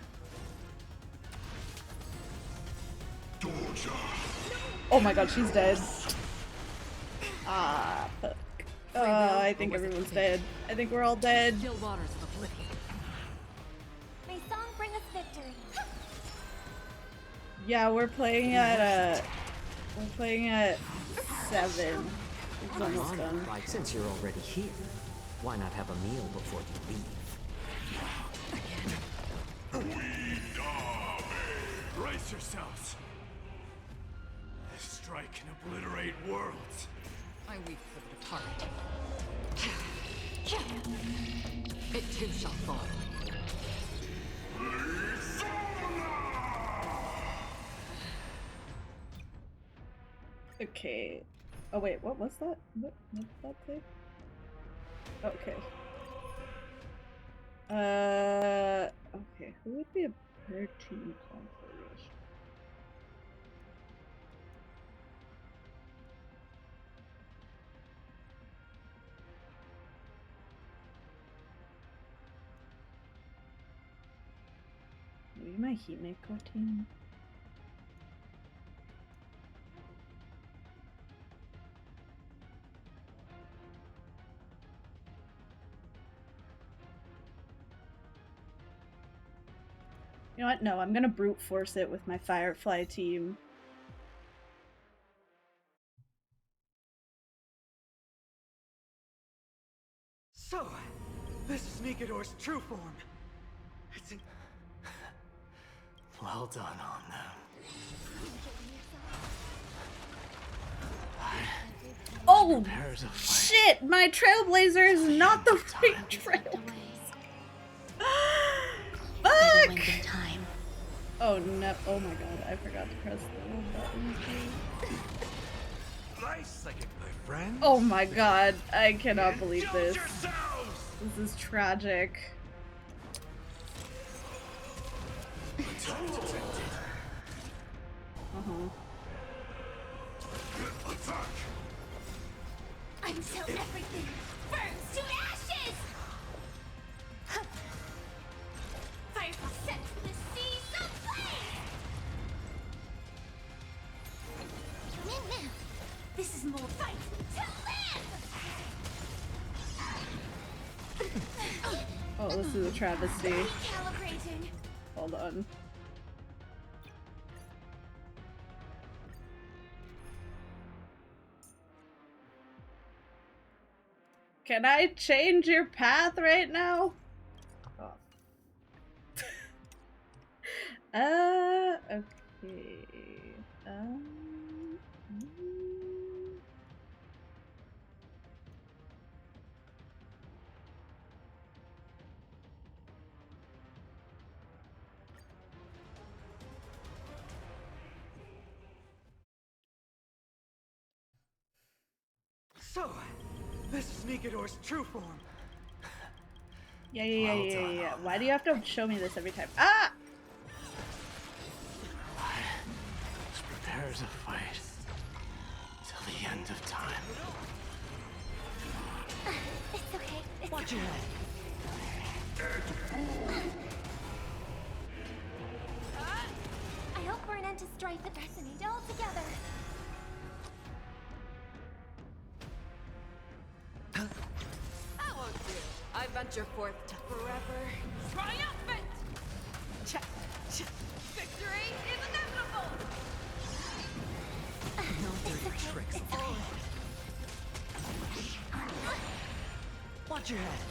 Oh my god, she's dead. Ah, fuck. I think everyone's dead. I think we're all dead. Still waters of oblivion. May song bring us victory. Yeah, we're playing at 7. It's I'm almost honored done. by, since you're already here, why not have a meal before you leave? Brace yourselves. This strike can obliterate worlds. I weep for the departed. It too shall fall. Okay. Oh wait, what was that? What did that say? Okay. Okay, who would be a better team configuration? Maybe my Himeko team? You know what? No, I'm gonna brute force it with my Firefly team. So, this is Mikador's true form. It's in... Well done on them. Oh, shit! My Trailblazer is not the right trail. Fuck! Oh no! Oh my god! I forgot to press the wrong button. Nice second, my friend. Oh my god! I cannot believe this. This is tragic. Until everything burns to ashes! Firefly sets the seas ablaze! Now, this is more fight to live! Oh, this is a travesty. Recalibrating. Hold on. Can I change your path right now? Oh. Okay. So, this is Nigador's true form. Yeah. Why do you have to show me this every time? Ah! Let's prepare to fight till the end of time. It's okay. Watch your head. I hope for an end to strife and resonate all together. I won't do. I venture forth to forever triumphant! Victory is inevitable! No dirty tricks. Watch your head.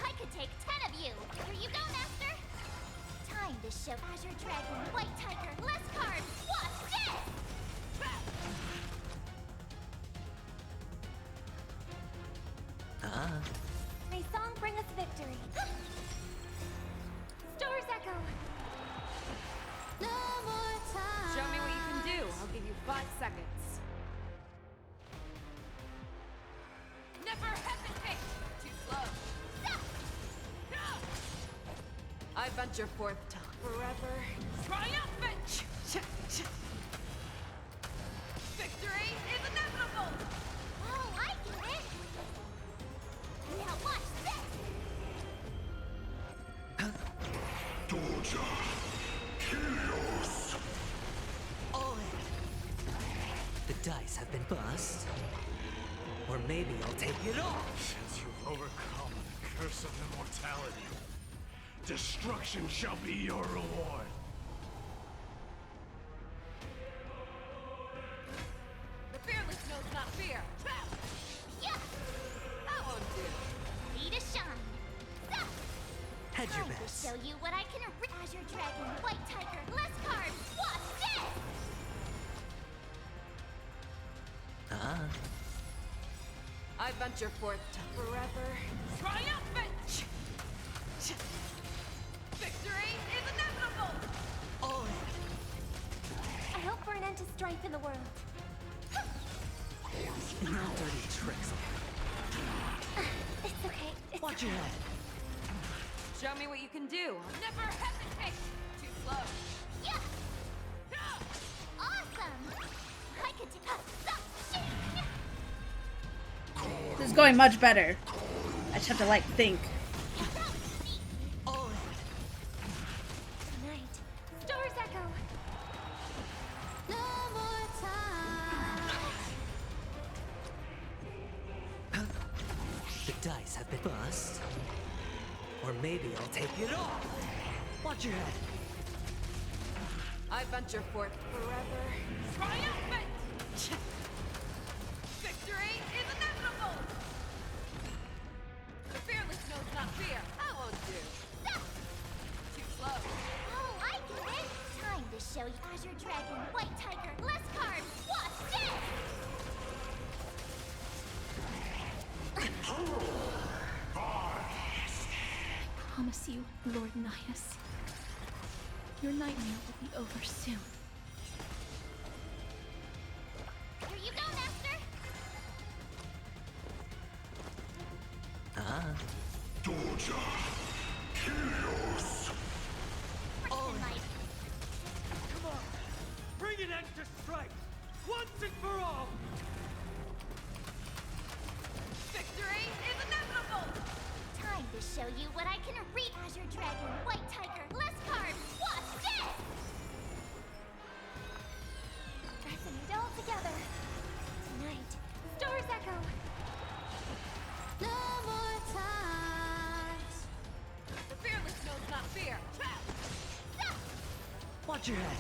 I could take 10 of you. Here you go, Master. Time to show Azure Dragon, White Tiger, less cards. Watch this! May song bring us victory. Stars echo. No more time. Show me what you can do. I'll give you 5 seconds. Never hesitate! Too slow. I venture forth to forever triumphant! Victory is inevitable! Oh, I get it. Now watch this. Doja, Helios. The dice have been bust. Or maybe I'll take it off. Since you've overcome the curse of immortality, destruction shall be your reward. The fearless knows not fear! Yeah. That won't do. Ready to shine. Hedge your Time bets. to show you what I can Azure Dragon, White Tiger, less cards. Watch this. I venture forth to forever triumphant! Victory is inevitable! I hope for an end to strife in the world. No dirty tricks. It's okay. Watch your head. Show me what you can do. Never hesitate! Too slow. Yeah. Awesome. I could take This is going much better. I just have to like think. Tonight, stars echo. No more time. The dice have been bust. Or maybe I'll take it off. Watch your head. I venture forth forever triumphant! Victory is inevitable! The fearless knows not fear. That won't do. Too slow. Oh, I get it. Time to show you Azure Dragon, White Tiger, less cards. Watch this. I promise you, Lord Nihus, your nightmare will be over soon. Here you go, Master. Doja, Helios. Friction light. Come on! Bring an end to strife! Once and for all! Victory is inevitable! Time to show you what I can read. Azure Dragon, White Tiger, less cards. Watch this. Resonate all together. Tonight, stars echo. No more times. The fearless knows not fear. Watch your head.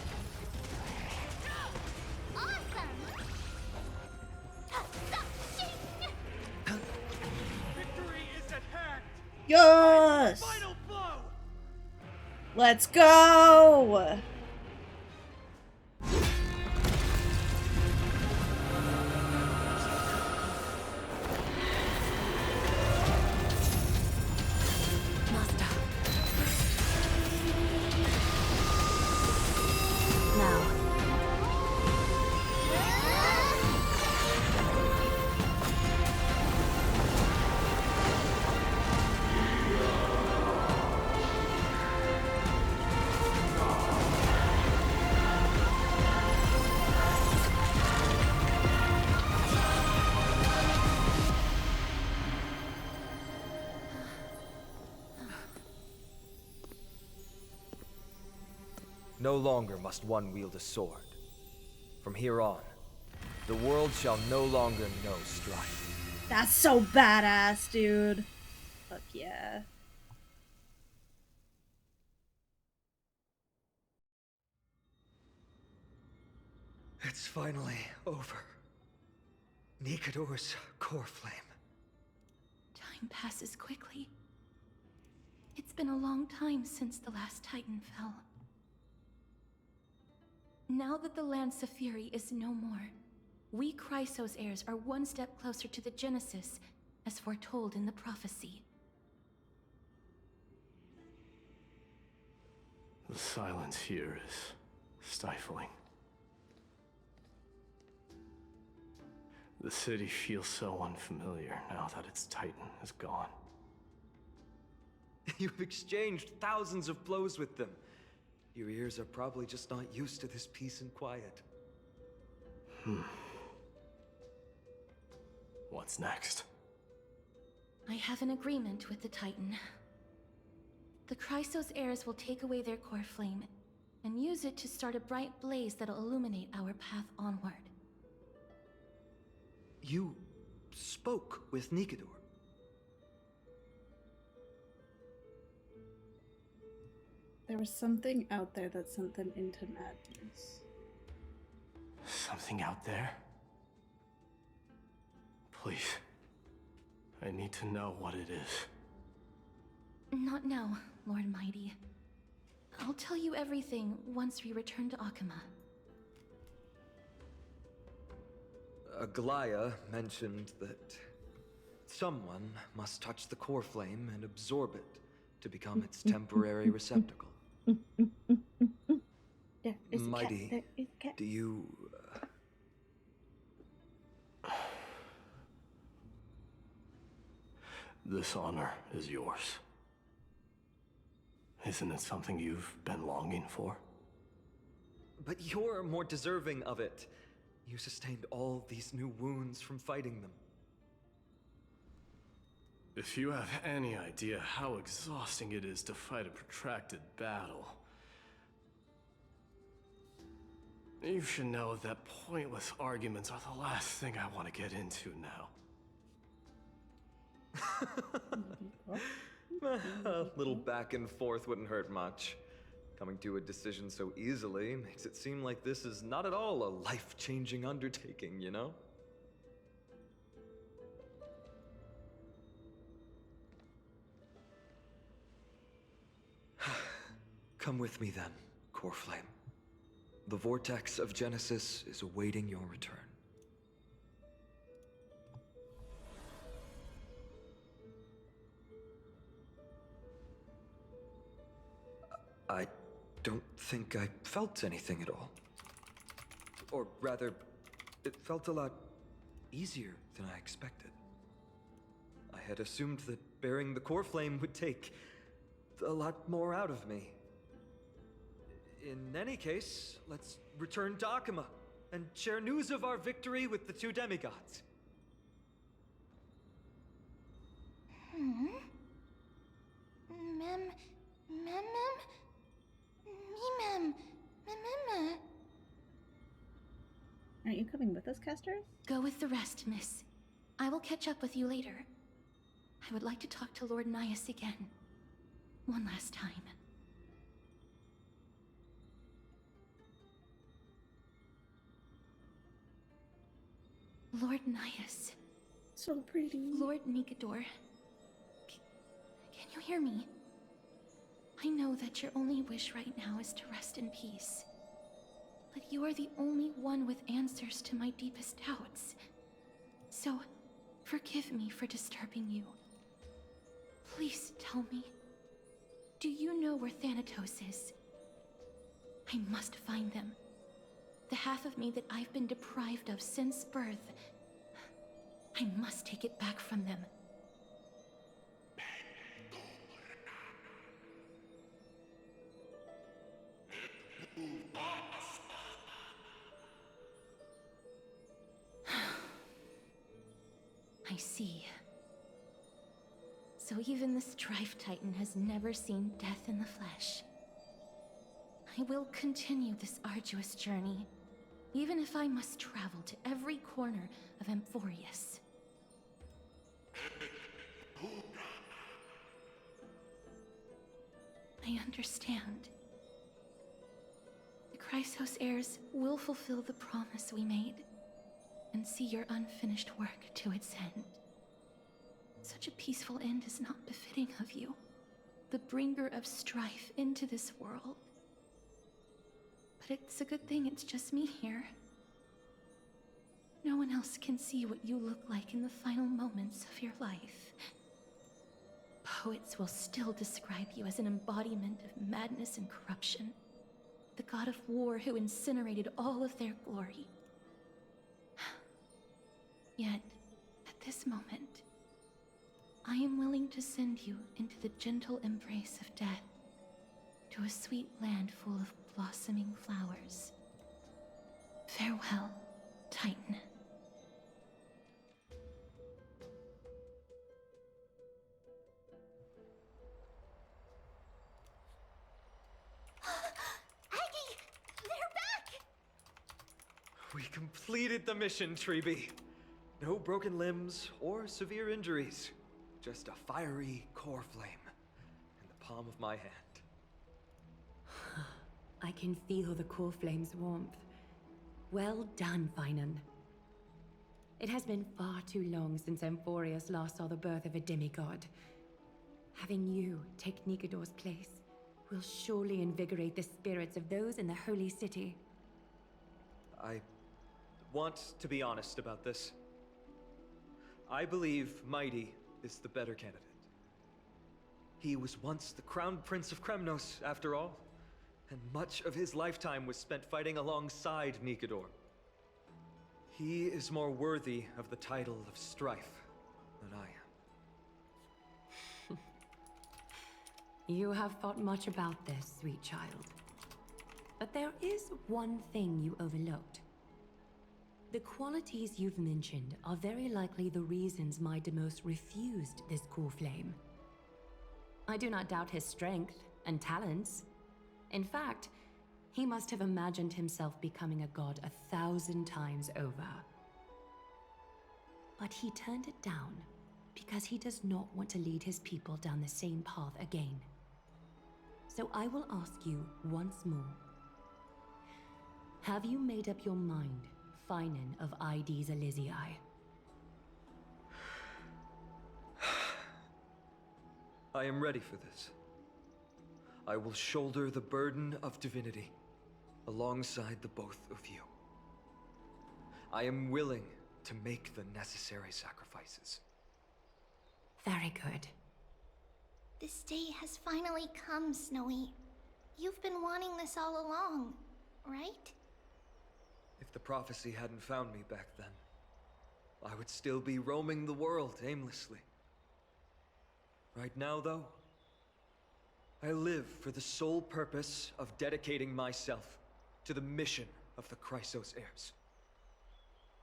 Awesome. Yes! Let's go! Master. Now. No longer must one wield a sword. From here on, the world shall no longer know strife. That's so badass, dude. Fuck yeah. It's finally over. Nikador's core flame. Time passes quickly. It's been a long time since the last Titan fell. Now that the Lance of Fury is no more, we Chrysos heirs are one step closer to the Genesis, as foretold in the prophecy. The silence here is stifling. The city feels so unfamiliar now that its Titan is gone. You've exchanged thousands of blows with them. Your ears are probably just not used to this peace and quiet. What's next? I have an agreement with the Titan. The Chrysos heirs will take away their core flame and use it to start a bright blaze that'll illuminate our path onward. You spoke with Nikador. There was something out there that sent them into madness. Something out there? Please. I need to know what it is. Not now, Lord Mighty. I'll tell you everything once we return to Akama. Aglaya mentioned that someone must touch the core flame and absorb it to become its temporary receptacle. There is Mighty, a cat. There is a cat. do you... This honor is yours. Isn't it something you've been longing for? But you're more deserving of it. You sustained all these new wounds from fighting them. If you have any idea how exhausting it is to fight a protracted battle, you should know that pointless arguments are the last thing I want to get into now. A little back and forth wouldn't hurt much. Coming to a decision so easily makes it seem like this is not at all a life-changing undertaking, you know? Come with me then, Core Flame. The vortex of Genesis is awaiting your return. I don't think I felt anything at all. Or rather, it felt a lot easier than I expected. I had assumed that bearing the core flame would take a lot more out of me. In any case, let's return to Akama and share news of our victory with the two demigods. Aren't you coming with us, Castor? Go with the rest, miss. I will catch up with you later. I would like to talk to Lord Nias again. One last time. Lord Nias. So pretty. Lord Nikador. Can hear me. I know that your only wish right now is to rest in peace. But you are the only one with answers to my deepest doubts. So, forgive me for disturbing you. Please tell me, do you know where Thanatos is? I must find them. The half of me that I've been deprived of since birth. I must take it back from them. I see. So even the Strife Titan has never seen death in the flesh. I will continue this arduous journey, even if I must travel to every corner of Amphoreus. I understand. The Chrysos heirs will fulfill the promise we made, and see your unfinished work to its end. Such a peaceful end is not befitting of you, the bringer of strife into this world. But it's a good thing it's just me here. No one else can see what you look like in the final moments of your life. Poets will still describe you as an embodiment of madness and corruption, the god of war who incinerated all of their glory. Yet, at this moment, I am willing to send you into the gentle embrace of death, to a sweet land full of blossoming flowers. Farewell, Titan. Aggie! They're back! We completed the mission, Treeby. No broken limbs or severe injuries. Just a fiery core flame in the palm of my hand. I can feel the core flame's warmth. Well done, Finan. It has been far too long since Amphoreus last saw the birth of a demigod. Having you take Nikedor's place will surely invigorate the spirits of those in the holy city. I want to be honest about this. I believe Mighty is the better candidate. He was once the crown prince of Kremnos, after all, and much of his lifetime was spent fighting alongside Nikedor. He is more worthy of the title of Strife than I am. You have thought much about this, sweet child. But there is one thing you overlooked. The qualities you've mentioned are very likely the reasons Deimos refused this core flame. I do not doubt his strength and talents. In fact, he must have imagined himself becoming a god 1,000 times over. But he turned it down because he does not want to lead his people down the same path again. So I will ask you once more. Have you made up your mind, Finan of Ides Elysiae? I am ready for this. I will shoulder the burden of divinity alongside the both of you. I am willing to make the necessary sacrifices. Very good. This day has finally come, Snowy. You've been wanting this all along, right? If the prophecy hadn't found me back then, I would still be roaming the world aimlessly. Right now, though, I live for the sole purpose of dedicating myself to the mission of the Chrysos heirs.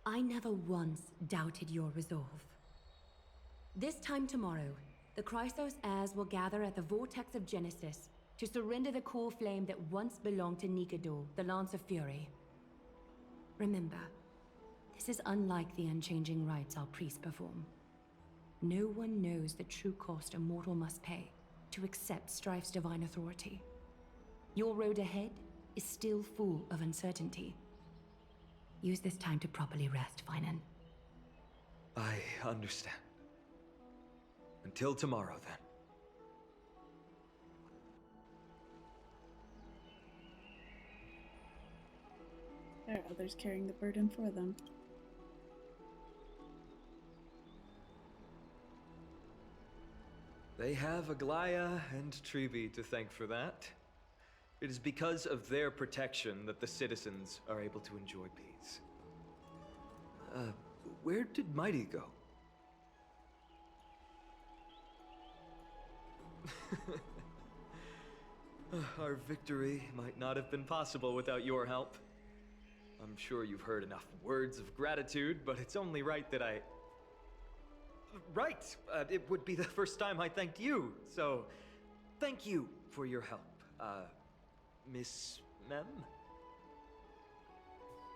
I never once doubted your resolve. This time tomorrow, the Chrysos heirs will gather at the Vortex of Genesis to surrender the core flame that once belonged to Nikedor, the Lance of Fury. Remember, this is unlike the unchanging rites our priests perform. No one knows the true cost a mortal must pay to accept Strife's divine authority. Your road ahead is still full of uncertainty. Use this time to properly rest, Finan. I understand. Until tomorrow, then. There are others carrying the burden for them. They have Aglaya and Trevi to thank for that. It is because of their protection that the citizens are able to enjoy peace. Where did Mighty go? Our victory might not have been possible without your help. I'm sure you've heard enough words of gratitude, but it's only right that I... Right! It would be the first time I thanked you, so thank you for your help, Miss Mem?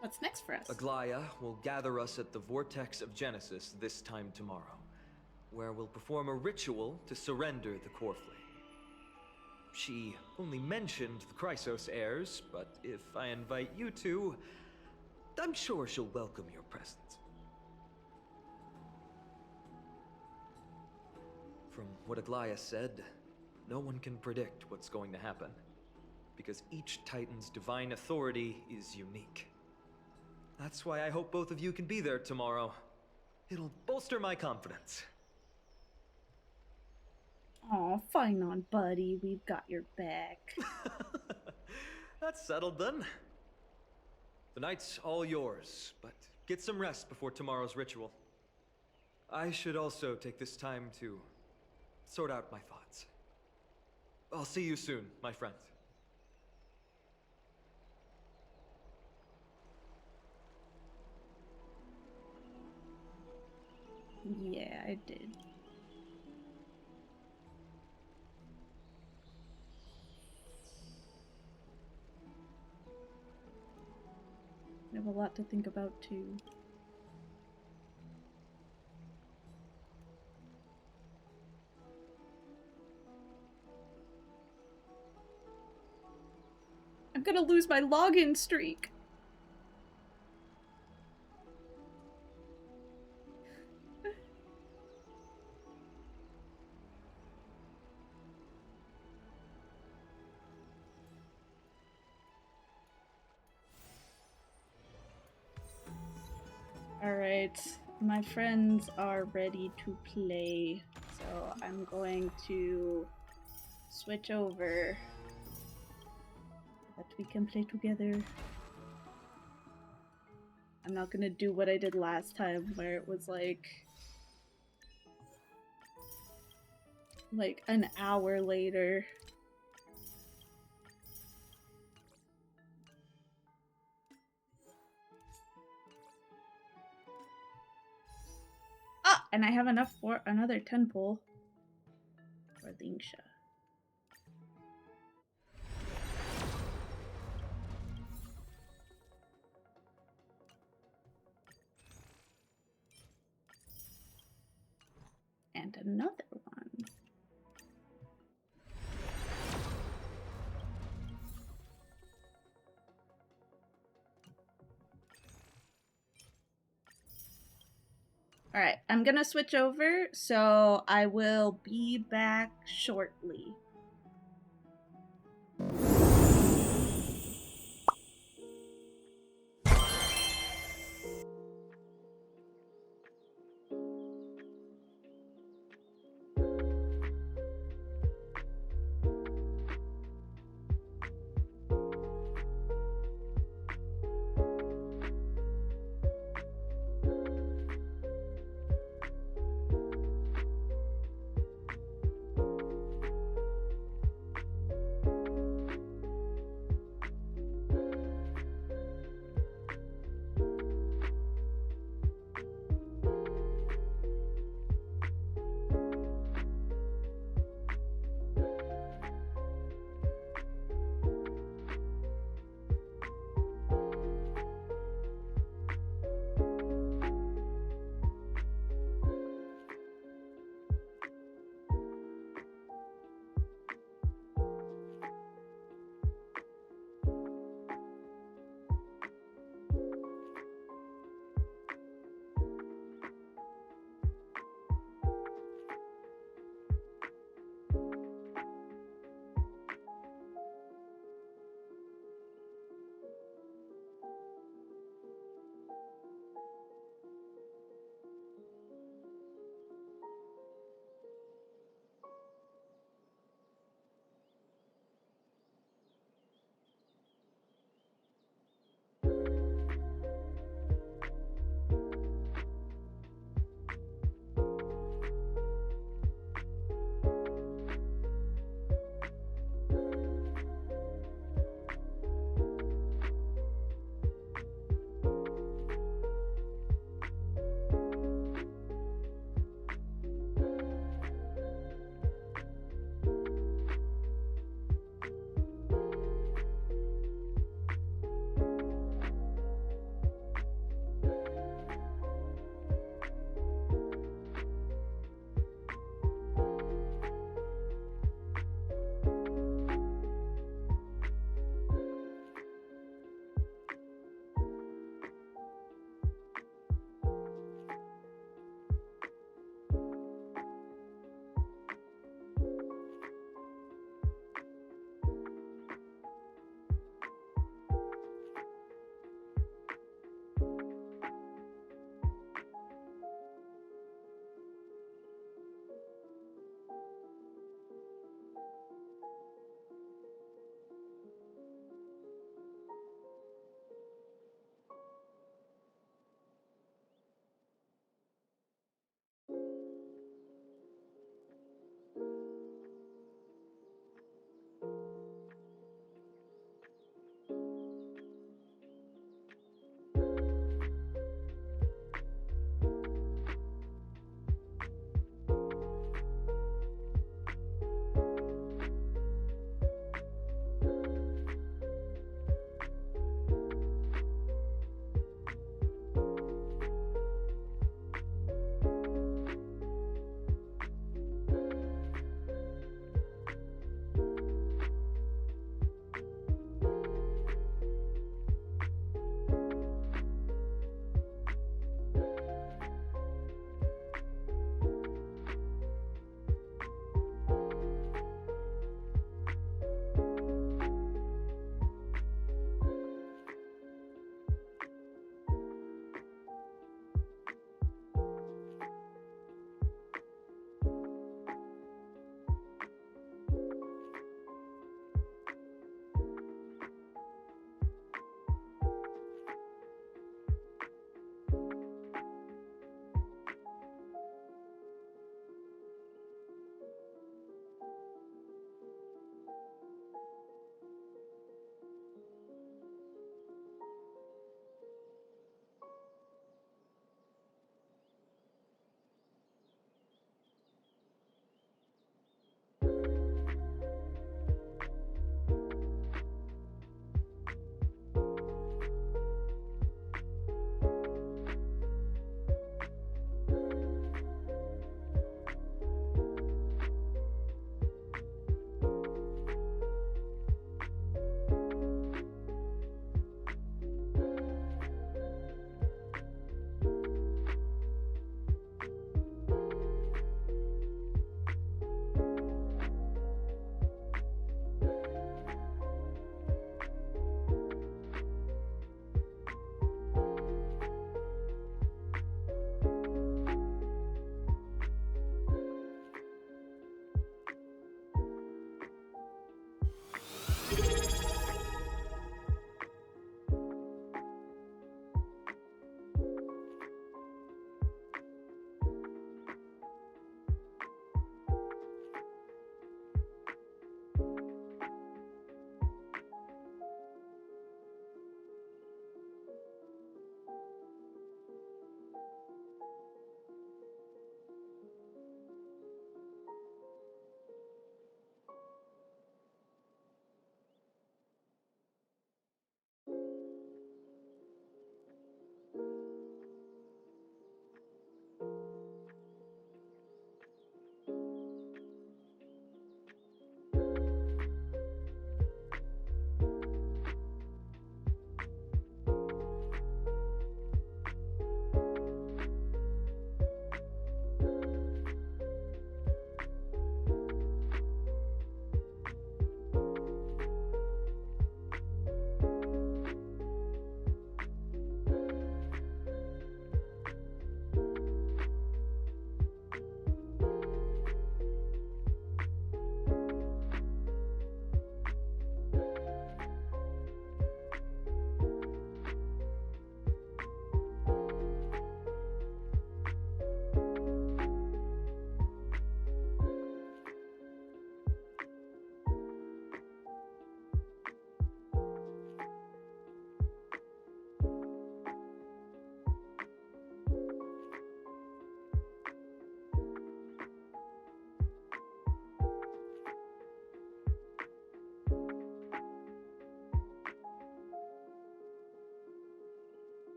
What's next for us? Aglaya will gather us at the Vortex of Genesis this time tomorrow, where we'll perform a ritual to surrender the core flame. She only mentioned the Chrysos heirs, but if I invite you to, I'm sure she'll welcome your presence. From what Aglaya said, no one can predict what's going to happen, because each Titan's divine authority is unique. That's why I hope both of you can be there tomorrow. It'll bolster my confidence. Aw, fine on, buddy. We've got your back. That's settled then. The night's all yours, but get some rest before tomorrow's ritual. I should also take this time to sort out my thoughts. I'll see you soon, my friend. Yeah, I did. I have a lot to think about too. I'm gonna lose my login streak. Alright, my friends are ready to play, so I'm going to switch over so that we can play together. I'm not gonna do what I did last time where it was like an hour later. Ah! And I have enough for another 10 pull for Lingsha. And another one. Alright, I'm gonna switch over, so I will be back shortly.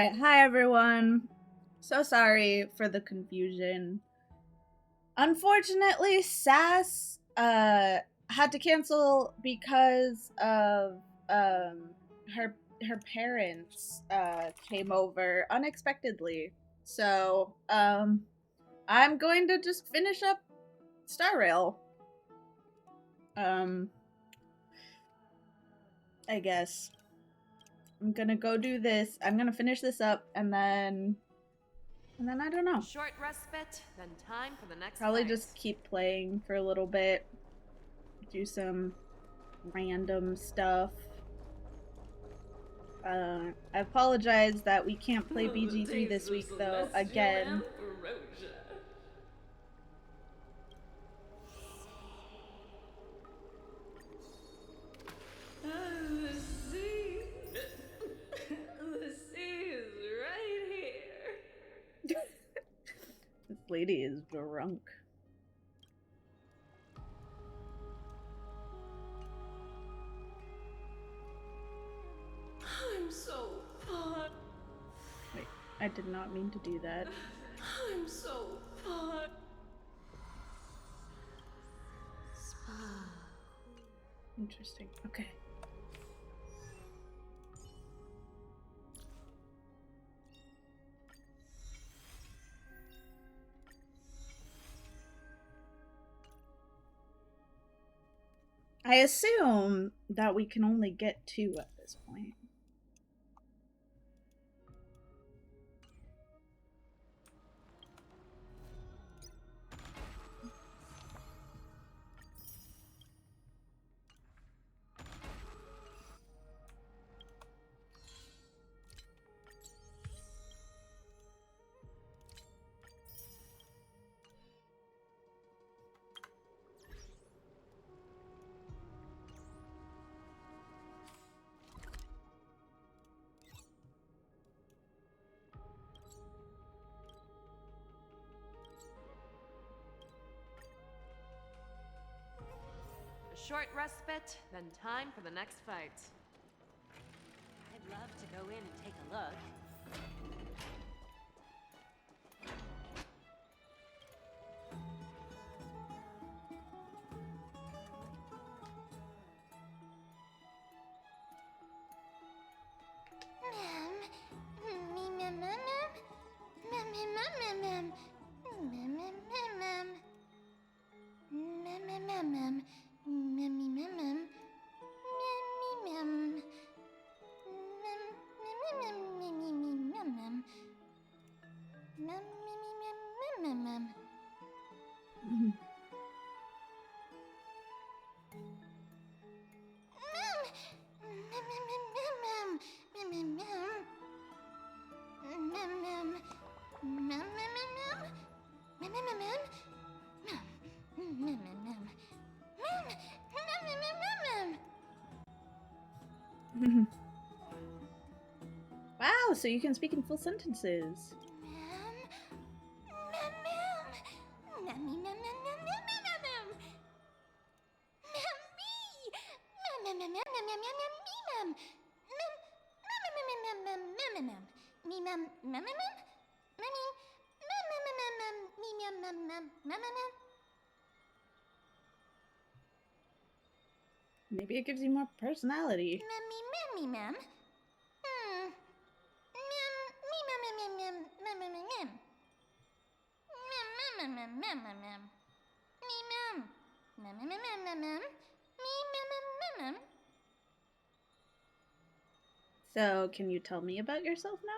Alright, hi everyone. So sorry for the confusion. Unfortunately, Sass had to cancel because of her parents came over unexpectedly. So I'm going to just finish up Star Rail. I guess. I'm gonna go do this. I'm gonna finish this up and then I don't know. Short respite, then time for the next Probably fight. just keep playing for a little bit. Do some random stuff. I apologize that we can't play BG3 this week though, again. The sea. The sea is right here. This lady is drunk. I'm so far. Wait, I did not mean to do that. I'm so far. Interesting. Okay. I assume that we can only get 2 at this point. Short respite, then time for the next fight. I'd love to go in and take a look. Wow, so you can speak in full sentences. Maybe it gives you more personality. So, can you tell me about yourself now?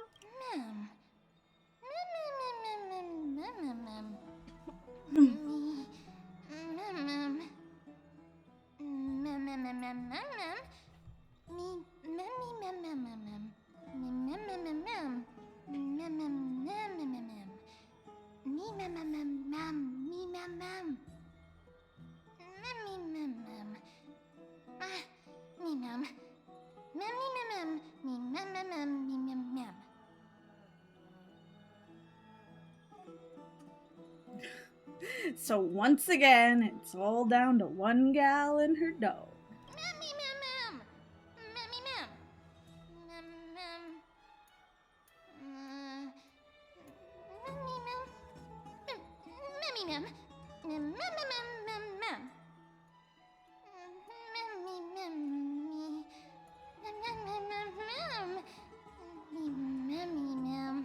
So once again, it's all down to one gal and her dog. Mem. Mem, mem, mem, mem, mem. Memmy, memmy. Mem, mem, mem, mem, mem. Memmy, mem.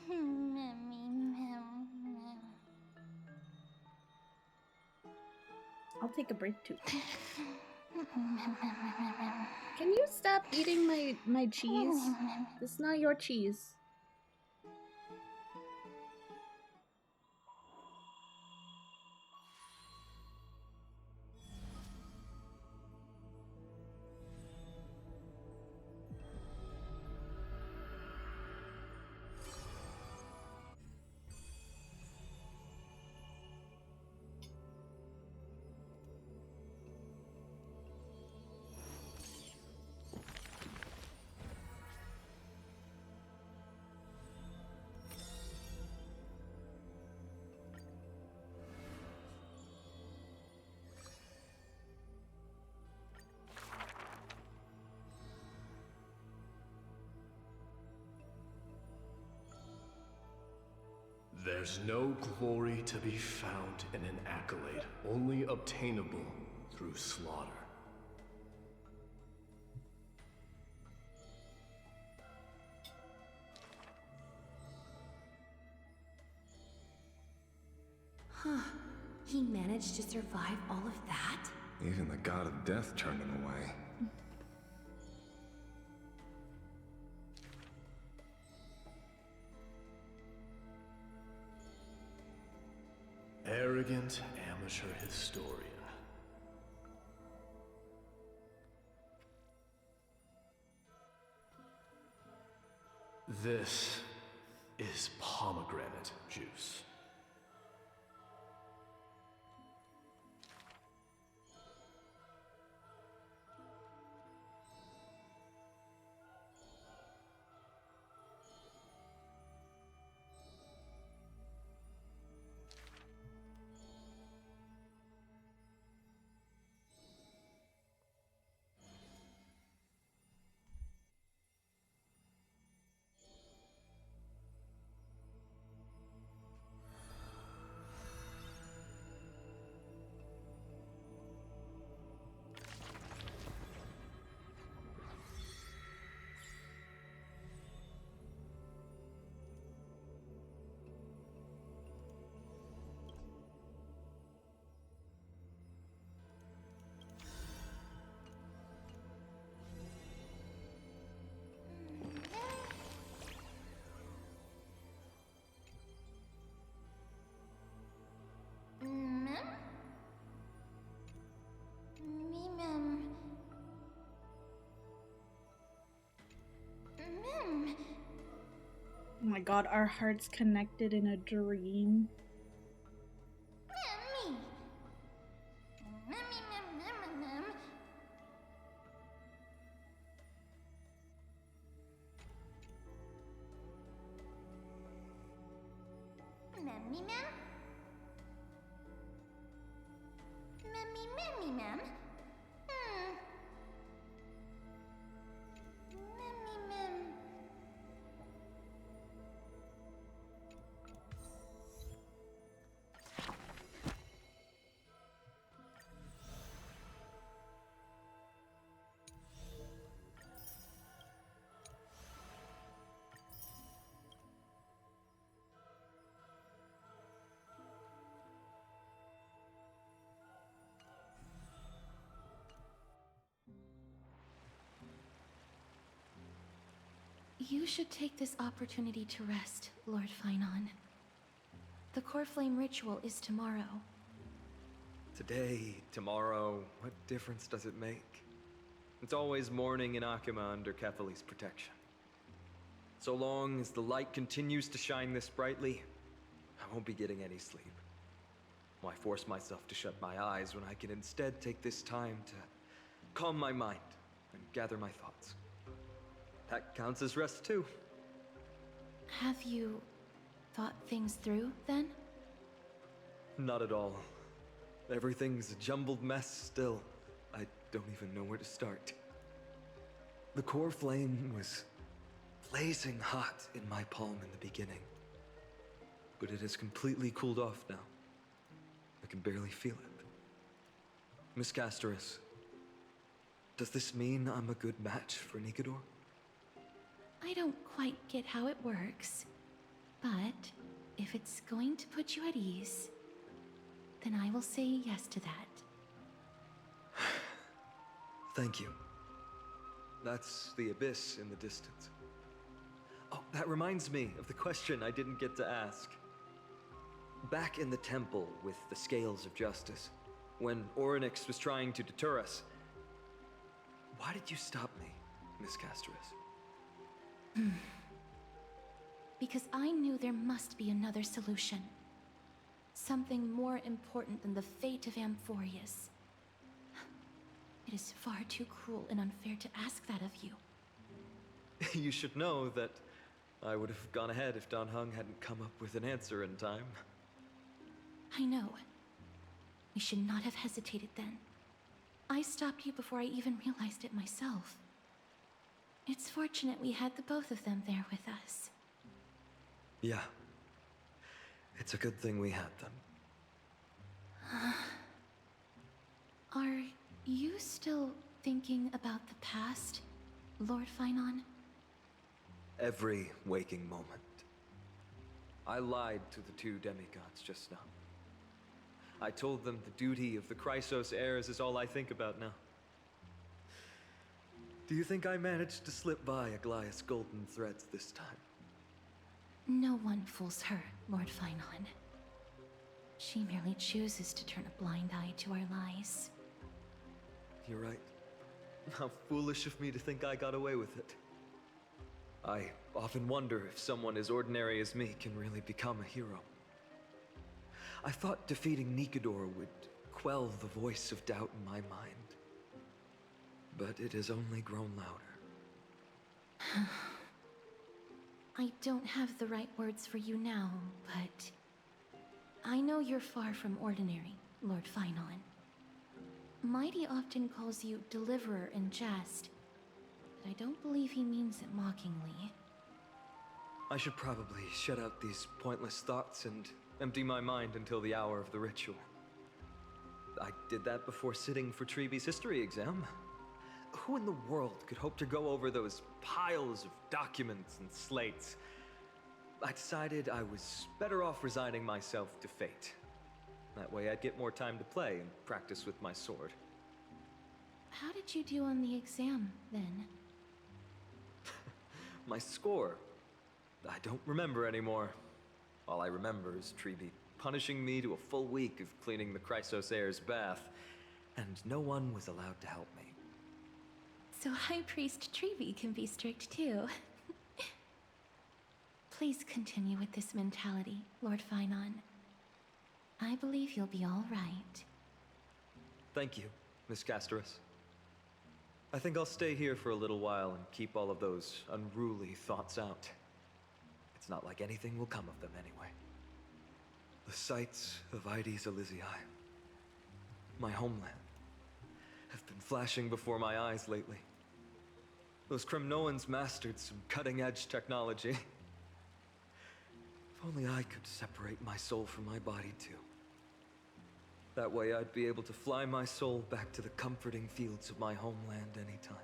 Memmy, mem, mem. I'll take a break too. Can you stop eating my cheese? This is not your cheese. There's no glory to be found in an accolade, only obtainable through slaughter. Huh. He managed to survive all of that? Even the god of death turned him away. Arrogant amateur historian. This is pomegranate juice. Oh my god, our hearts connected in a dream. You should take this opportunity to rest, Lord Finon. The Core Flame ritual is tomorrow. Today, tomorrow, what difference does it make? It's always morning in Akima under Kethali's protection. So long as the light continues to shine this brightly, I won't be getting any sleep. Why force myself to shut my eyes when I can instead take this time to calm my mind and gather my thoughts? That counts as rest too. Have you thought things through, then? Not at all. Everything's a jumbled mess still. I don't even know where to start. The core flame was blazing hot in my palm in the beginning, but it has completely cooled off now. can barely feel it. Miss Casterus, does this mean I'm a good match for Nikodor? I don't quite get how it works, but if it's going to put you at ease, then I will say yes to that. Thank you. That's the abyss in the distance. Oh, that reminds me of the question I didn't get to ask. Back in the temple with the Scales of Justice, when Orynyx was trying to deter us, why did you stop me, Miss Casterus? Because I knew there must be another solution. Something more important than the fate of Amphoreus. It is far too cruel and unfair to ask that of you. You should know that I would have gone ahead if Dan Heng hadn't come up with an answer in time. I know. We should not have hesitated then. I stopped you before I even realized it myself. It's fortunate we had the both of them there with us. Yeah. It's a good thing we had them. Are you still thinking about the past, Lord Finon? Every waking moment. I lied to the two demigods just now. I told them the duty of the Chrysos heirs is all I think about now. Do you think I managed to slip by Aglaïa's golden threads this time? No one fools her, Lord Finon. She merely chooses to turn a blind eye to our lies. You're right. How foolish of me to think I got away with it. I often wonder if someone as ordinary as me can really become a hero. I thought defeating Nikodor would quell the voice of doubt in my mind. But it has only grown louder. I don't have the right words for you now, but I know you're far from ordinary, Lord Finon. Mighty often calls you Deliverer in jest, but I don't believe he means it mockingly. I should probably shut out these pointless thoughts and empty my mind until the hour of the ritual. I did that before sitting for Treeby's history exam. Who in the world could hope to go over those piles of documents and slates? I decided I was better off resigning myself to fate. That way I'd get more time to play and practice with my sword. How did you do on the exam, then? My score? I don't remember anymore. All I remember is Treeby punishing me to a full week of cleaning the Chrysos heir's bath, and no one was allowed to help me. So High Priest Treeby can be strict too. Please continue with this mentality, Lord Finon. I believe you'll be all right. Thank you, Miss Casterus. I think I'll stay here for a little while and keep all of those unruly thoughts out. It's not like anything will come of them anyway. The sights of Ides Elysiae, my homeland, have been flashing before my eyes lately. Those Kremnoans mastered some cutting-edge technology. If only I could separate my soul from my body too. That way I'd be able to fly my soul back to the comforting fields of my homeland anytime.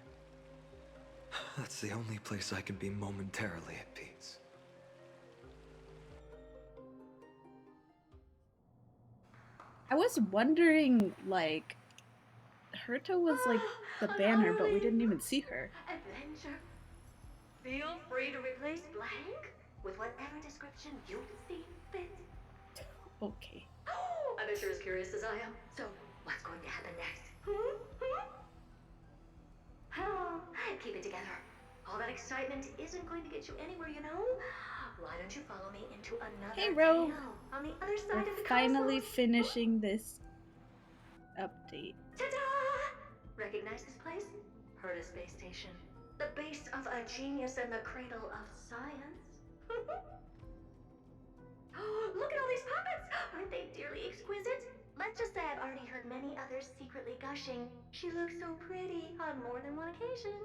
That's the only place I can be momentarily at peace. I was wondering, like, Herta was like the banner, but we didn't even see her. Adventure. Feel free to replace blank with whatever description you see fit. Okay. I bet you're as curious as I am. So, what's going to happen next? Keep it together. All that excitement isn't going to get you anywhere, you know? Why don't you follow me into another Hey, Ro. tale on the other side of the We're finally cosmos? finishing this update. Ta-da! Recognize this place? Herta Space Station. The base of a genius and the cradle of science. Look at all these puppets! Aren't they dearly exquisite? Let's just say I've already heard many others secretly gushing. She looks so pretty on more than one occasion.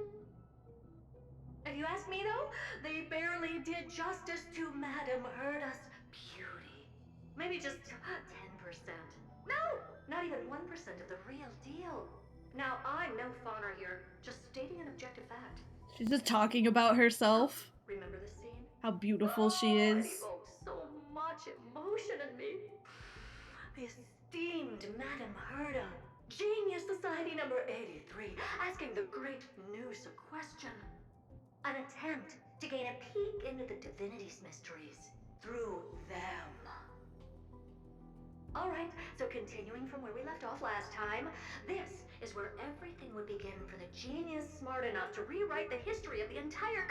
If you ask me though, they barely did justice to Madame Herta's beauty. Maybe just 10%. No, not even 1% of the real deal. Now, I'm no fawner here, just stating an objective fact. She's just talking about herself. Remember this scene? How beautiful she It is. evokes so much emotion in me. The esteemed Madame Herda, Genius Society number 83, asking the great Noose a question. An attempt to gain a peek into the divinity's mysteries through them. Alright, so continuing from where we left off last time, this is where everything would begin for the genius smart enough to rewrite the history of the entire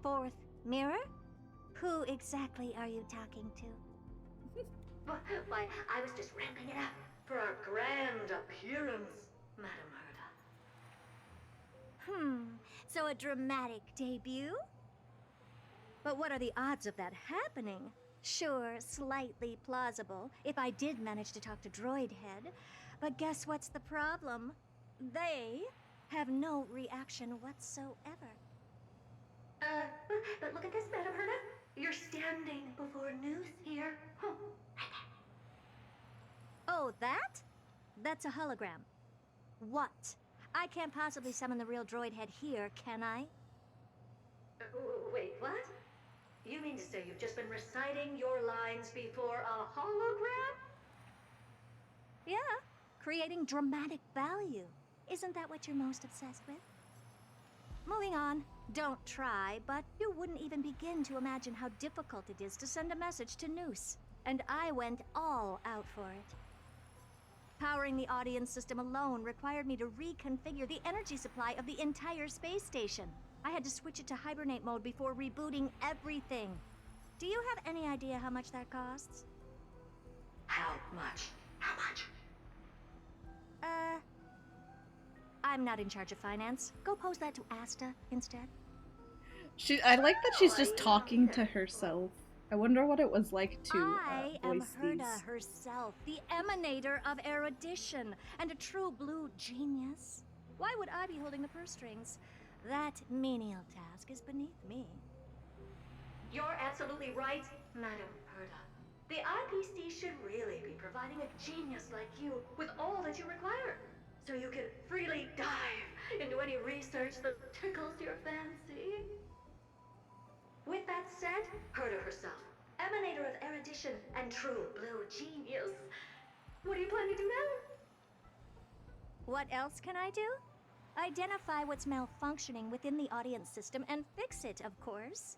Fourth mirror? Who exactly are you talking to? Why, I was just ramping it up for our grand appearance, Madame Herda. So a dramatic debut? But what are the odds of that happening? Sure, slightly plausible, if I did manage to talk to Droidhead. But guess what's the problem? They have no reaction whatsoever. But look at this, Madame Herda. You're standing before Noose here. Oh, that? That's a hologram. What? I can't possibly summon the real Droidhead here, can I? Wait, what? You mean to say you've just been reciting your lines before a hologram? Yeah, creating dramatic value. Isn't that what you're most obsessed with? Moving on. Don't try, but you wouldn't even begin to imagine how difficult it is to send a message to Noose. And I went all out for it. Powering the audience system alone required me to reconfigure the energy supply of the entire space station. I had to switch it to hibernate mode before rebooting everything. Do you have any idea how much that costs? How much? How much? I'm not in charge of finance. Go pose that to Asta instead. I like that she's just talking to herself. I wonder what it was like to I am voice Herda these. herself, the emanator of erudition, and a true blue genius. Why would I be holding the purse strings? That menial task is beneath me. You're absolutely right, Madame Herda. The IPC should really be providing a genius like you with all that you require, so you can freely dive into any research that tickles your fancy. With that said, Herda herself, emanator of erudition and true blue genius. What do you plan to do now? What else can I do? Identify what's malfunctioning within the audience system and fix it, of course.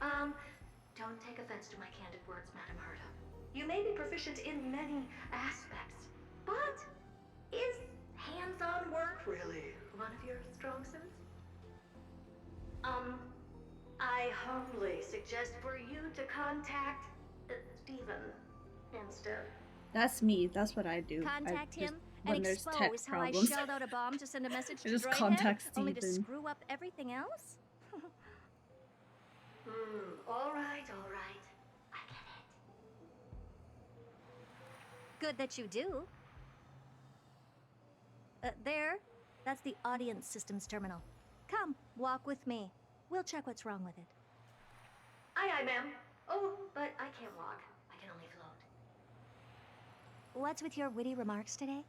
Don't take offense to my candid words, Madame Herda. You may be proficient in many aspects, but is hands-on work really one of your strong suits? I humbly suggest for you to contact Steven instead. That's me. That's what I do. Contact I just, him when and there's tech expose how I problems. shelled out a bomb to send a message I to just Droidhead, contact only to Steven. screw up everything else? All right. I get it. Good that you do. There. That's the audience systems terminal. Come, walk with me. We'll check what's wrong with it. Aye, ma'am. Oh, but I can't walk. I can only float. What's with your witty remarks today?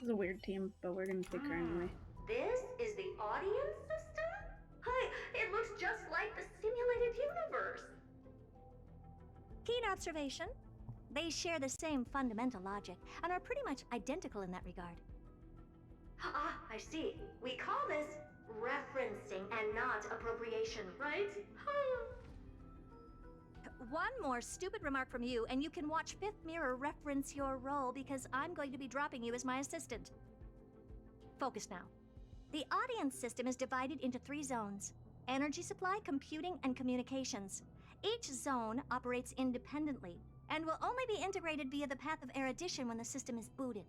This is a weird team, but we're gonna pick her anyway. This is the audience system? Hi, it looks just like the simulated universe. Keen observation. They share the same fundamental logic and are pretty much identical in that regard. Ah, I see. We call this referencing and not appropriation, right? One more stupid remark from you, and you can watch Fifth Mirror reference your role because I'm going to be dropping you as my assistant. Focus now. The audience system is divided into 3 zones: energy supply, computing, and communications. Each zone operates independently and will only be integrated via the path of erudition when the system is booted.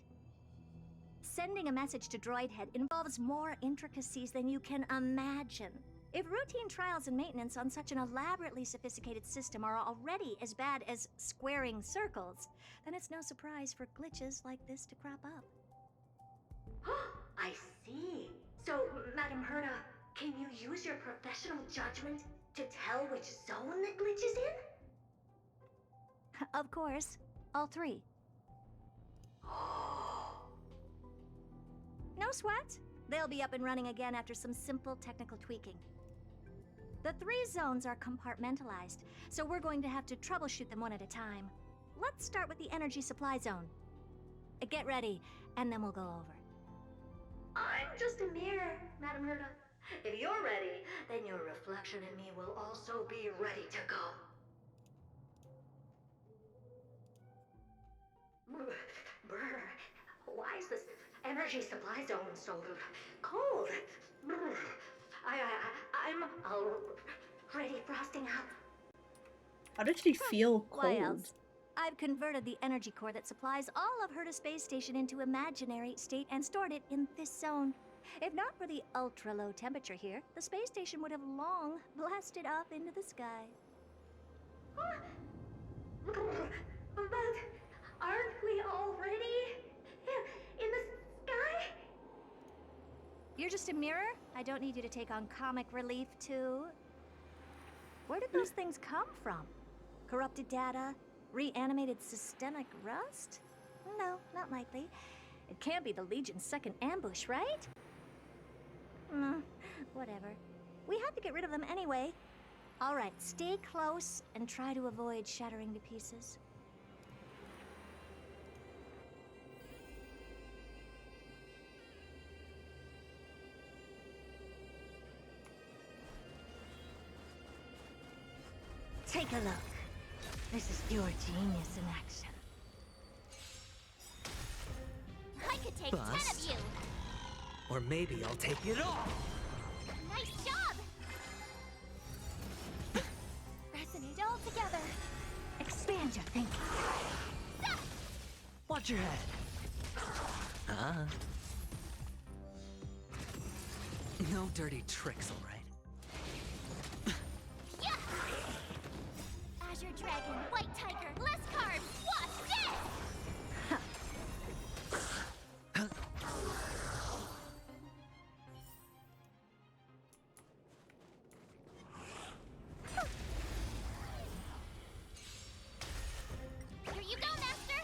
Sending a message to Droidhead involves more intricacies than you can imagine. If routine trials and maintenance on such an elaborately sophisticated system are already as bad as squaring circles, then it's no surprise for glitches like this to crop up. I see. So, Madam Herta, can you use your professional judgment to tell which zone the glitch is in? Of course, all three. No sweat. They'll be up and running again after some simple technical tweaking. The 3 zones are compartmentalized, so we're going to have to troubleshoot them one at a time. Let's start with the energy supply zone. Get ready, and then we'll go over. I'm just a mirror, Madam Herta. If you're ready, then your reflection in me will also be ready to go. Brr, why is this energy supply zone so cold? Brr, I'm already frosting up. How did she feel cold? Why else? I've converted the energy core that supplies all of Herta Space Station into imaginary state and stored it in this zone. If not for the ultra-low temperature here, the space station would have long blasted up into the sky. But aren't we already in the sky? You're just a mirror? I don't need you to take on comic relief, too. Where did those things come from? Corrupted data? Reanimated systemic rust? No, not likely. It can't be the Legion's second ambush, right? Whatever. We had to get rid of them anyway. All right, stay close and try to avoid shattering to pieces. Take a look. This is pure genius in action. I could take Bust. 10 of you! Or maybe I'll take it all! Nice job! Resonate all together! Expand your thinking. Watch your head! No dirty tricks, alright? Azure Dragon, White Tiger, less carbs! Watch this! Here you go, Master!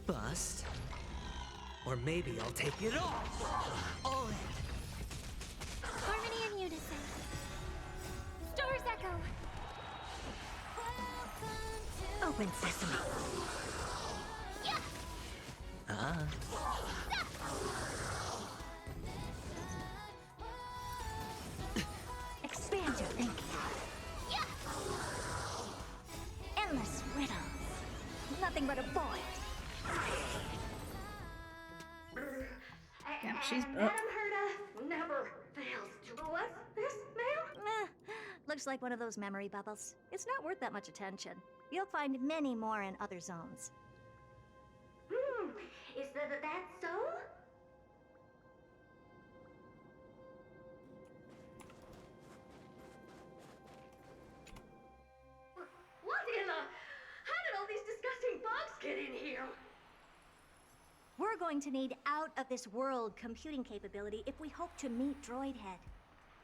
Bust. Or maybe I'll take it all! All in! Harmony and unison. Stars echo. Open sesame. Yeah. Expand your thinking. Yeah. Endless riddles. Nothing but a void. Damn, she's Madam Herta never fails to bless this mail. Looks like one of those memory bubbles. It's not worth that much attention. You'll find many more in other zones. Is that so? What in the... How did all these disgusting bugs get in here? We're going to need out-of-this-world computing capability if we hope to meet Droidhead.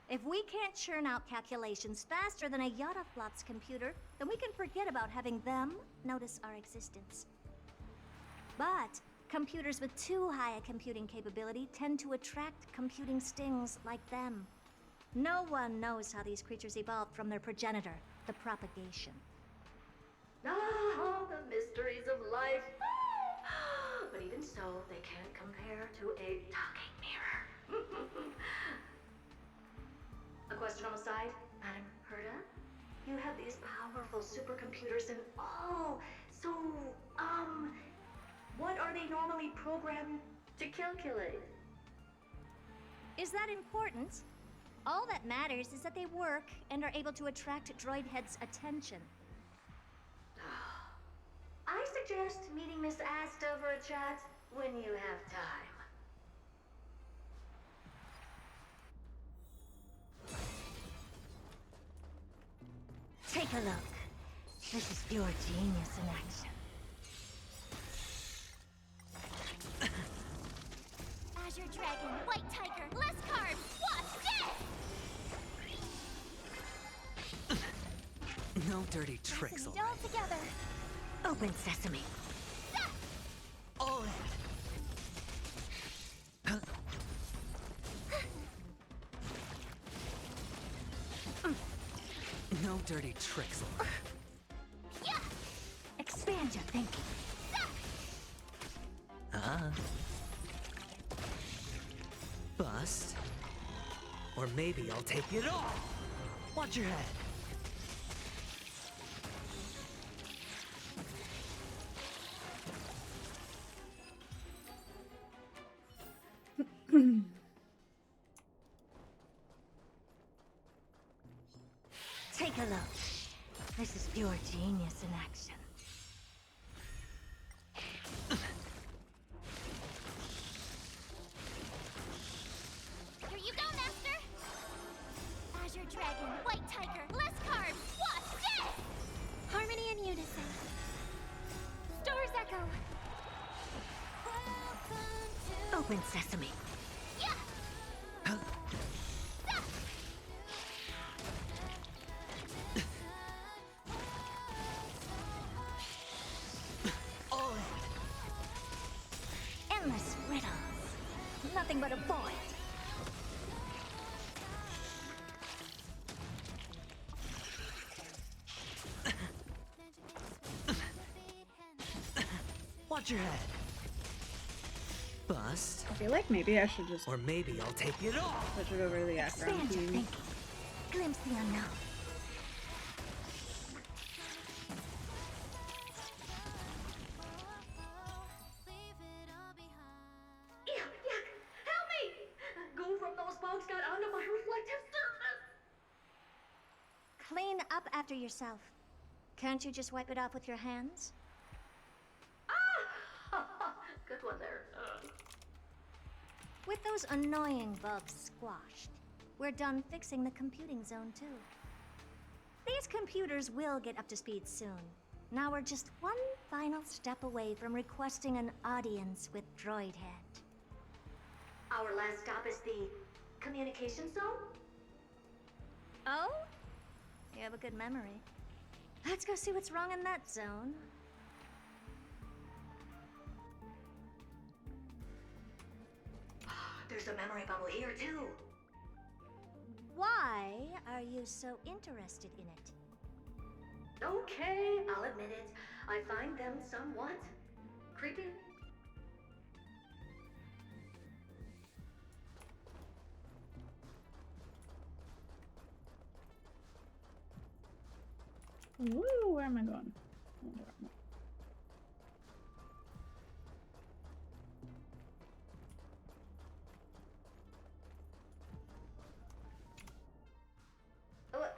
If we can't churn out calculations faster than a Yottaflop's computer, then we can forget about having them notice our existence. But computers with too high a computing capability tend to attract computing stings like them. No one knows how these creatures evolved from their progenitor, the propagation. Ah, the mysteries of life. But even so, they can't compare to a talking mirror. A question on the side, Madam Herta? You have these powerful supercomputers and so, what are they normally programmed to calculate? Is that important? All that matters is that they work and are able to attract Droidhead's attention. I suggest meeting Miss Asta for a chat when you have time. Take a look. This is pure genius in action. Azure Dragon, White Tiger, less carbs. Watch this! No dirty tricks, Sesame, all together. Open sesame. all in. No dirty tricks. Yeah! Expand your thinking. Bust. Or maybe I'll take it all. Watch your head. Take a look. This is pure genius in action. Here you go, Master! Azure Dragon, White Tiger, less carbs. Watch this! Harmony and unison. Stars echo. Open sesame. Yeah! All in. Endless riddles. Nothing but a void. Watch your head. Bust. I feel like maybe I should just Or maybe I'll take it all. switch it over to the Akron Expand your team. thinking. Glimpse the unknown. Yuck, yuck! Help me! Go from those bugs got onto my reflective surface! Clean up after yourself. Can't you just wipe it off with your hands? Ah! Good one there. With those annoying bugs squashed, we're done fixing the computing zone too. These computers will get up to speed soon. Now we're just one final step away from requesting an audience with Droidhead. Our last stop is the communication zone? Oh? You have a good memory. Let's go see what's wrong in that zone. There's a memory bubble here too. Why are you so interested in it? Okay, I'll admit it. I find them somewhat creepy. Woo, where am I going? Oh, where am I?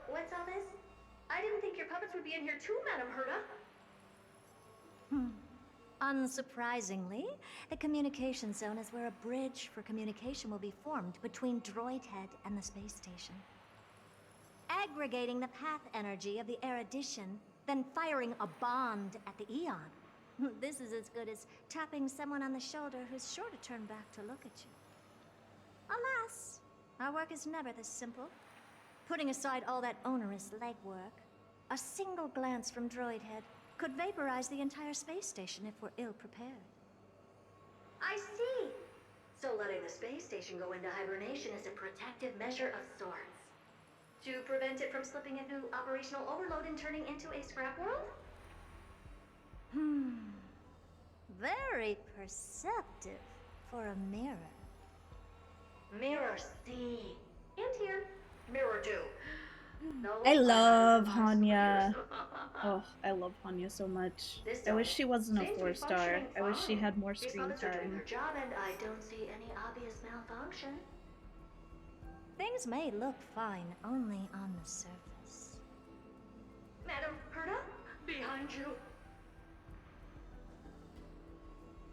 What's all this? I didn't think your puppets would be in here too, Madam Herta. Unsurprisingly, the communication zone is where a bridge for communication will be formed between Droidhead and the space station. Aggregating the path energy of the erudition, then firing a bond at the Eon. This is as good as tapping someone on the shoulder who's sure to turn back to look at you. Alas, our work is never this simple. Putting aside all that onerous legwork, a single glance from Droidhead could vaporize the entire space station if we're ill-prepared. I see. So letting the space station go into hibernation is a protective measure of sorts. To prevent it from slipping into operational overload and turning into a scrap world? Very perceptive for a mirror. Mirror C. And here. Mirror 2. No, I love I'm Hanya. superior. Oh, I love Hanya so much. This I wish she wasn't a seems to be 4-star. functioning I wish she fine. had more These screen puppets are doing time. their job, and I don't see any obvious malfunction. Things may look fine only on the surface. Madam Herta, behind you.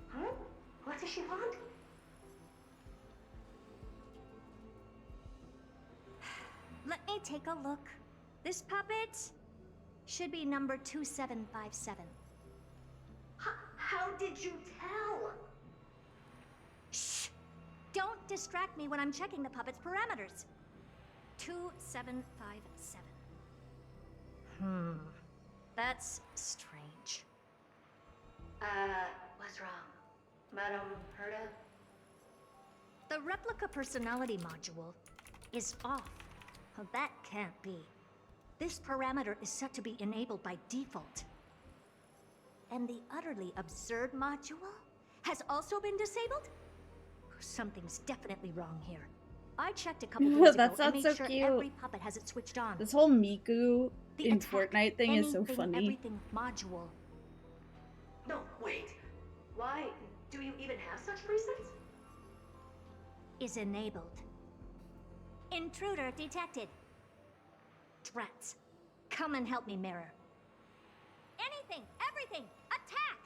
Huh? What does she want? Let me take a look. This puppet Should be number 2757. How did you tell? Shh! Don't distract me when I'm checking the puppet's parameters. 2757. That's strange. What's wrong? Madam Herda? The replica personality module is off. Well, that can't be. This parameter is set to be enabled by default. And the utterly absurd module has also been disabled? Something's definitely wrong here. I checked a couple days That ago and sounds made so sure cute. every puppet has it switched on. This whole Miku The in attack, Fortnite thing is so anything, funny. Everything module. No, wait. Why do you even have such presets? Is enabled. Intruder detected. Drats. Come and help me, Mirror. Anything, everything, attack!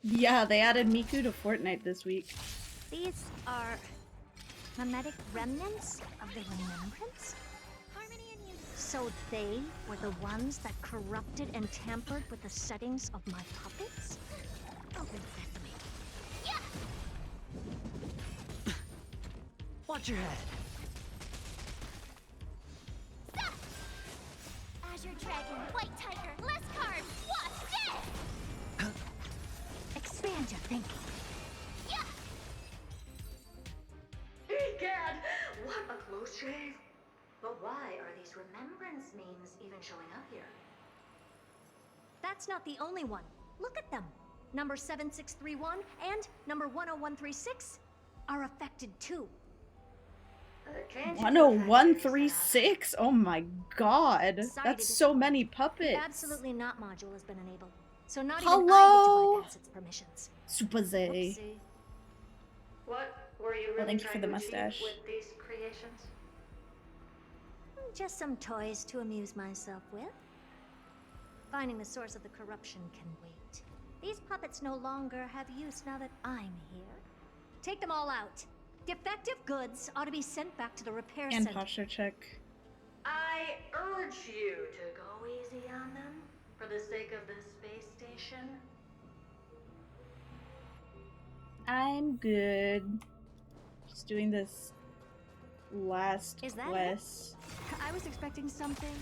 Yeah, they added Miku to Fortnite this week. These are mimetic remnants of the remembrance? So they were the ones that corrupted and tampered with the settings of my puppets? Open sesame. Watch your head. Azure Dragon, White Tiger, less carbs, watch this! Expand your thinking. Egad! What a close shave! But why are these remembrance memes even showing up here? That's not the only one. Look at them. Number 7631 and number 10136 are affected too. 10136? Oh my god. Decided That's to so quit. many The puppets. absolutely not module has been enabled. So not even I Hello? get to bypass its permissions. Super Zay. Oopsie. What were you really Thank you for trying the to achieve mustache. with these creations? Just some toys to amuse myself with. Finding the source of the corruption can wait. These puppets no longer have use now that I'm here. Take them all out. Defective goods ought to be sent back to the repair And center. posture check. I urge you to go easy on them for the sake of the space station. I'm good. Just doing this last Is that quest. I was expecting something.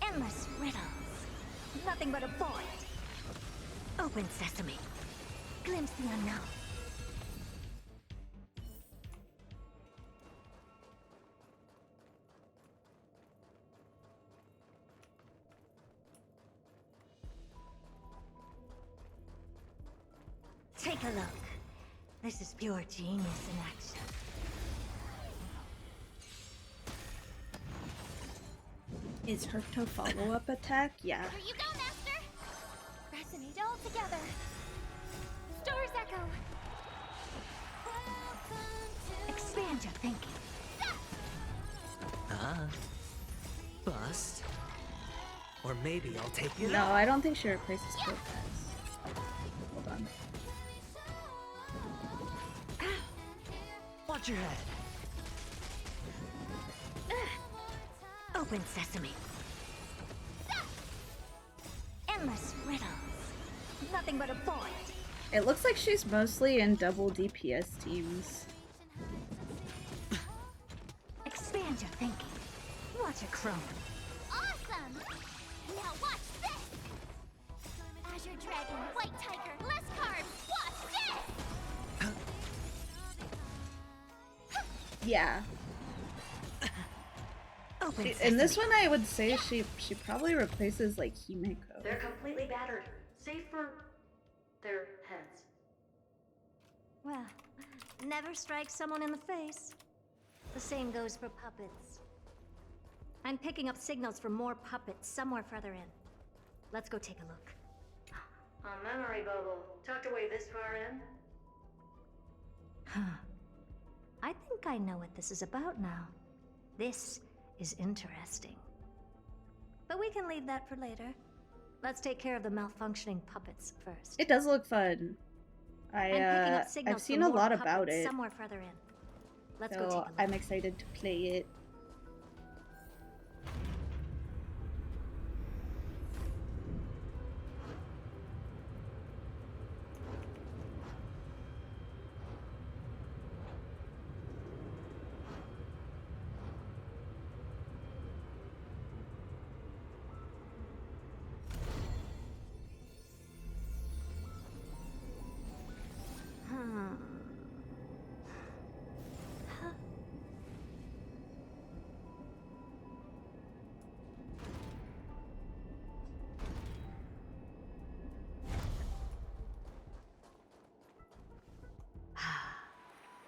Endless riddles. Nothing but a void. Open sesame. Glimpse the unknown. Take a look. This is pure genius in action. Is Hercto follow-up attack? Yeah. Here you go, Master! Resonate all together. Stars echo. Expand your thinking. Bust. Or maybe I'll take it No, off. I don't think she replaces Topaz. Hold on. Watch your head. Open sesame. Endless riddles. Nothing but a void. It looks like she's mostly in double DPS teams. Expand your thinking. Watch a crone. Awesome! Now watch this! Azure Dragon, White Tiger, less carbs, watch this! Yeah. Open In this one, I would say she probably replaces like Himeko. They're completely battered, save for their heads. Well, never strike someone in the face. The same goes for puppets. I'm picking up signals from more puppets somewhere further in. Let's go take a look. A memory bubble, tucked away this far in. Huh. I think I know what this is about now. This is interesting. But we can leave that for later. Let's take care of the malfunctioning puppets first. It does look fun. I'm picking up I've signals seen from a more lot about puppets it, somewhere further in. Let's go so take a look. I'm excited to play it.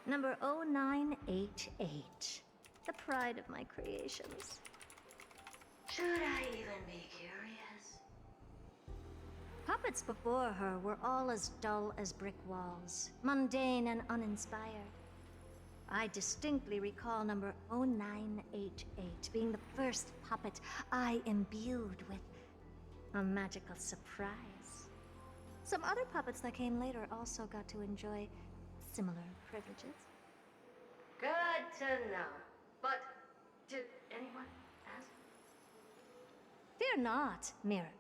Number 0988. The pride of my creations. Should I even be curious? Puppets before her were all as dull as brick walls, mundane and uninspired. I distinctly recall number 0988 being the first puppet I imbued with a magical surprise. Some other puppets that came later also got to enjoy similar privileges. Good to know. But did anyone ask? Fear not, Mirror.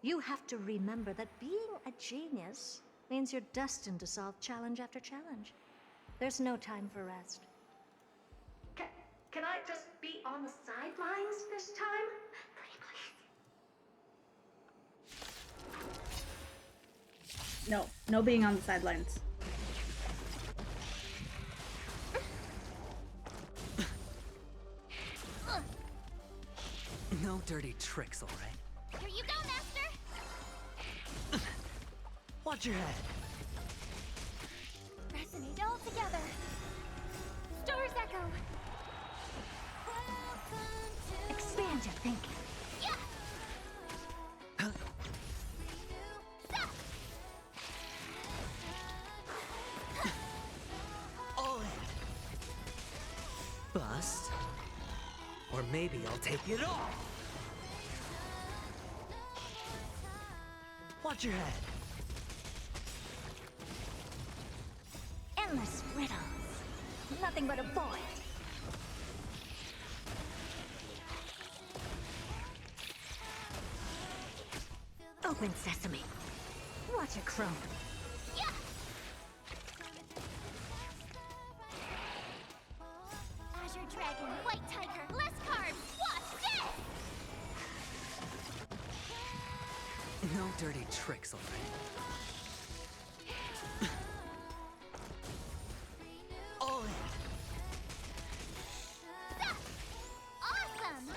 You have to remember that being a genius means you're destined to solve challenge after challenge. There's no time for rest. Can I just be on the sidelines this time? Pretty please. No, no being on the sidelines. No dirty tricks, all right? Here you go, Master! Watch your head. Resonate all together. Stars echo. Expand your thinking. Yeah. All in. Bust. Or maybe I'll take it all. Watch your head. Endless riddles. Nothing but a void. Open sesame. Watch it chrome. Yeah. Azure dragon, white tiger, less carbs. Watch this. No dirty tricks, all right? All in. Awesome.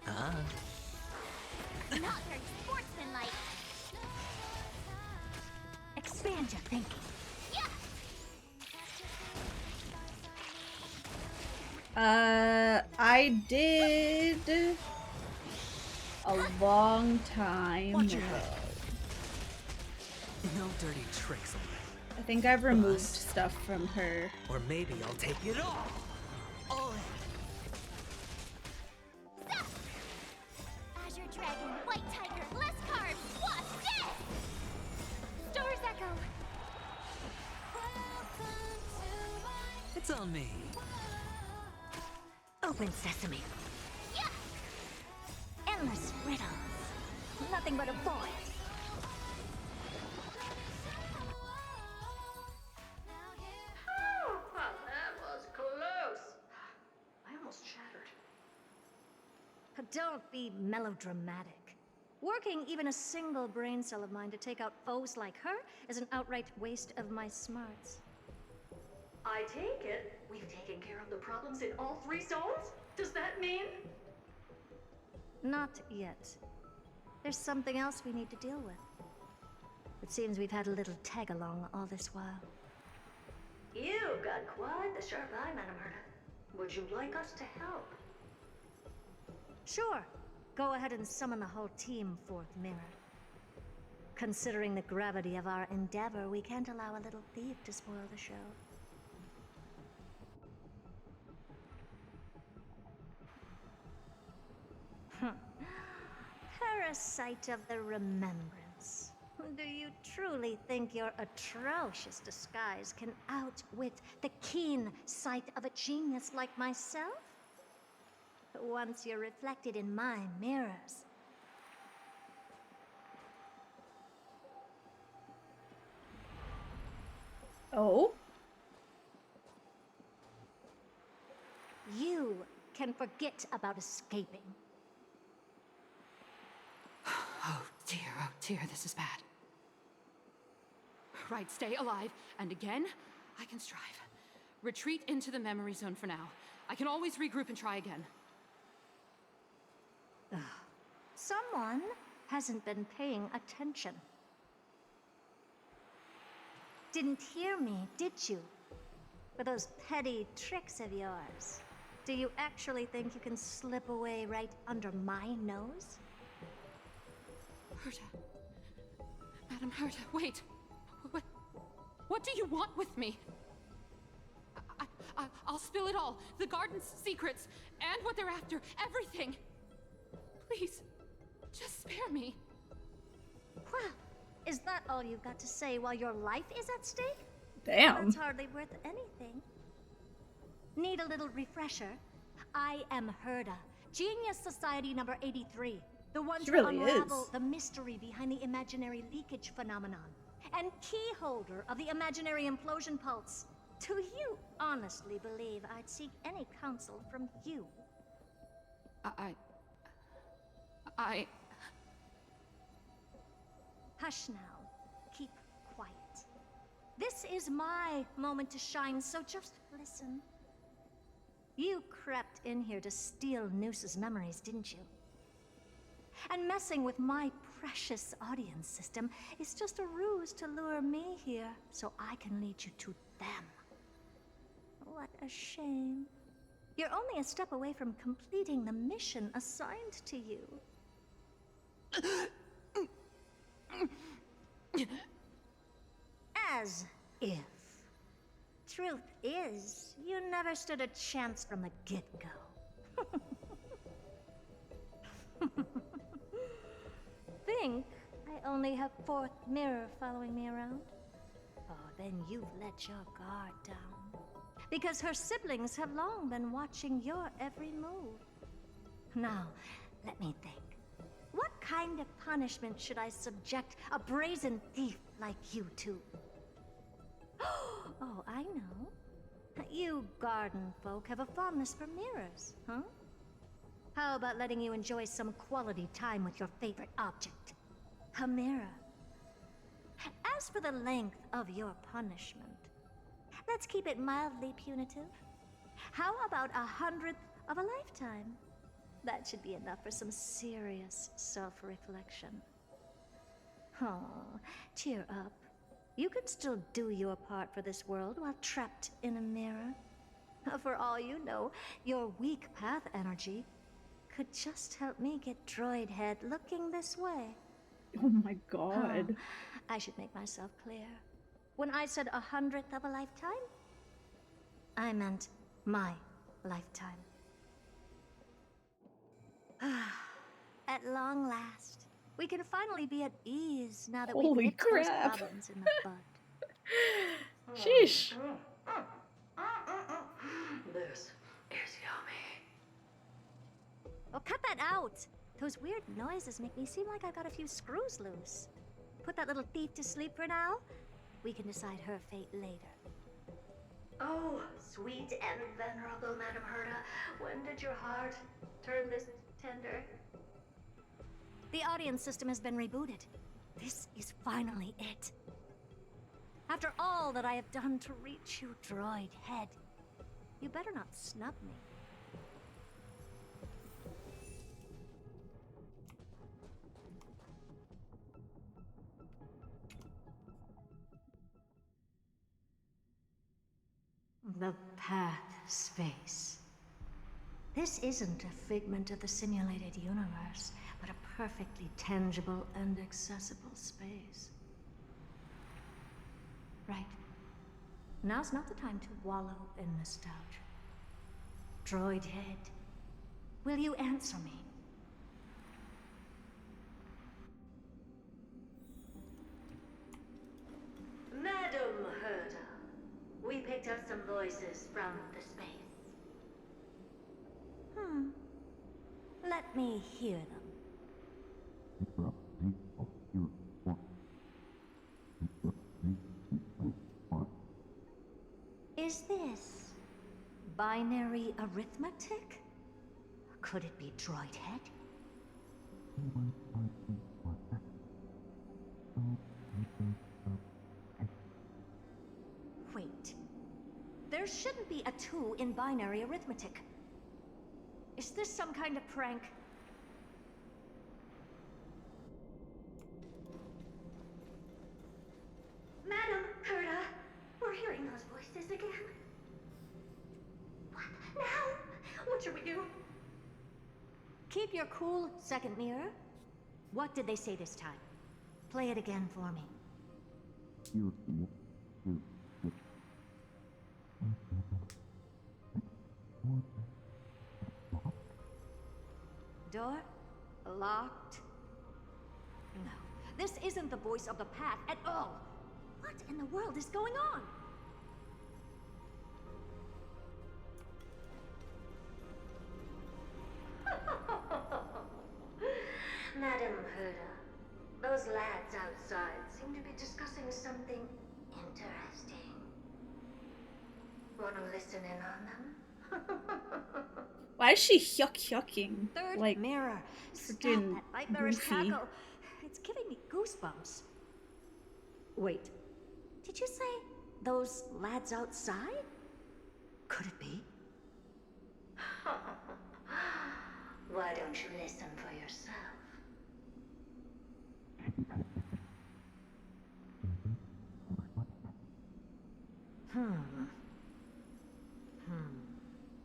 Ah. Not very sportsmanlike. Expand your thinking. I did a long time Watch your ago. head. No dirty tricks, all right? I think I've removed Bust. stuff from her. Or maybe I'll take it all. All in. Azure dragon, white tiger, less carbs. Watch this. Stars echo. It's on me. Open sesame. Yeah. Endless riddles. Nothing but a void. Well, that was close. I almost shattered. Don't be melodramatic. Working even a single brain cell of mine to take out foes like her is an outright waste of my smarts. I take it we've taken care of the problems in all 3 zones? Does that mean? Not yet. There's something else we need to deal with. It seems we've had a little tag-along all this while. You've got quite the sharp eye, Madam Herta. Would you like us to help? Sure. Go ahead and summon the whole team, Fourth Mirror. Considering the gravity of our endeavor, we can't allow a little thief to spoil the show. Parasite of the remembrance. Do you truly think your atrocious disguise can outwit the keen sight of a genius like myself? Once you're reflected in my mirrors. Oh? You can forget about escaping. Oh dear, this is bad. Right, stay alive, and again, I can strive. Retreat into the memory zone for now. I can always regroup and try again. Someone hasn't been paying attention. Didn't hear me, did you? With those petty tricks of yours. Do you actually think you can slip away right under my nose? Herta. Madam Herta, wait. What do you want with me? I'll spill it all. The garden's secrets, and what they're after. Everything. Please, just spare me. Well, is that all you've got to say while your life is at stake? Damn. That's hardly worth anything. Need a little refresher? I am Herta, Genius Society number 83. The one She to really unravel is. the mystery behind the imaginary leakage phenomenon. And key holder of the imaginary implosion pulse. Do you honestly believe I'd seek any counsel from you? Hush now. Keep quiet. This is my moment to shine, so just listen. You crept in here to steal Noose's memories, didn't you? And messing with my precious audience system is just a ruse to lure me here so I can lead you to them. What a shame. You're only a step away from completing the mission assigned to you. As if. Truth is, you never stood a chance from the get-go. Think I only have fourth mirror following me around? Oh, then you've let your guard down. Because her siblings have long been watching your every move. Now, let me think. What kind of punishment should I subject a brazen thief like you to? Oh, I know. You garden folk have a fondness for mirrors, huh? How about letting you enjoy some quality time with your favorite object? A mirror. As for the length of your punishment, let's keep it mildly punitive. How about 100th of a lifetime? That should be enough for some serious self-reflection. Oh, cheer up. You can still do your part for this world while trapped in a mirror. For all you know, your weak path energy could just help me get droid head looking this way. Oh my god. I should make myself clear. When I said 100th of a lifetime, I meant my lifetime. At long last, we can finally be at ease now that we've Holy nipped those crap. problems in the bud. Sheesh. This is yummy. Oh, cut that out! Those weird noises make me seem like I've got a few screws loose. Put that little thief to sleep for now. We can decide her fate later. Oh, sweet and venerable Madam Herta, when did your heart turn this tender? The audience system has been rebooted. This is finally it. After all that I have done to reach you, droid head, you better not snub me. The path space. This isn't a figment of the simulated universe, but a perfectly tangible and accessible space. Right. Now's not the time to wallow in nostalgia. Droid head, will you answer me? picked up some voices from the space. Let me hear them. Is this binary arithmetic? Could it be droid head? Wait. There shouldn't be a 2 in binary arithmetic. Is this some kind of prank? Madam Herta, we're hearing those voices again. What now? What should we do? Keep your cool, second mirror. What did they say this time? Play it again for me. Door locked. No, this isn't the voice of the path at all. What in the world is going on? Madam Herta, those lads outside seem to be discussing something interesting. Want to listen in on them? Why is she yucking? Third Like, mirror. Stop freaking that nightmarish goofy. cackle. It's giving me goosebumps. Wait, did you say those lads outside? Could it be? Why don't you listen for yourself?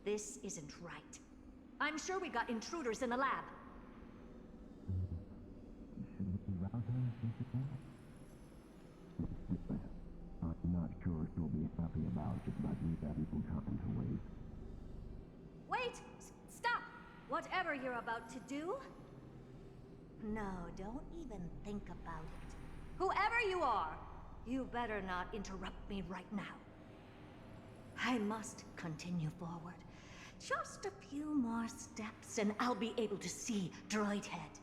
This isn't right. I'm sure we got intruders in the lab. I'm not sure if you'll be happy about it, but we've got equal time to wait. Wait! Stop! Whatever you're about to do. No, don't even think about it. Whoever you are, you better not interrupt me right now. I must continue forward. Just a few more steps and I'll be able to see Droid Head.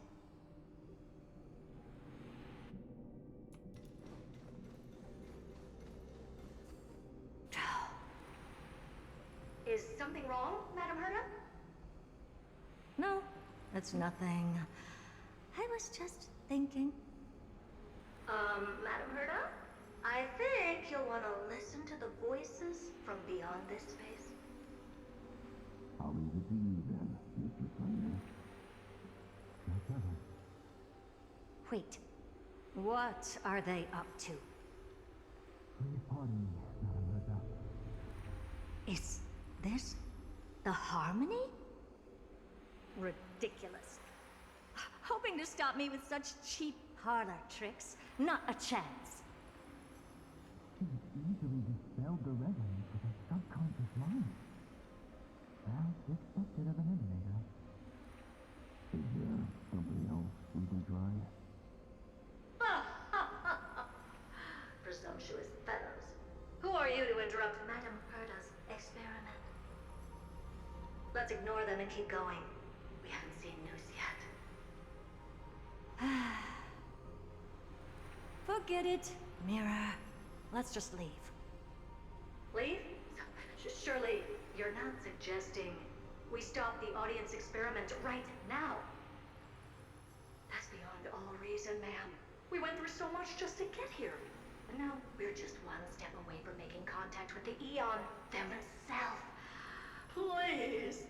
Is something wrong, Madam Herta? No, it's nothing. I was just thinking. Madam Herta? I think you'll want to listen to the voices from beyond this space. I'll leave it to you then, Mr. Thunder. Wait, what are they up to? Pardon me, Madam Herta. Is this the Harmony? Ridiculous. Hoping to stop me with such cheap parlor tricks. Not a chance. She easily dispelled the resonance of her subconscious mind. Well, expected of an emulator. Is there something else we can try? Presumptuous fellows. Who are you to interrupt Madam Herta's experiment? Let's ignore them and keep going. We haven't seen news yet. Forget it, Mirror. Let's just leave. Leave? Surely you're not suggesting we stop the audience experiment right now? That's beyond all reason, ma'am. We went through so much just to get here. And now we're just one step away from making contact with the Eon themselves. Please!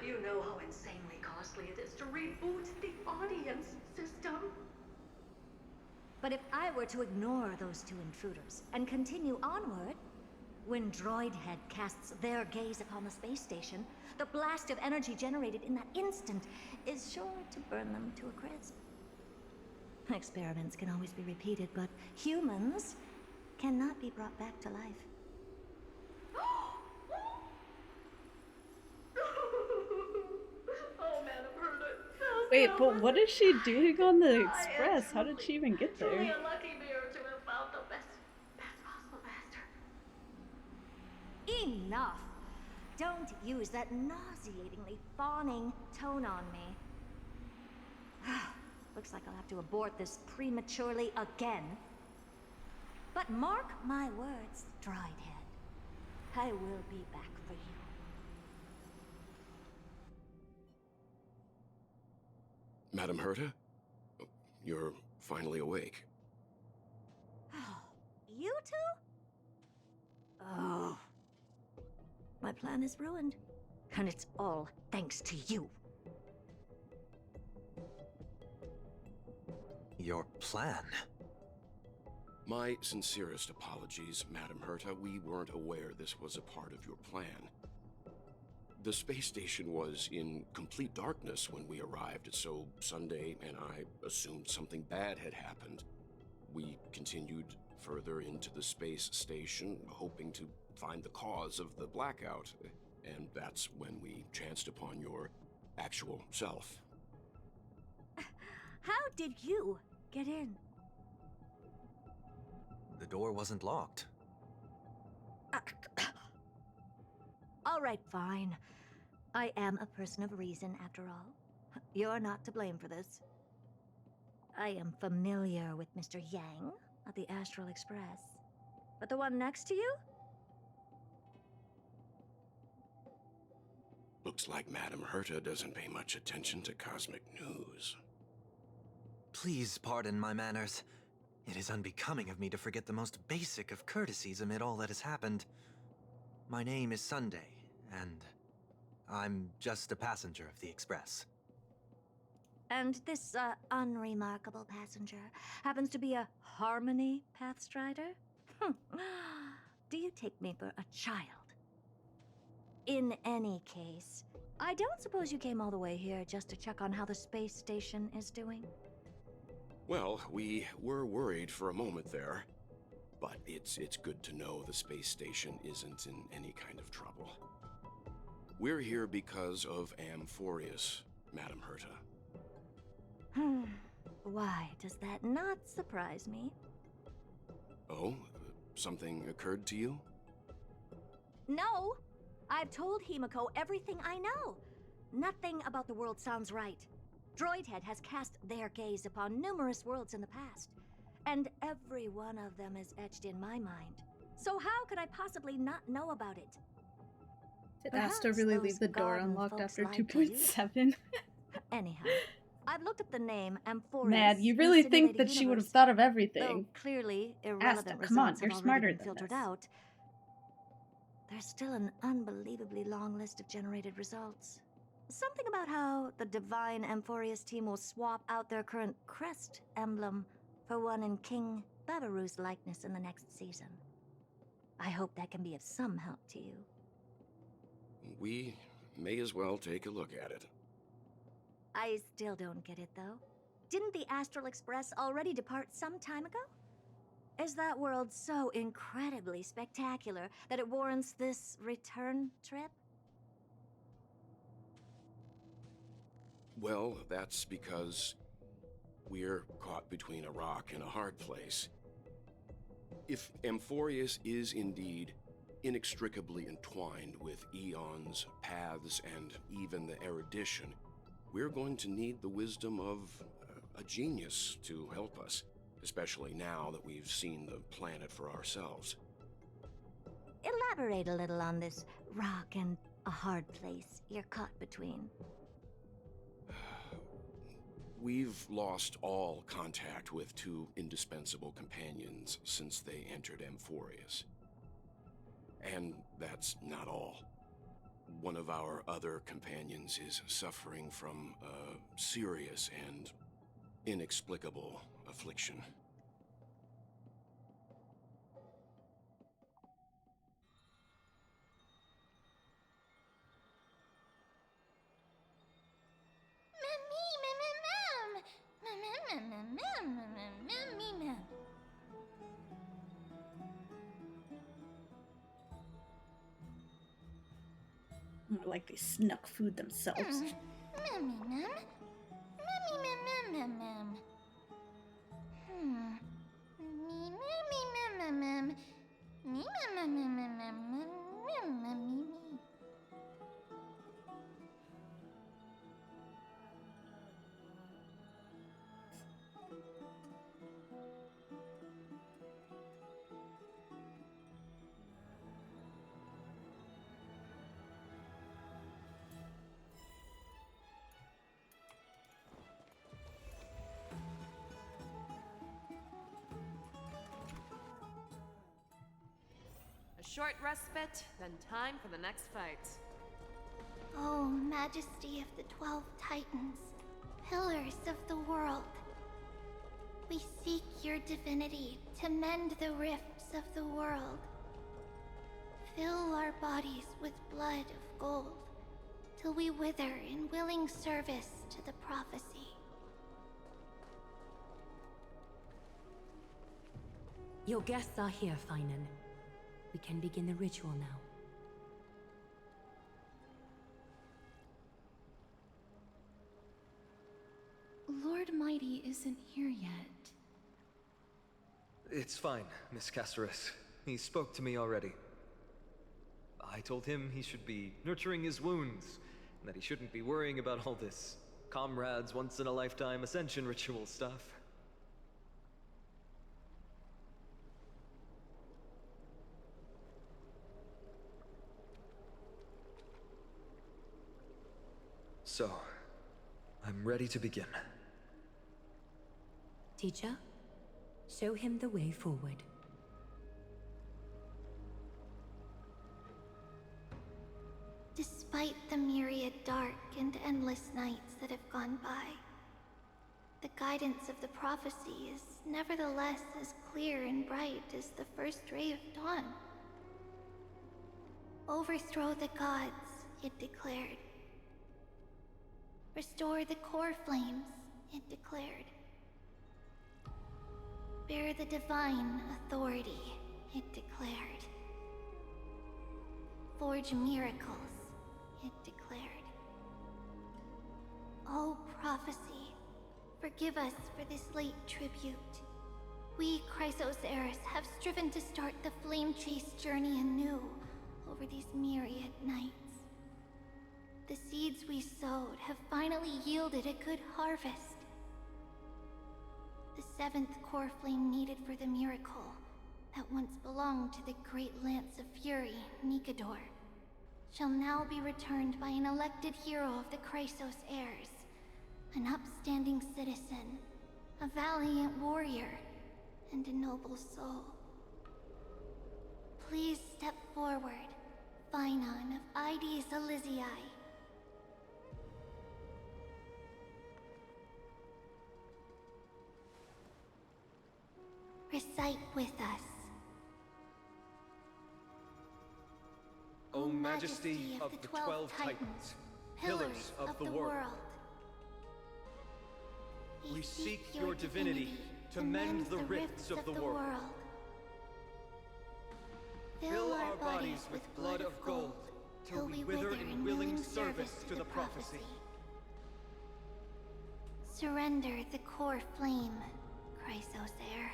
You know how insanely costly it is to reboot the audience system. But if I were to ignore those two intruders and continue onward, when Droid Head casts their gaze upon the space station, the blast of energy generated in that instant is sure to burn them to a crisp. Experiments can always be repeated, but humans cannot be brought back to life. Oh, Madam Herta. Wait, but what is she doing on the express? How did she even get Truly there? a lucky mirror to have found the best possible master. Don't use that nauseatingly fawning tone on me. Looks like I'll have to abort this prematurely again. But mark my words, Droidhead. I will be back for you. Madam Herta? You're finally awake. You two? Oh. My plan is ruined. And it's all thanks to you. Your plan? My sincerest apologies, Madam Herta. We weren't aware this was a part of your plan. The space station was in complete darkness when we arrived, so Sunday and I assumed something bad had happened. We continued further into the space station, hoping to find the cause of the blackout, and that's when we chanced upon your actual self. How did you get in? The door wasn't locked. All right, fine. I am a person of reason, after all. You're not to blame for this. I am familiar with Mr. Yang of the Astral Express. But the one next to you? Looks like Madam Herta doesn't pay much attention to cosmic news. Please pardon my manners. It is unbecoming of me to forget the most basic of courtesies amid all that has happened. My name is Sunday, and I'm just a passenger of the Express. And this, unremarkable passenger happens to be a Harmony Pathstrider? Do you take me for a child? In any case, I don't suppose you came all the way here just to check on how the space station is doing? Well, we were worried for a moment there, but it's good to know the space station isn't in any kind of trouble. We're here because of Amphoreus, Madam Herta. Why does that not surprise me? Oh, something occurred to you? No! I've told Himiko everything I know. Nothing about the world sounds right. Droidhead has cast their gaze upon numerous worlds in the past, and every one of them is etched in my mind. So how could I possibly not know about it? Did Asta really leave the door unlocked after 2.7? Anyhow, I've looked up the name Amphoreus. Man, you really think that she would have thought of Though everything? clearly irrelevant Asta, come on, results you're have already smarter been than filtered this. out. There's still an unbelievably long list of generated results. Something about how the divine Amphoreus team will swap out their current crest emblem for one in King Babaru's likeness in the next season. I hope that can be of some help to you. We may as well take a look at it. I still don't get it, though. Didn't the Astral Express already depart some time ago? Is that world so incredibly spectacular that it warrants this return trip? Well, that's because we're caught between a rock and a hard place. If Amphoreus is indeed inextricably entwined with eons, paths, and even the erudition, we're going to need the wisdom of a genius to help us, especially now that we've seen the planet for ourselves. Elaborate a little on this rock and a hard place you're caught between. We've lost all contact with two indispensable companions since they entered Amphoreus. And that's not all. One of our other companions is suffering from a serious and inexplicable affliction. Like they snuck food themselves. short respite, then time for the next fight. Oh, Majesty of the 12 Titans, pillars of the world. We seek your divinity to mend the rifts of the world. Fill our bodies with blood of gold, till we wither in willing service to the prophecy. Your guests are here, Finan. We can begin the ritual now. Lord Mighty isn't here yet. It's fine, Miss Caceres. He spoke to me already. I told him he should be nurturing his wounds, and that he shouldn't be worrying about all this comrades once-in-a-lifetime ascension ritual stuff. So, I'm ready to begin. Teacher, show him the way forward. Despite the myriad dark and endless nights that have gone by, the guidance of the prophecy is nevertheless as clear and bright as the first ray of dawn. Overthrow the gods, it declared. Restore the core flames, it declared. Bear the divine authority, it declared. Forge miracles, it declared. O prophecy, forgive us for this late tribute. We, Chrysos Eris, have striven to start the flame-chased journey anew over these myriad nights. The seeds we sowed have finally yielded a good harvest. The seventh core flame needed for the miracle that once belonged to the great Lance of Fury, Nikador, shall now be returned by an elected hero of the Chrysos heirs, an upstanding citizen, a valiant warrior, and a noble soul. Please step forward, Finan of Ides Elysiae. Recite with us. O Majesty of the 12 Titans, pillars of the world, we seek your divinity to mend the rifts of the world. Fill our bodies with blood of gold, till we wither in willing service to the prophecy. Surrender the core flame, Chrysos heir.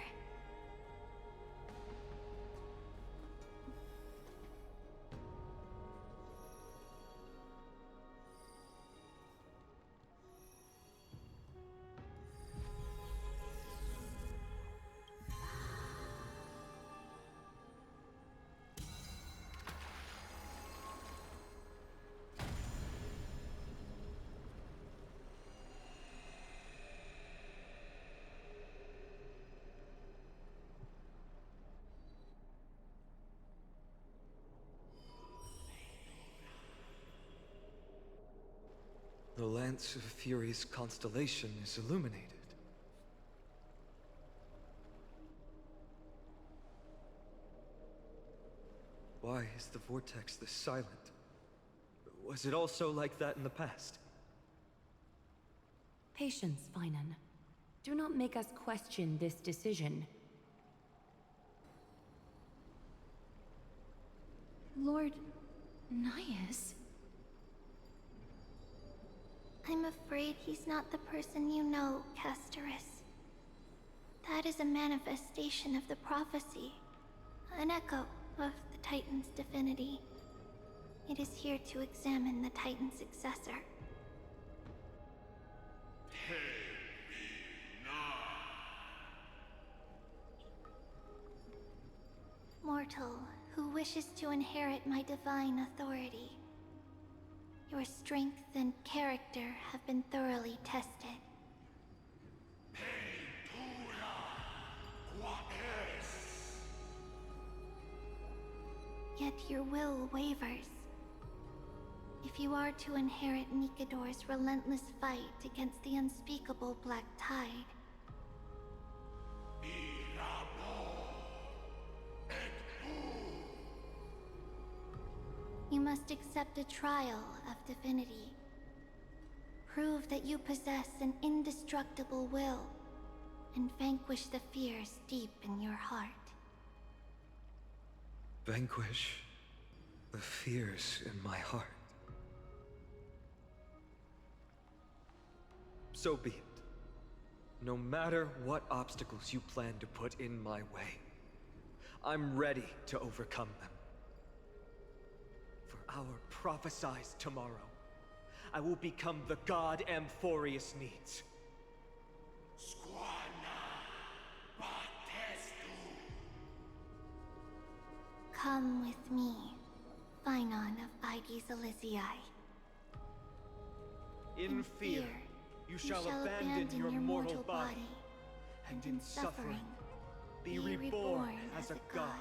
The Lance of Fury's constellation is illuminated. Why is the vortex this silent? Was it also like that in the past? Patience, Finan. Do not make us question this decision. Lord Naius? I'm afraid he's not the person you know, Castoris. That is a manifestation of the prophecy, an echo of the Titan's divinity. It is here to examine the Titan's successor. Mortal who wishes to inherit my divine authority. Your strength and character have been thoroughly tested. Yet your will wavers. If you are to inherit Nikador's relentless fight against the unspeakable Black Tide, you must accept a trial of divinity. Prove that you possess an indestructible will, and vanquish the fears deep in your heart. Vanquish the fears in my heart. So be it. No matter what obstacles you plan to put in my way, I'm ready to overcome them. For our prophesied tomorrow, I will become the god Amphoreus needs. Come with me, Phynon of Aegis Elysiae. In fear, you shall abandon your mortal body, and in suffering, be reborn as a god.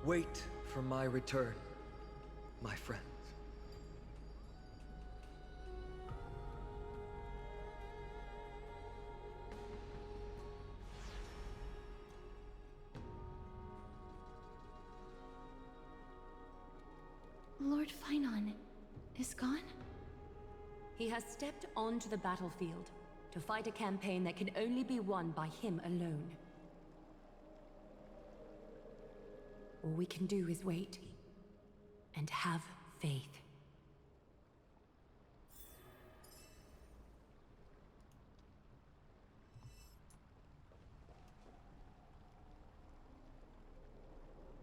Wait for my return, my friends. Lord Phynon is gone? He has stepped onto the battlefield to fight a campaign that can only be won by him alone. All we can do is wait and have faith.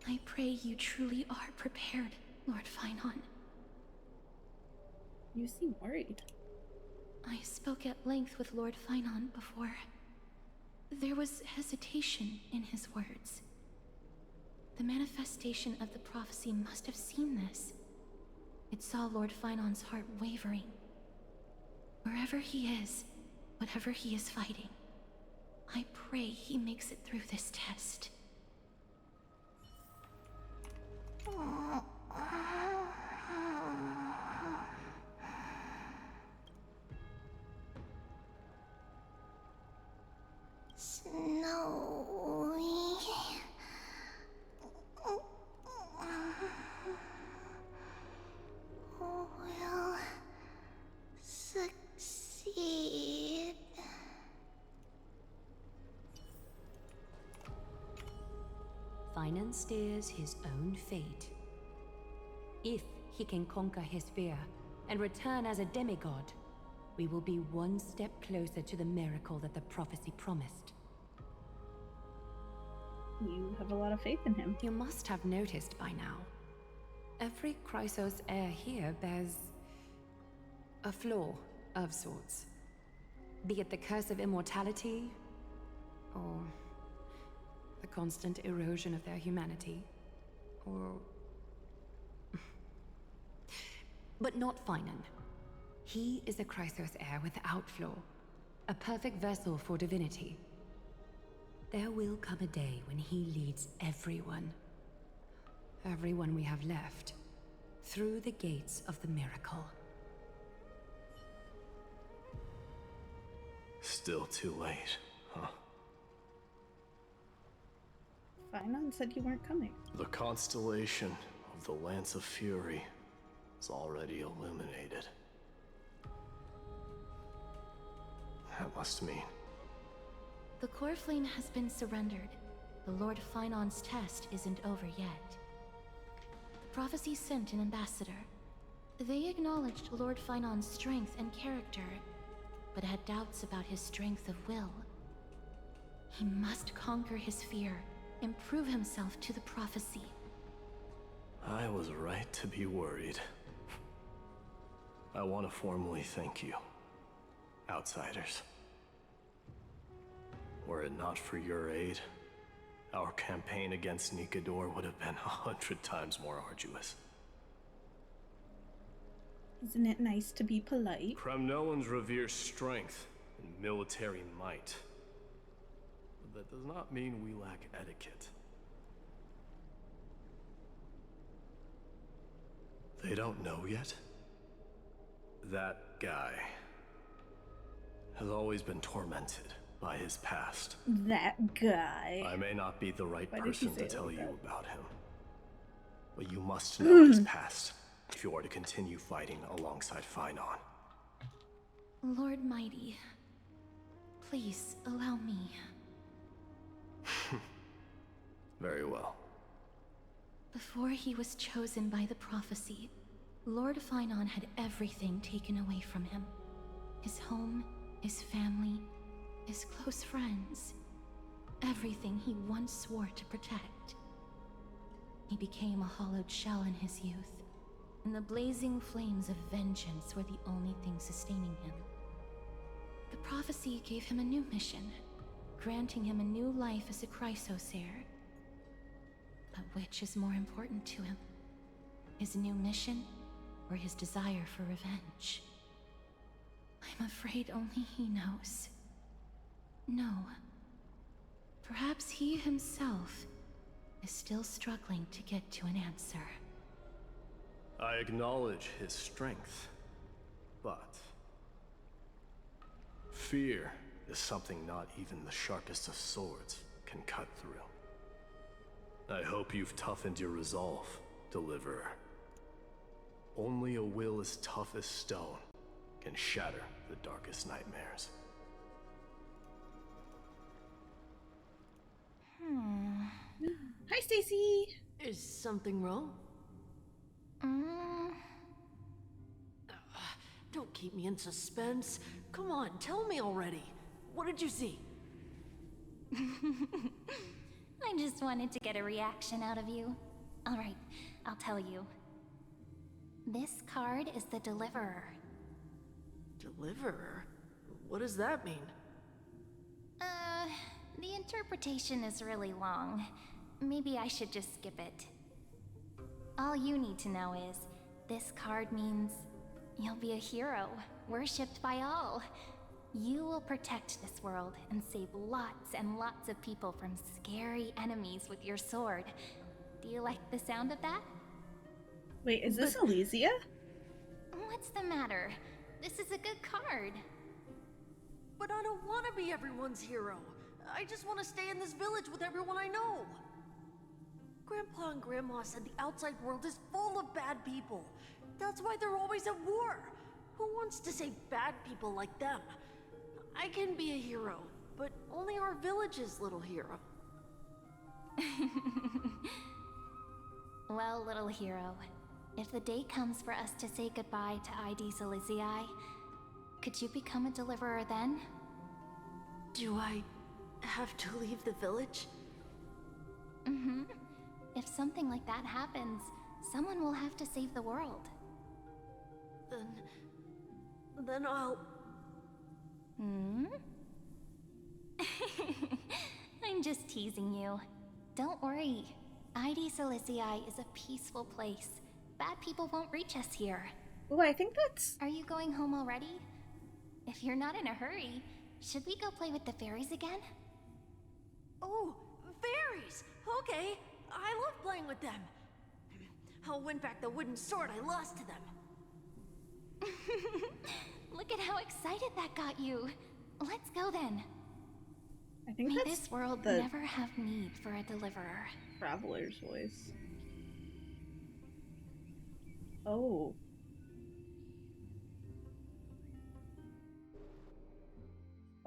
I pray you truly are prepared, Lord Phynon. You seem worried. I spoke at length with Lord Phynon before. There was hesitation in his words. The manifestation of the prophecy must have seen this. It saw Lord Phynon's heart wavering. Wherever he is, whatever he is fighting, I pray he makes it through this test. Snowy will succeed. Phynon steers his own fate. If he can conquer his fear and return as a demigod, we will be one step closer to the miracle that the prophecy promised. You have a lot of faith in him. You must have noticed by now. Every Chrysos heir here bears a flaw of sorts. Be it the curse of immortality, or the constant erosion of their humanity, or... But not Phynon. He is a Chrysos heir without flaw, a perfect vessel for divinity. There will come a day when he leads everyone we have left, through the gates of the miracle. Still too late, huh? Phynon said you weren't coming. The constellation of the Lance of Fury is already illuminated. That must mean... The core flame has been surrendered. The Lord Phynon's test isn't over yet. The prophecy sent an ambassador. They acknowledged Lord Phynon's strength and character, but had doubts about his strength of will. He must conquer his fear and prove himself to the prophecy. I was right to be worried. I want to formally thank you, outsiders. Were it not for your aid, our campaign against Nikador would have been 100 times more arduous. Isn't it nice to be polite? Kremnoans revere strength and military might. that does not mean we lack etiquette. They don't know yet? That guy has always been tormented by his past. That guy. I may not be the right Why did he person say to it tell like you that? about him, but you must know his past if you are to continue fighting alongside Phainon. Lord Mighty, please allow me. Very well. Before he was chosen by the prophecy, Lord Phainon had everything taken away from him. His home, his family, his close friends. Everything he once swore to protect. He became a hollowed shell in his youth, and the blazing flames of vengeance were the only thing sustaining him. The prophecy gave him a new mission, granting him a new life as a Chrysosair. But which is more important to him? His new mission, or his desire for revenge? I'm afraid only he knows. No. Perhaps he himself is still struggling to get to an answer. I acknowledge his strength, but fear is something not even the sharpest of swords can cut through. I hope you've toughened your resolve, Deliverer. Only a will as tough as stone can shatter the darkest nightmares. Hi, Stacy. Is something wrong? Don't keep me in suspense. Come on, tell me already. What did you see? I just wanted to get a reaction out of you. Alright, I'll tell you. This card is the Deliverer. Deliverer? What does that mean? The interpretation is really long. Maybe I should just skip it. All you need to know is, this card means you'll be a hero, worshipped by all. You will protect this world and save lots and lots of people from scary enemies with your sword. Do you like the sound of that? Wait, is this Elysia? What's the matter? This is a good card. But I don't want to be everyone's hero. I just want to stay in this village with everyone I know. Grandpa and Grandma said the outside world is full of bad people. That's why they're always at war. Who wants to save bad people like them? I can be a hero, but only our village's little hero. Well, little hero, if the day comes for us to say goodbye to ID Silizii, could you become a deliverer then? Do I have to leave the village? Mm-hmm. If something like that happens, someone will have to save the world. Then I'll... I'm just teasing you. Don't worry. ID Silizii is a peaceful place. Bad people won't reach us here. Oh, I think that's... Are you going home already? If you're not in a hurry, should we go play with the fairies again? Oh, fairies! Okay, I love playing with them. I'll win back the wooden sword I lost to them. Look at how excited that got you. Let's go then. I think May that's this world the never have need for a deliverer. Traveler's voice. Oh.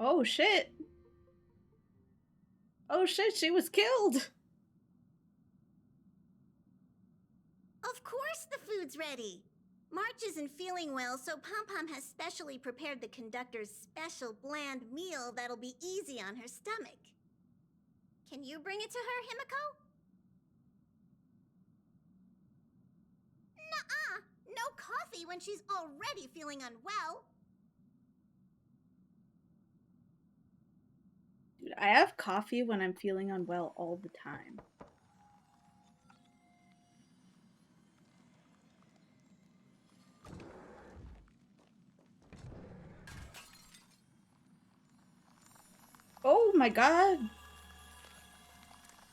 Oh shit. Oh shit, she was killed. Of course the food's ready. March isn't feeling well, so Pom-Pom has specially prepared the conductor's special bland meal that'll be easy on her stomach. Can you bring it to her, Himiko? Nuh-uh! No coffee when she's already feeling unwell. Dude, I have coffee when I'm feeling unwell all the time. Oh my god!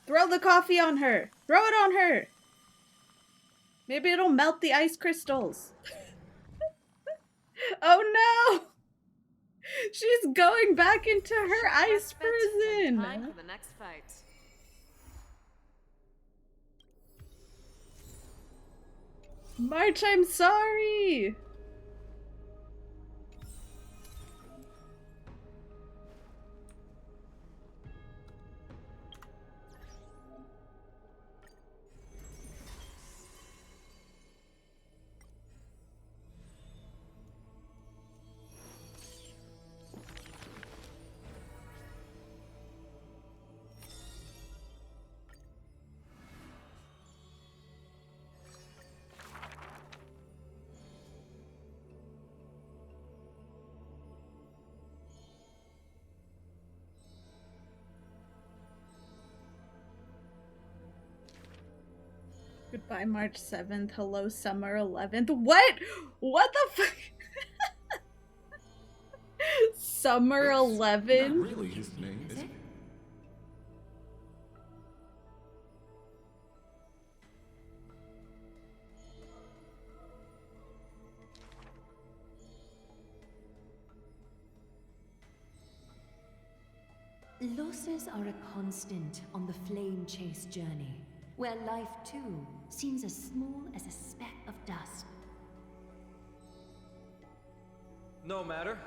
Throw the coffee on her. Throw it on her. Maybe it'll melt the ice crystals. Oh no! She's going back into her ice prison. Time for the next fight. March, I'm sorry. Goodbye, March 7th. Hello, Summer 11th. What? What the fuck? Summer 11th? Not really his name, is it? Losses are a constant on the flame chase journey, where life too seems as small as a speck of dust. No matter.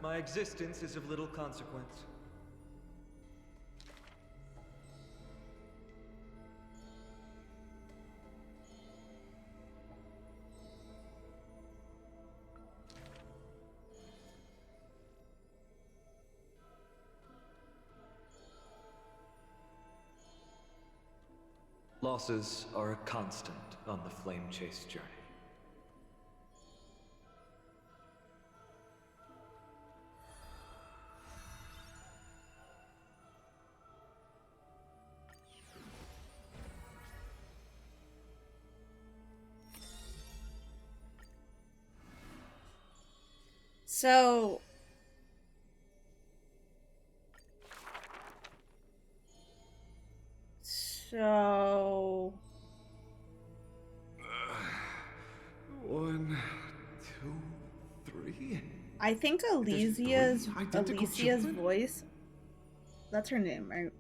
My existence is of little consequence. Losses are a constant on the flame chase journey. So One, two, three. I think Alicia's voice. That's her name, right?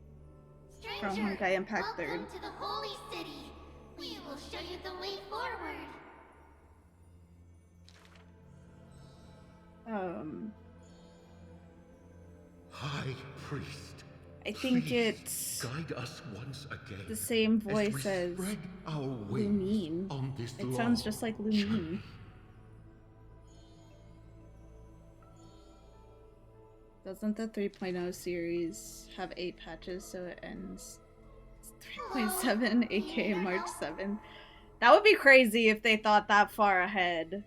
From Stranger, Honkai Impact 3rd. welcome to the holy city. We will show you the way forward. High Priest. I think please it's guide us once again the same as voice we as spread our wings Lumine. on this It long sounds just like Lumine. journey. Doesn't the 3.0 series have 8 patches so it ends 3.7 aka March 7th? That would be crazy if they thought that far ahead.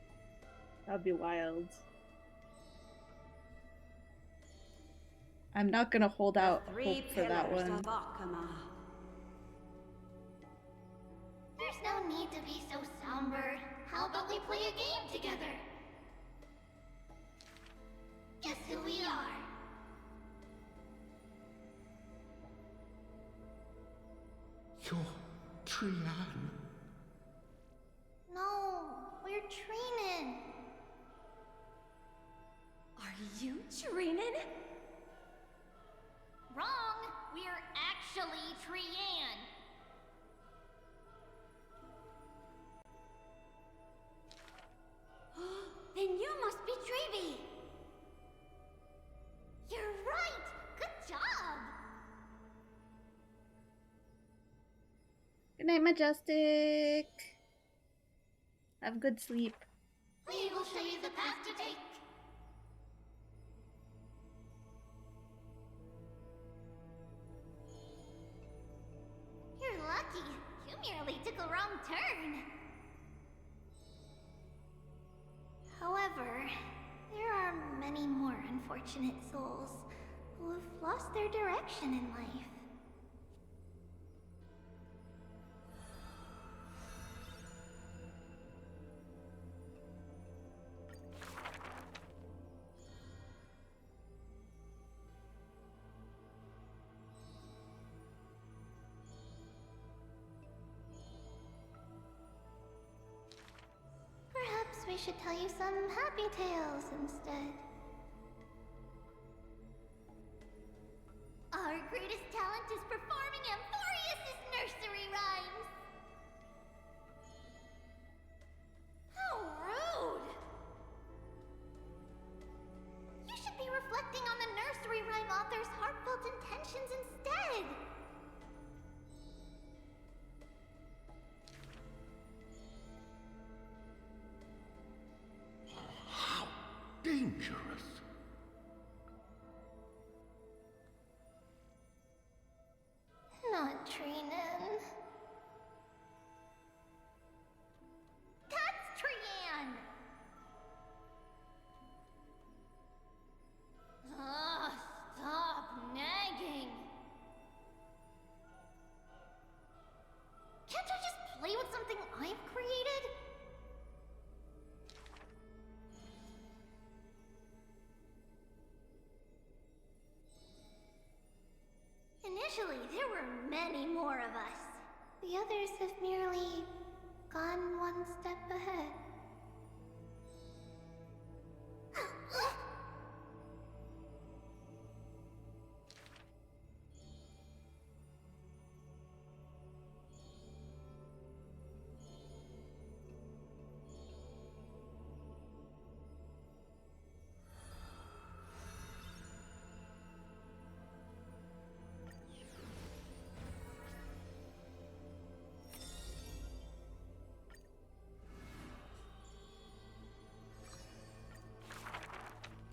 That would be wild. I'm not gonna hold out hope for that one. There's no need to be so somber. How about we play a game together? Guess who we are? You're Trian. No, we're Trinin. Are you Trinin? Wrong. We're actually Trian. Then you must be Treevee. You're right. Good job. Good night, Majestic. Have good sleep. We will show you the path to take. You're lucky. You merely took a wrong turn. However, there are many more unfortunate souls who have lost their direction in life. should tell you some happy tales instead. Our greatest talent is performing Amphoreus' nursery rhymes! How rude! You should be reflecting on the nursery rhyme author's heartfelt intentions instead! How dangerous! Not Trinan. That's Trian! Ugh, stop nagging! Can't I just play with something I've created? Initially, there were many more of us. The others have merely gone one step ahead.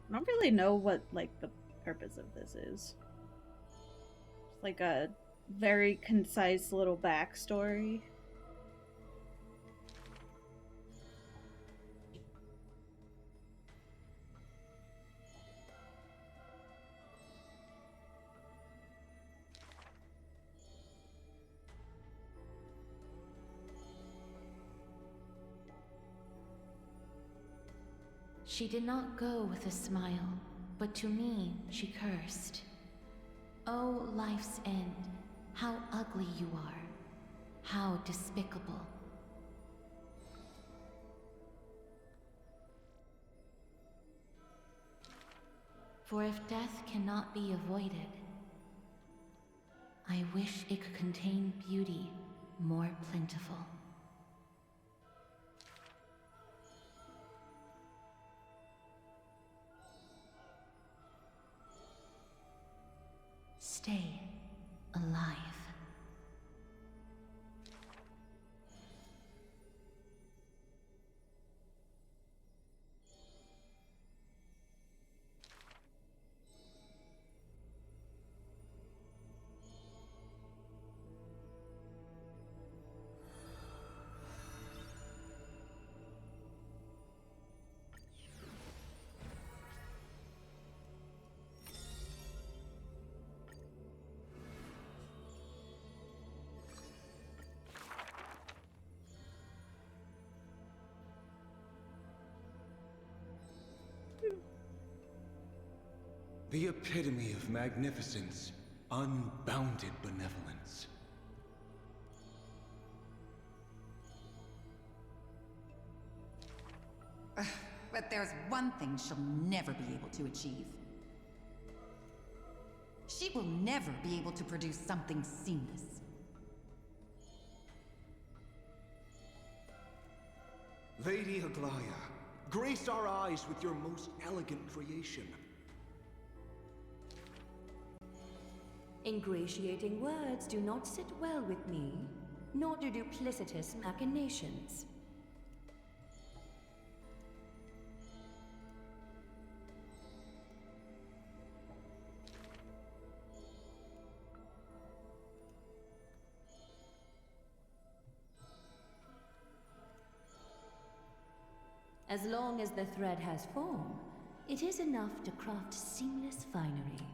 I don't really know what, like, the purpose of this is. It's like a very concise little backstory. She did not go with a smile, but to me she cursed. Oh, life's end, how ugly you are. How despicable. For if death cannot be avoided, I wish it could contain beauty more plentiful. Stay alive. The epitome of magnificence, unbounded benevolence. But there's one thing she'll never be able to achieve. She will never be able to produce something seamless. Lady Aglaya, grace our eyes with your most elegant creation. Ingratiating words do not sit well with me, nor do duplicitous machinations. As long as the thread has form, it is enough to craft seamless finery.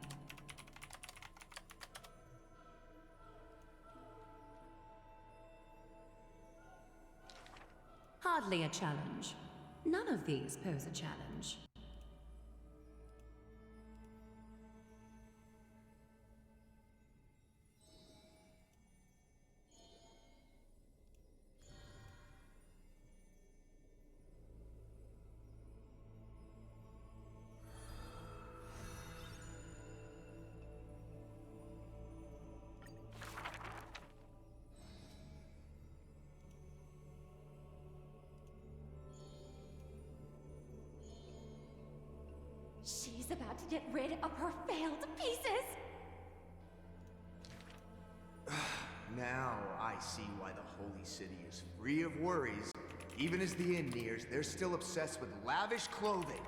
Hardly a challenge. None of these pose a challenge. She's about to get rid of her failed pieces! Now I see why the Holy City is free of worries. Even as the end nears, they're still obsessed with lavish clothing.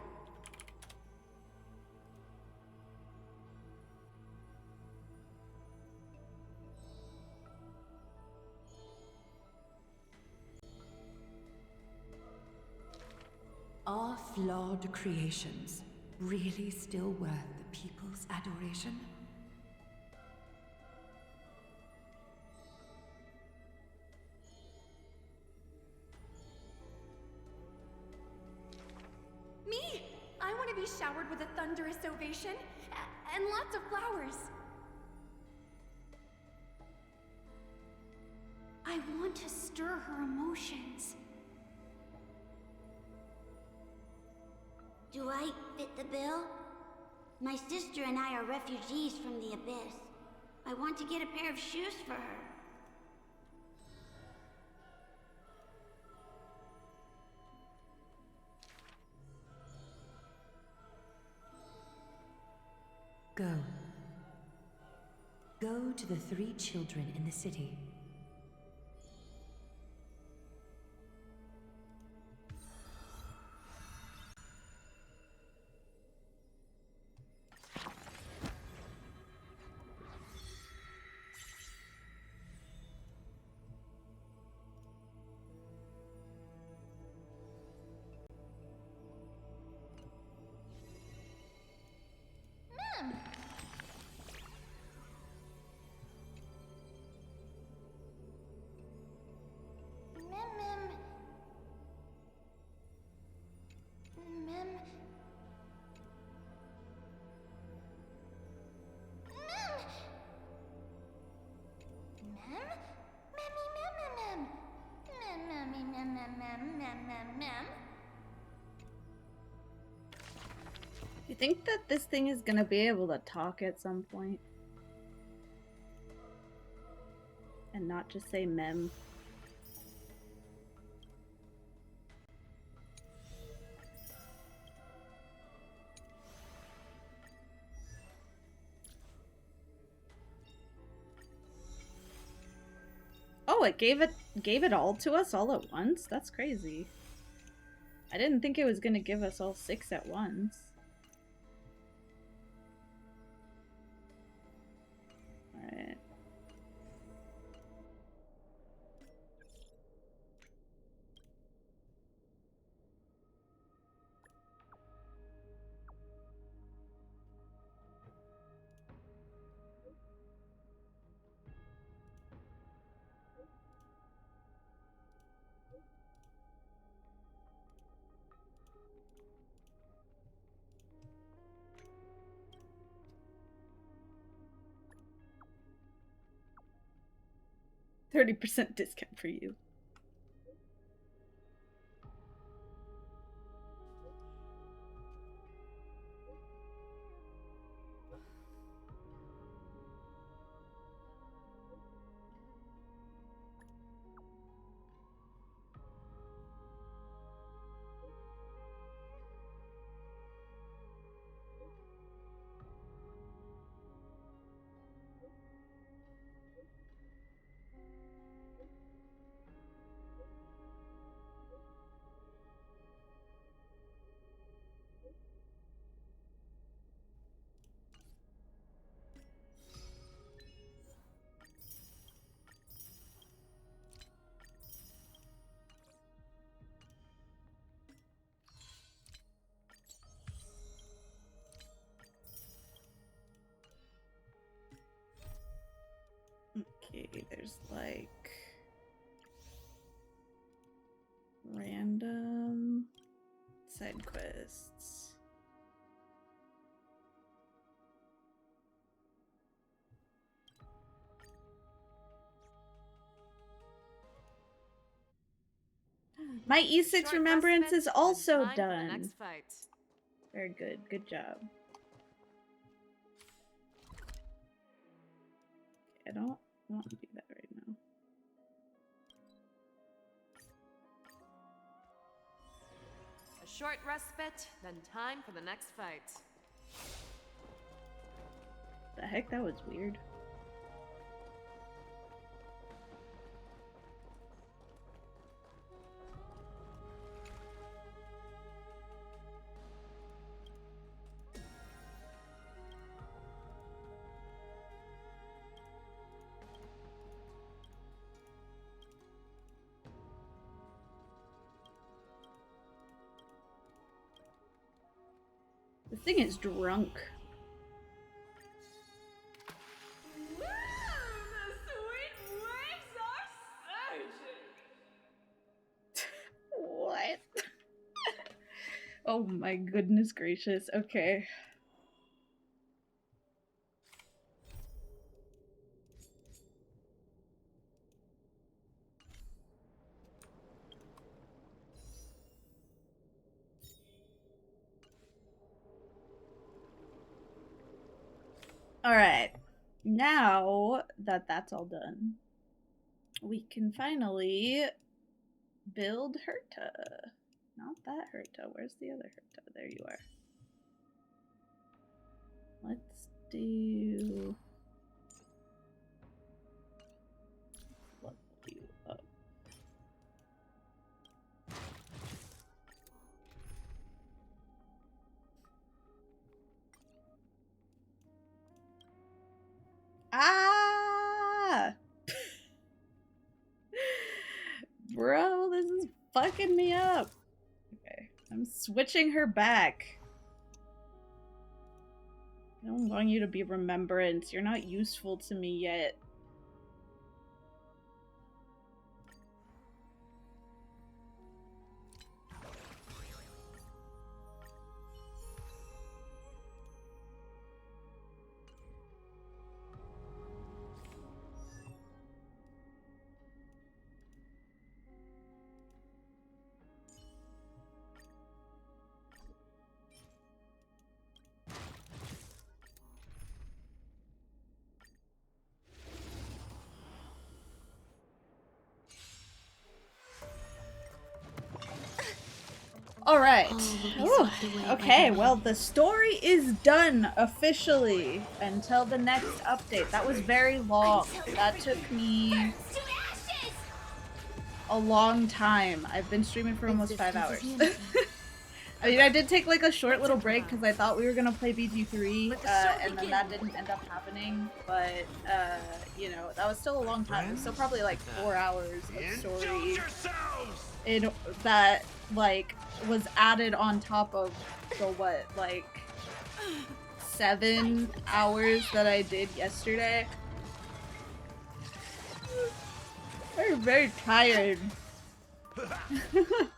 Are flawed creations really still worth the people's adoration? Me! I want to be showered with a thunderous ovation and lots of flowers. I want to stir her emotions. Do I fit the bill? My sister and I are refugees from the Abyss. I want to get a pair of shoes for her. Go. Go to the 3 children in the city. Mom! Mem. Mem. You think that this thing is gonna be able to talk at some point? And not just say mem? Oh, it gave it all to us all at once? That's crazy. I didn't think it was gonna give us all 6 at once. Alright. %30 discount for you. Okay, there's like random side quests. My E6 remembrance is also done. Very good. Good job. I don't want to do that right now. A short respite, then time for the next fight. The heck, that was weird. This thing is drunk. What? Oh my goodness gracious. Okay. Alright. Now that that's all done, we can finally build Herta. Not that Herta. Where's the other Herta? There you are. Let's do... level you up. Ah! Bro, this is fucking me up. Okay, I'm switching her back. I don't want you to be remembrance. You're not useful to me yet. Alright. Okay, well, the story is done officially until the next update. That was very long. That took me a long time. I've been streaming for almost 5 hours. I mean, I did take like a short little break because I thought we were gonna play BG3, and then that didn't end up happening. But, you know, that was still a long time. It was still probably like 4 hours of story that, like, was added on top of the, what, like, 7 hours that I did yesterday. I'm very tired.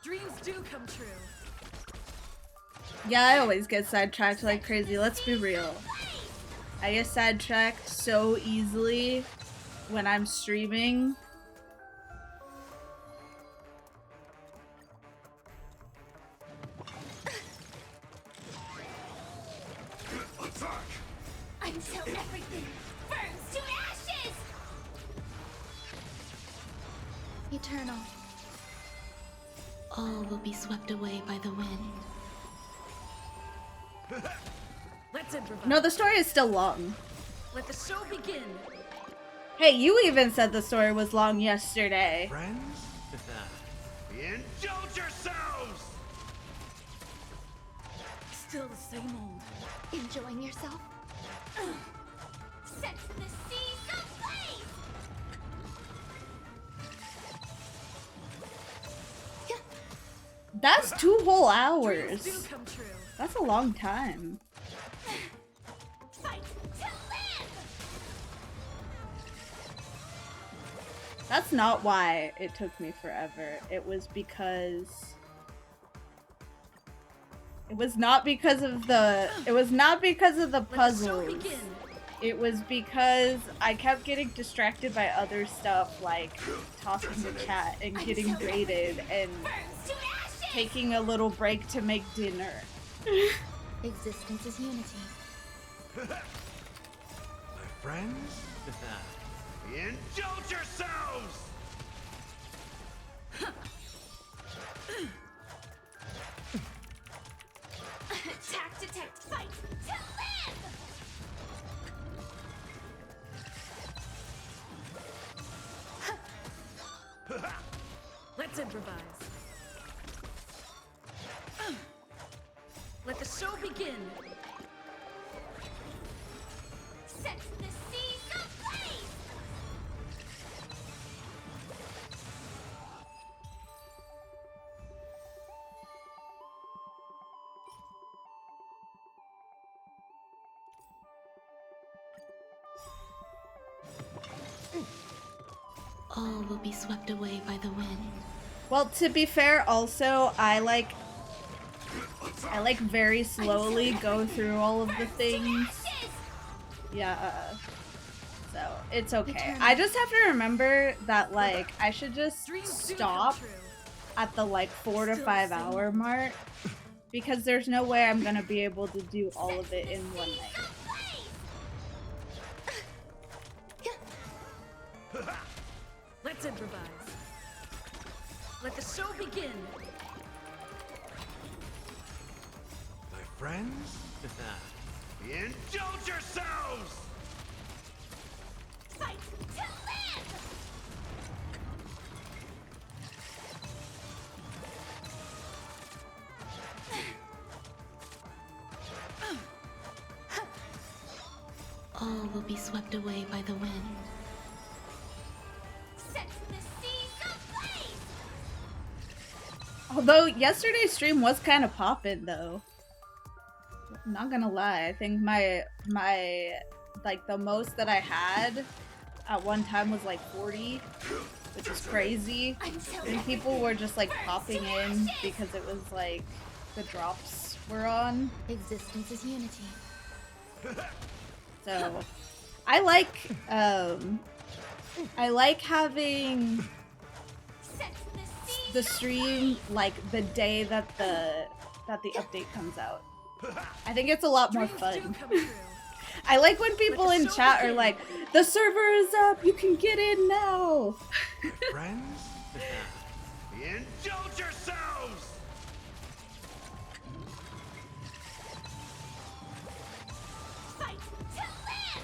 Dreams do come true. Yeah, I always get sidetracked like crazy, let's be real. I get sidetracked so easily when I'm streaming. Until everything burns to ashes! Eternal. All will be swept away by the wind. Let's improvise. No, the story is still long. Let the show begin. Hey, you even said the story was long yesterday. Friends? Indulge yourselves! Still the same old. Enjoying yourself? Set the seas ablaze! That's 2 whole hours. Dreams do come true. That's a long time. Fight to live! That's not why it took me forever. It was because... It was not because of the puzzles. It was because I kept getting distracted by other stuff like talking to chat and getting raided and taking a little break to make dinner. Existence is unity. My friends? Indulge yourselves! Attack, detect, fight to live! Let's improvise. Let the show begin. Set the seas ablaze! All will be swept away by the wind. Well, to be fair, also, I like very slowly go through all of the things. Yeah, so it's okay. I just have to remember that, like, I should just stop at the, like, 4 to 5 hour mark, because there's no way I'm gonna be able to do all of it in one night. Let's improvise. Let the show begin. My friends? Indulge yourselves! Fight to live! All will be swept away by the wind. Set the seas ablaze! Although yesterday's stream was kind of poppin' though. I'm not gonna lie, I think my like the most that I had at one time was like 40, which is crazy. And people were just like popping in because it was like the drops were on. Existence is unity. So I like having the stream like the day that the update comes out. I think it's a lot more fun. I like when people in chat are like, the server is up, you can get in now. Friends? Indulge yourselves! Fight to live!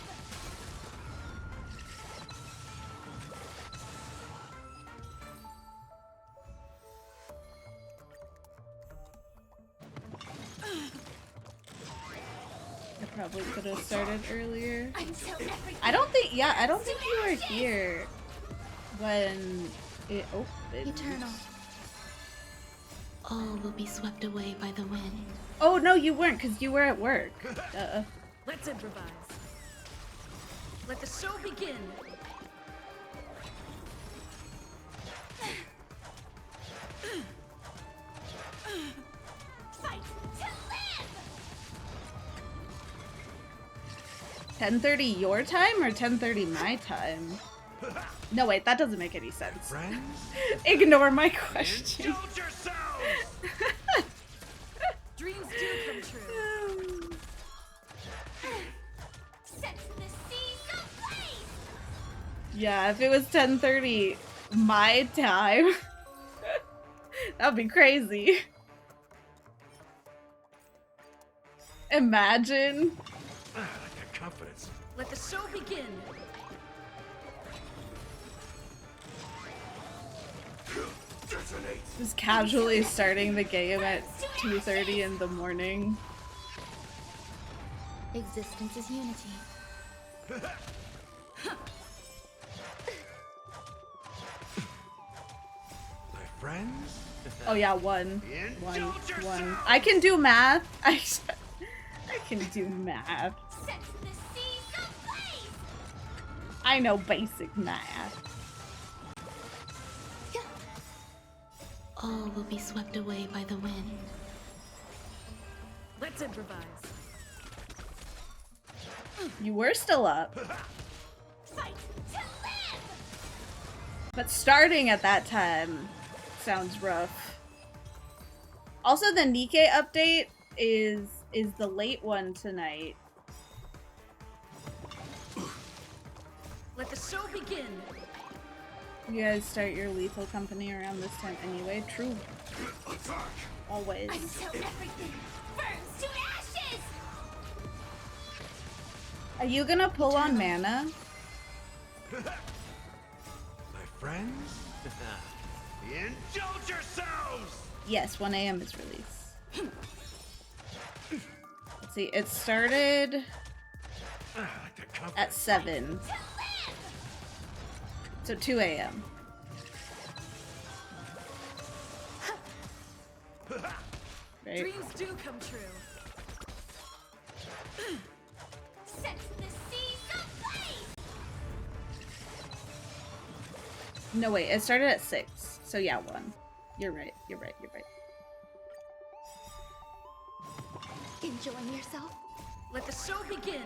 I probably could have started earlier. Until everything I don't think you were here when it opened. Eternal. All will be swept away by the wind. Oh no, you weren't, because you were at work. Duh. Let's improvise. Let the show begin. fight to live! 10:30 your time or 10:30 my time? No, wait, that doesn't make any sense. Friends? Ignore my question. Indulge yourselves! Dreams do come true. Set the seas ablaze! Yeah, if it was 10:30 my time, that'd be crazy. Imagine. I like that confidence. Let the show begin. Detonate. Just casually starting the game at 2:30 in the morning. Existence is unity. My friends? Oh yeah, one. I can do math. I can do math. Set the seas ablaze! I know basic math. All will be swept away by the wind. Let's improvise. You were still up. Fight to live! But starting at that time sounds rough. Also, the Nikkei update is the late one tonight. Let the show begin. You guys start your lethal company around this time anyway. True. Attack! Always. Until everything burns to ashes! Are you gonna pull on mana? My friends? Indulge yourselves! Yes, 1 a.m. is release. Let's see, it started at 7. So 2 a.m. Right? Dreams do come true. Set the seas ablaze! No, wait, it started at 6. So yeah, 1. You're right, you're right, you're right. Enjoying yourself? Let the show begin.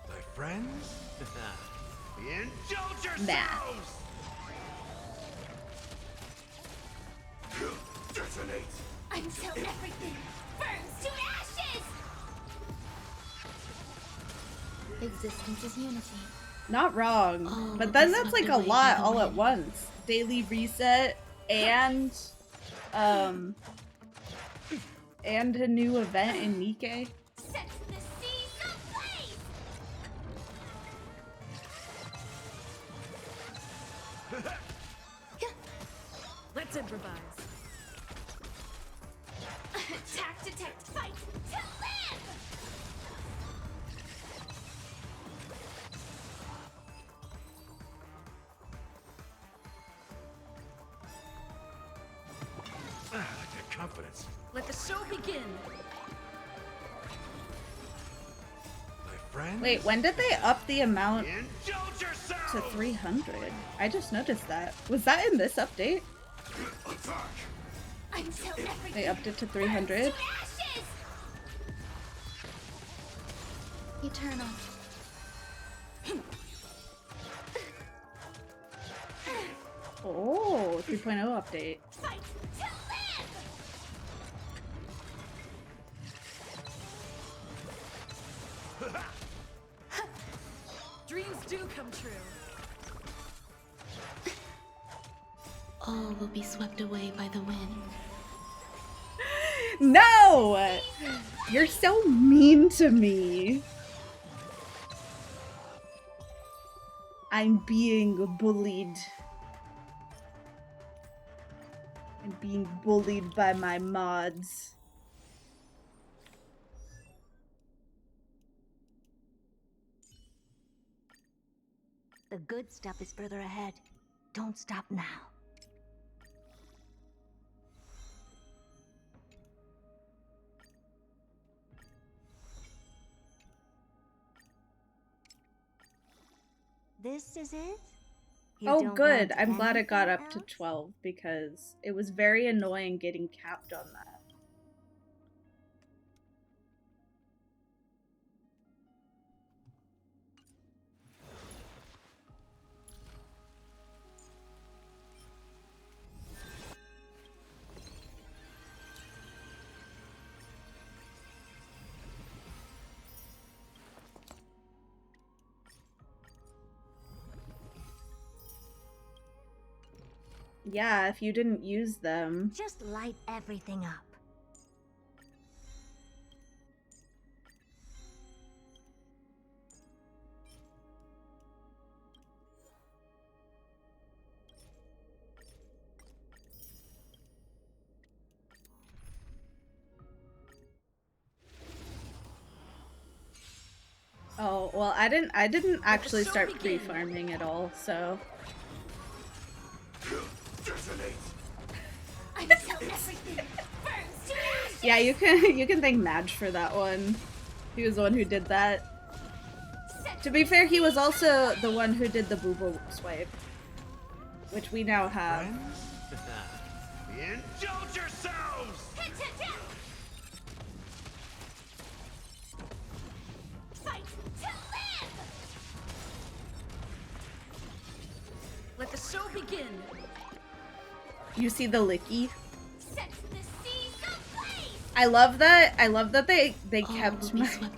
My friends? Indulge yourselves! Math. Detonate! Until everything burns to ashes! Existence is unity. Not wrong. Oh, But then it's that's not like the a way lot to all at win. once. Daily reset and a new event in Nikkei. Set the seas ablaze! Let's improvise. Attack, detect, fight, to live! I like that confidence. Let the show begin. My friends? Wait, when did they up the amount Indulge yourselves! to 300? I just noticed that. Was that in this update? Attack! Until everything They upped it to burns 300? to ashes! Eternal. Oh, 3.0 update. Fight to live! Dreams do come true. All will be swept away by the wind. No! You're so mean to me. I'm being bullied. I'm being bullied by my mods. The good stuff is further ahead. Don't stop now. This is it? You Oh, don't good. want I'm glad it got anything up to else? 12 because it was very annoying getting capped on that. Yeah, if you didn't use them. Just light everything up. Oh, well, I didn't actually start pre-farming at all, so. Until everything burns to ashes! Yeah, you can thank Madge for that one. He was the one who did that. To be fair, he was also the one who did the booba swipe, which we now have. Indulge yourselves! Hit to death! Fight to live! Let the show begin. You see the licky? Set the seas ablaze! I love that they kept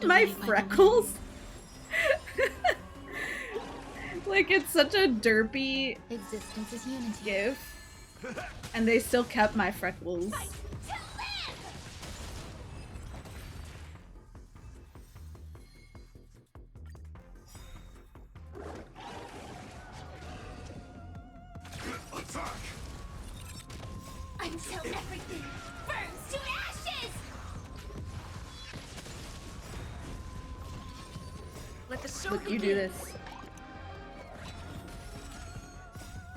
my freckles. Like, it's such a derpy Existence is unity. gif. And they still kept my freckles. Until everything burns to ashes! Let the show Look, begin. you do this.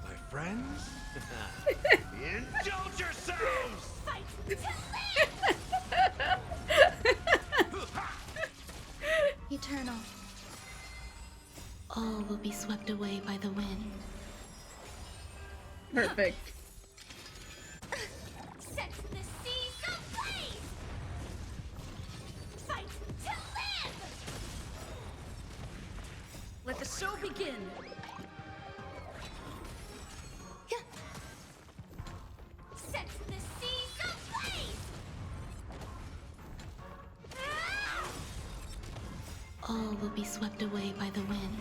My friends? Indulge yourselves! Fight to Eternal. All will be swept away by the wind. Perfect. set the seas ablaze! Fight to live! Let the show begin. Set the seas ablaze! All will be swept away by the wind.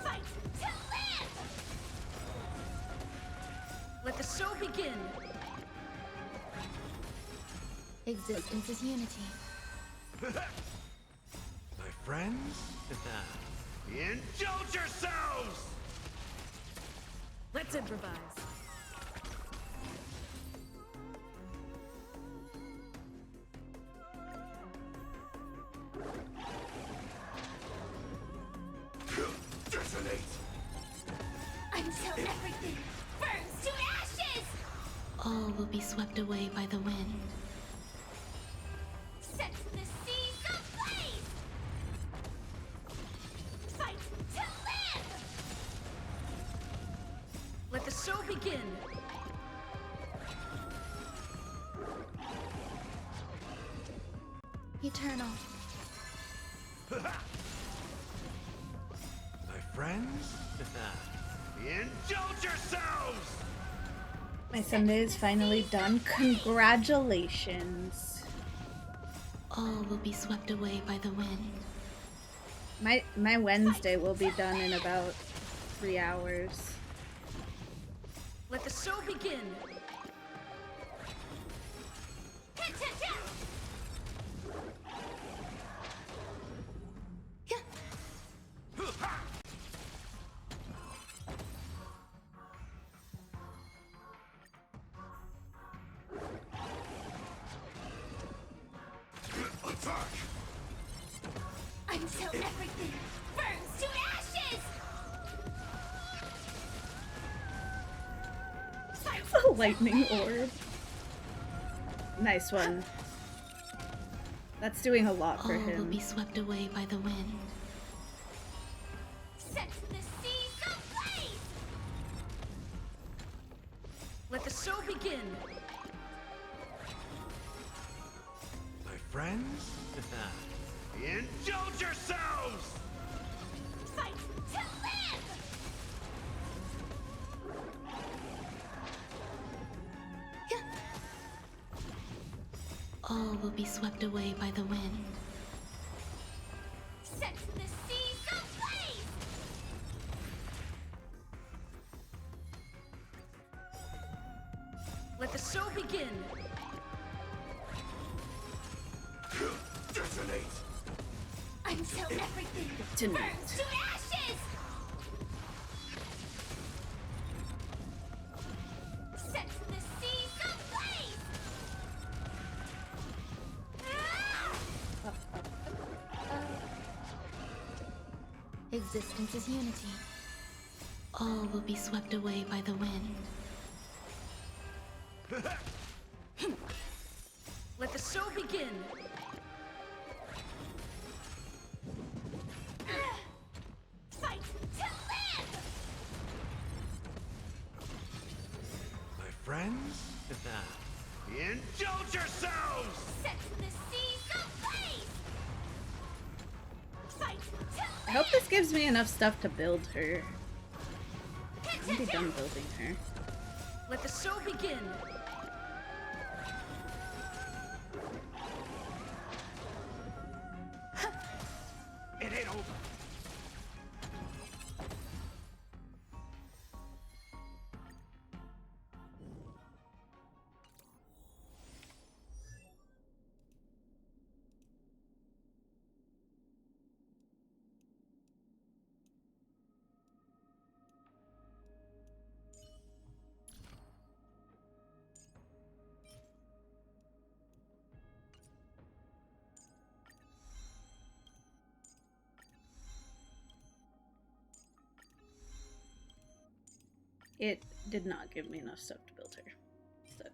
Fight to live! Let the show begin. Existence is unity. My friends? Indulge yourselves! Let's improvise. Detonate! Until everything burns to ashes! All will be swept away by the wind. Set the seas ablaze! Fight to live! Let the show begin. Eternal. My friends? Indulge yourselves! My Sunday is finally done. Congratulations. All will be swept away by the wind. My Wednesday will be done in about 3 hours. Let the show begin. Attack! Until everything burns to ashes! A lightning orb. Nice one. That's doing a lot for All will him. be swept away by the wind. Set the seas ablaze! Let the show begin. My friends? Indulge yourselves! Fight to live! All will be swept away by the wind. Set the seas ablaze! Let the show begin. Detonate! Until everything Detonate. burns to ashes! Set the seas ablaze! Existence is unity. All will be swept away by the wind. Let the show begin. Fight to live! My friends? Indulge yourselves! Set the seas ablaze! Fight to I hope this gives me enough stuff to build her. I'm be done building her. Let the show begin. It ain't over. It did not give me enough stuff to build her. Suck.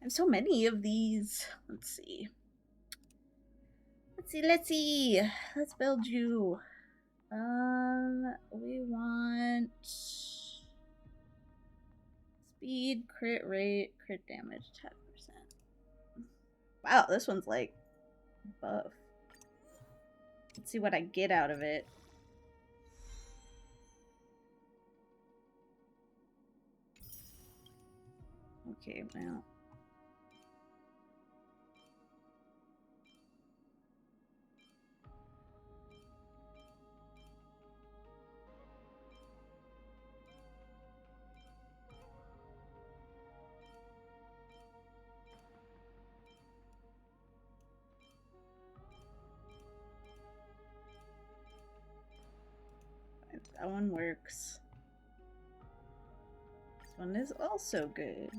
And so many of these. Let's see. Let's build you. We want speed, crit rate, crit damage, 10%. Wow, this one's like buff. Let's see what I get out of it. Okay, well. That one works. This one is also good.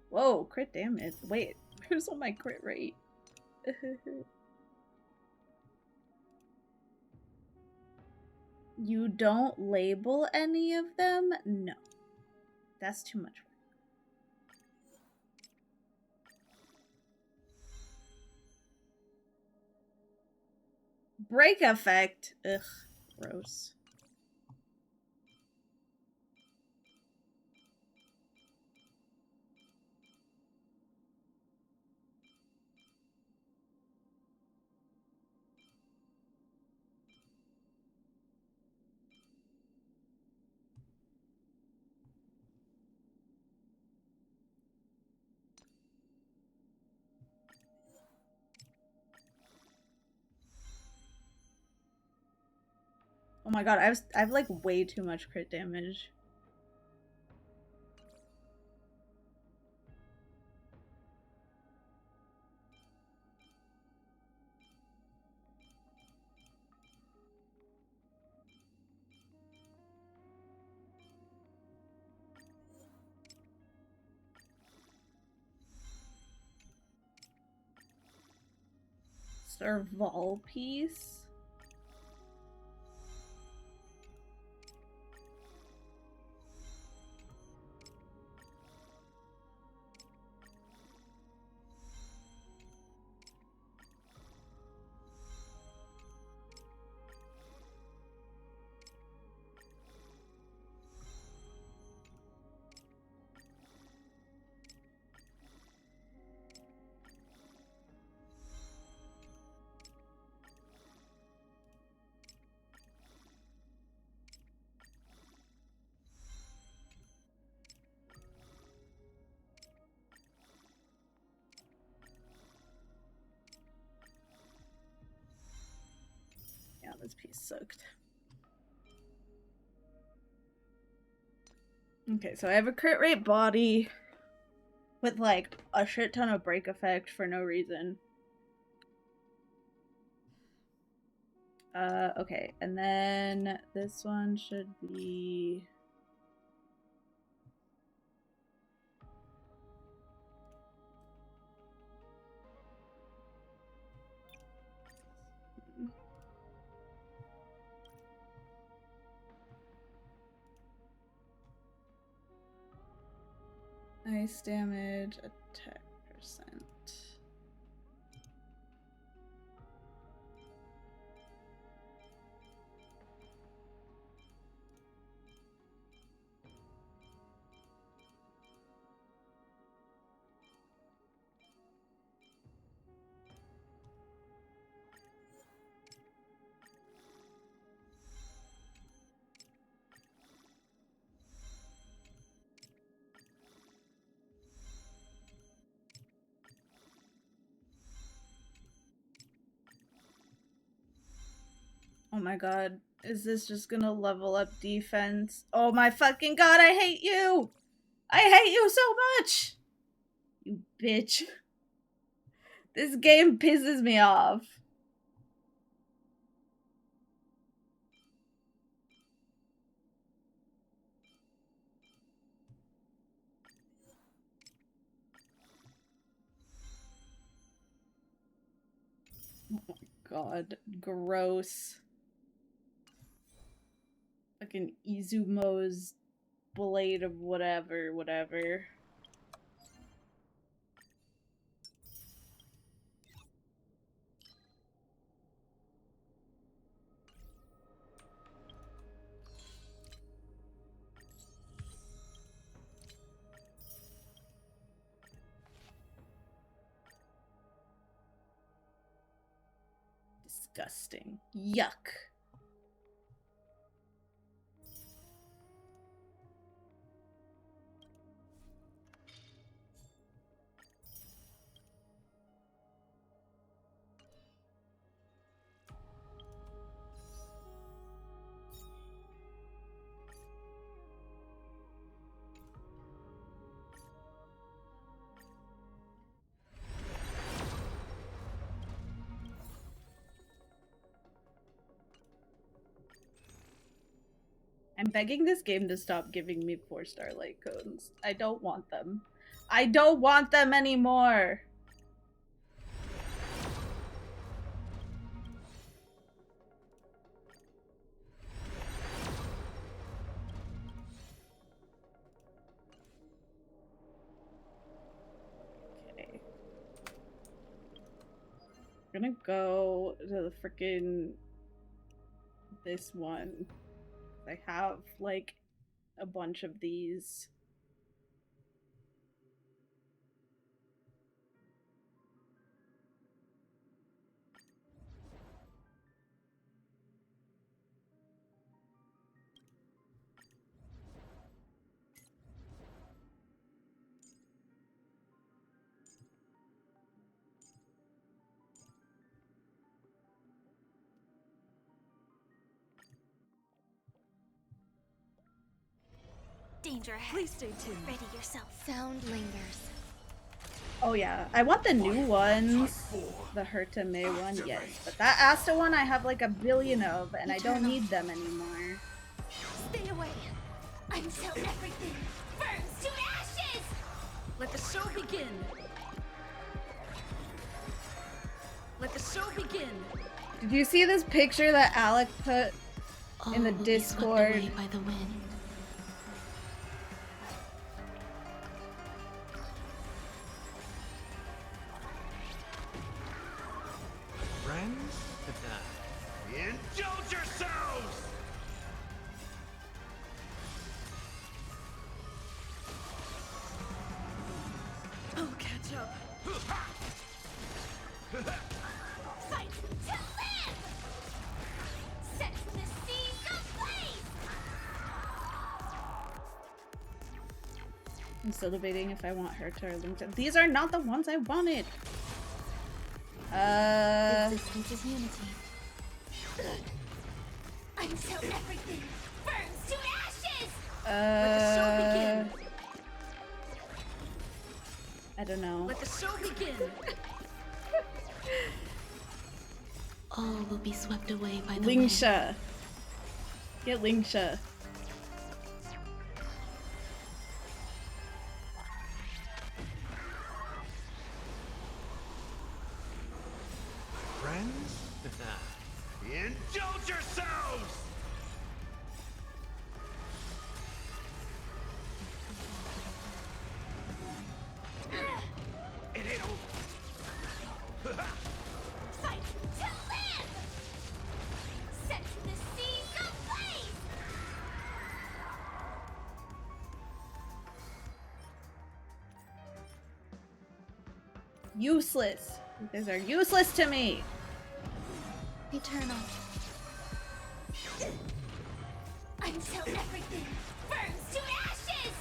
Whoa, crit damage. Wait, where's all my crit rate? You don't label any of them? No. That's too much work. Break effect. Ugh, gross. Oh my god, I've like way too much crit damage. Serval piece. Yeah, this piece sucked. Okay, so I have a crit rate body with like a shit ton of break effect for no reason. Okay, and then this one should be... Nice damage, attack percent. my god. Is this just gonna level up defense? Oh my fucking god, I hate you! I hate you so much! You bitch. This game pisses me off. Oh my god, gross. Fucking Izumo's blade of whatever. Disgusting. Yuck. I'm begging this game to stop giving me 4-star light cones. I don't want them. I don't want them anymore! Okay. I'm gonna go to the frickin' this one. I have, like, a bunch of these. Danger ahead. Please stay tuned. Ready yourself. Sound lingers. Oh yeah, I want the new ones. The Herta May one, yes. But that Asta one I have like a billion of, and I don't need them anymore. Stay away until everything burns to ashes! Let the show begin! Let the show begin! Did you see this picture that Alec put in the All will be swept Discord? away by the wind. Friends? Indulge yourselves! I'll catch up. Fight to live! Set the seas ablaze! I'm still debating if I want Herta or Linkta. These are not the ones I wanted! Existence is unity. Until everything burns to ashes! Let the show begin! I don't know. Let the show begin! All will be swept away by the wind. Lingsha. Get Lingsha. Friends? Indulge yourselves! It ain't over. Fight to live! Set the seas ablaze! Useless. These are useless to me. Eternal. Until everything burns to ashes!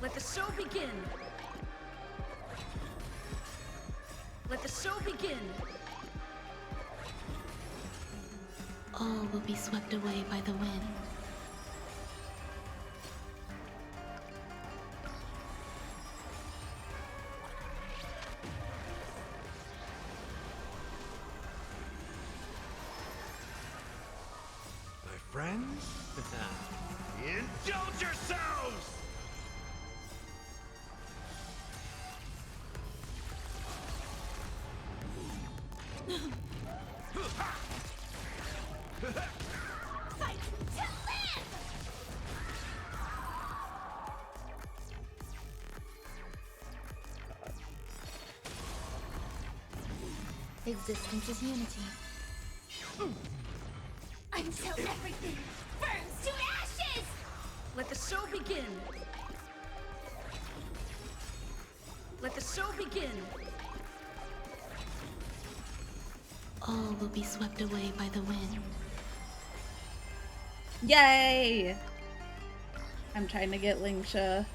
Let the show begin! Let the show begin! All will be swept away by the wind. My friends? Indulge yourselves! Fight to live! Existence is unity. Until everything burns to ashes! Let the show begin! Let the show begin! All will be swept away by the wind. Yay! I'm trying to get Lingsha.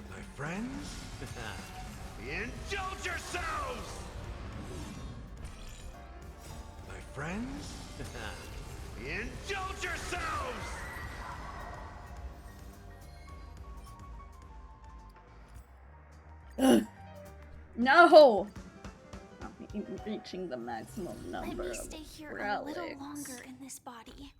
My friends? Indulge yourselves! My friends? Indulge yourselves! Ugh. No! I'm reaching the maximum Let number me of stay here a relics. little longer in this body.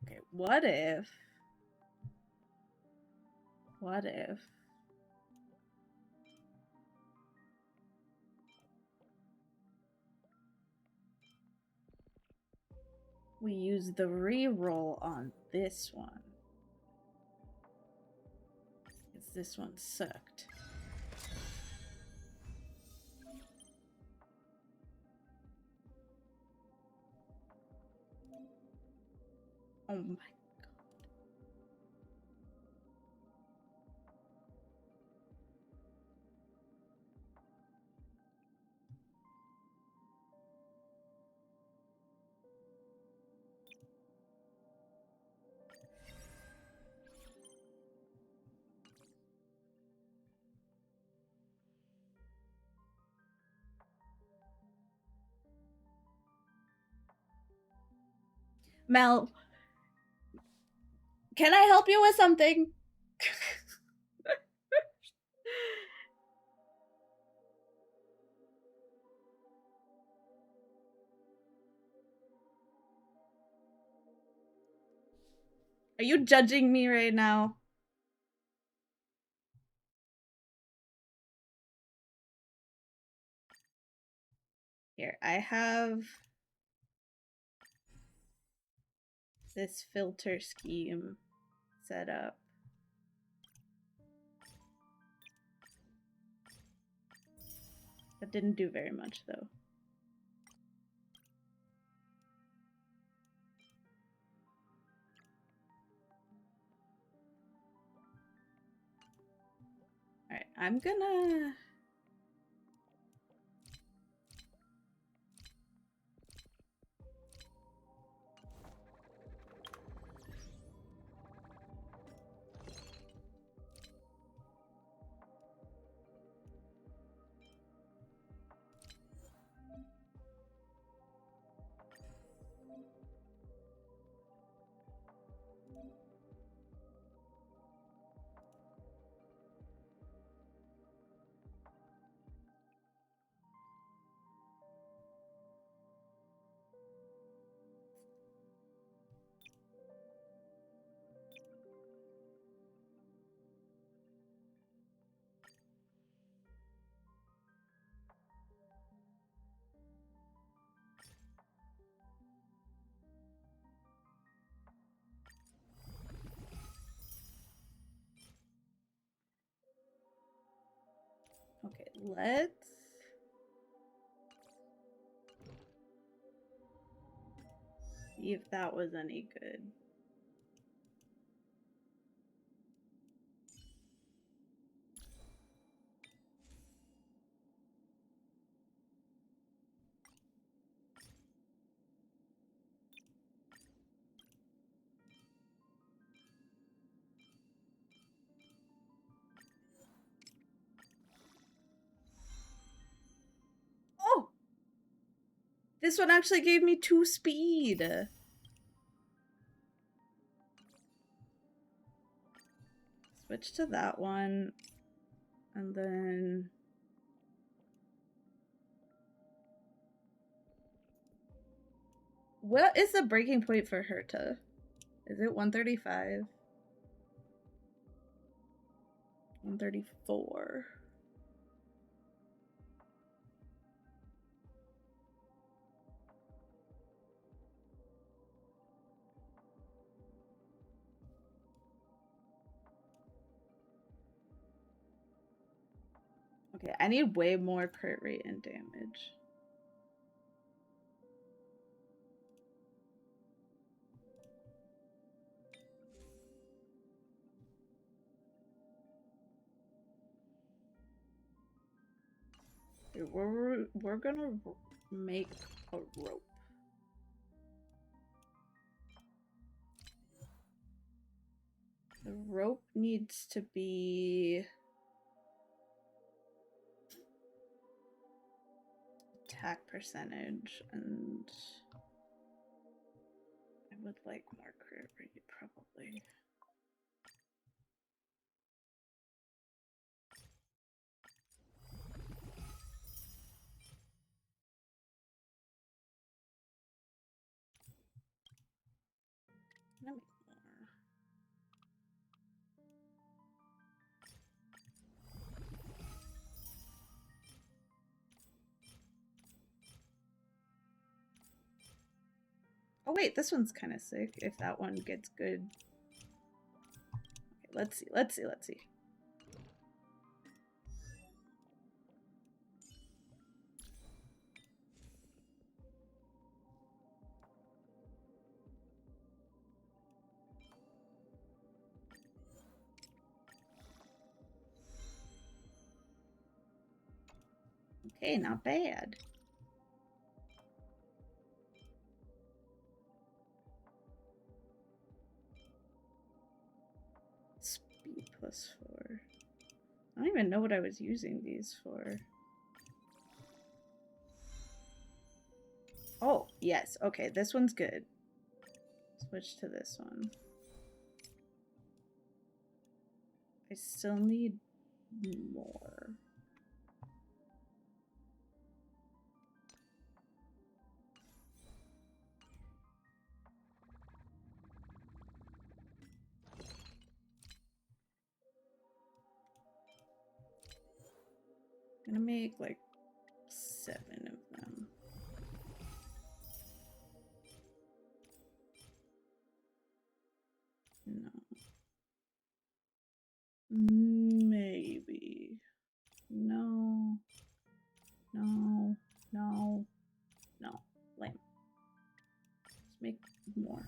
Okay, what if? What if? We use the reroll on this one. Because this one sucked. Oh my god. Mel, can I help you with something? Are you judging me right now? Here, I have this filter scheme set up. That didn't do very much though. Alright, I'm gonna... Okay, let's... see if that was any good. This one actually gave me 2 speed. Switch to that one. And then... What is the breaking point for Herta? Is it 135? 134. Okay, I need way more crit rate and damage. We're gonna make a rope. The rope needs to be attack percentage, and I would like more crit rate probably. Let me Oh wait, this one's kind of sick if that one gets good. Okay, let's see. Okay, not bad. Speed +4. I don't even know what I was using these for. Oh, yes. Okay, this one's good. Switch to this one. I still need more. I'm gonna make like 7 of them. No. Maybe. No. No. No. No. Lame. Let's make more.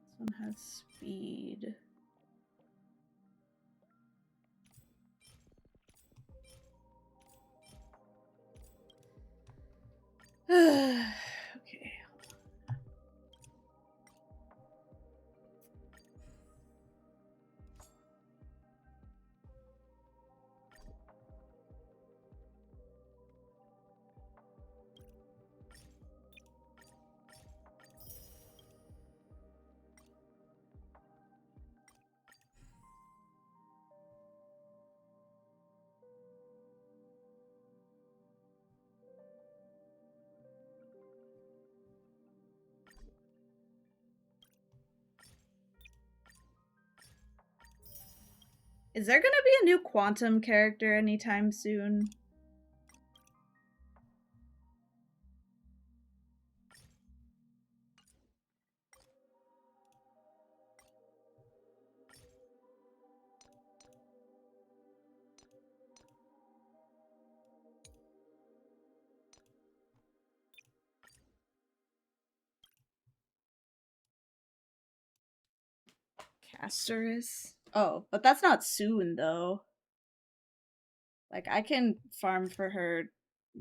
This one has speed. Okay. Is there gonna be a new Quantum character anytime soon? Castorus? Oh, but that's not soon though. Like, I can farm for her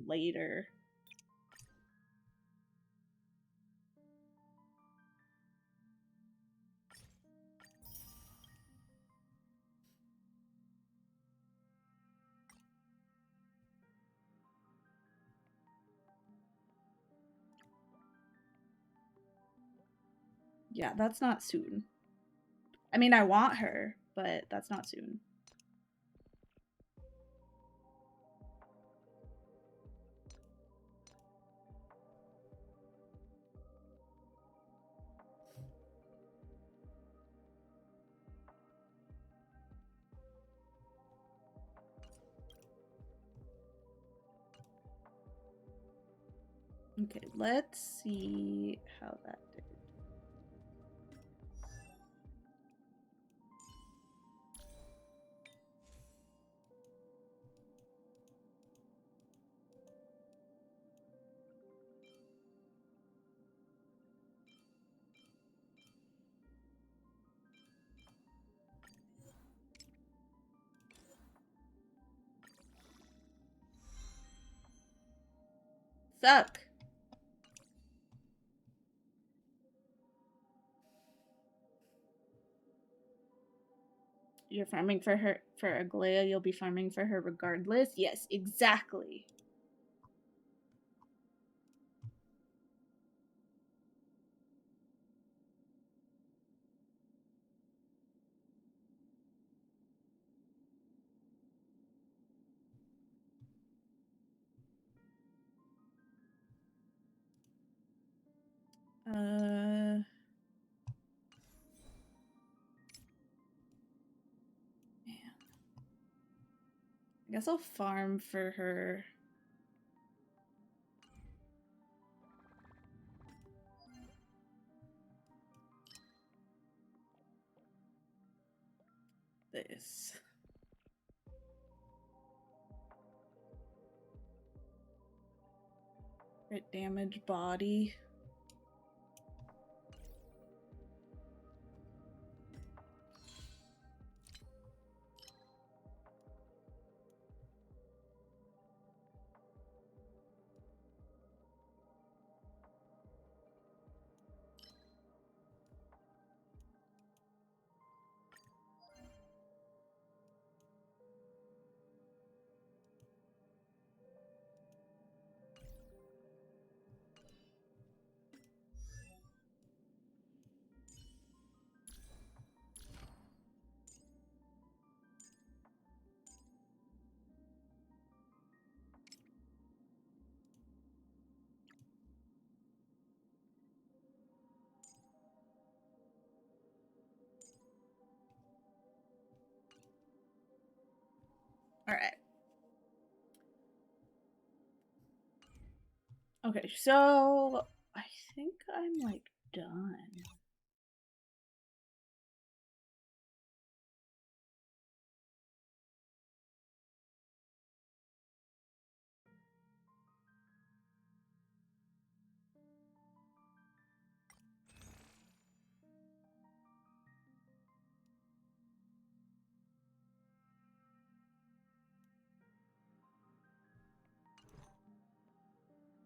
later. Yeah, that's not soon. I mean, I want her, but that's not soon. Okay, let's see how that did. Suck. You're farming for her, for Aglaya, you'll be farming for her regardless. Yes, exactly. Man. I guess I'll farm for her. This. Crit damage body. All right. Okay, so I think I'm like done.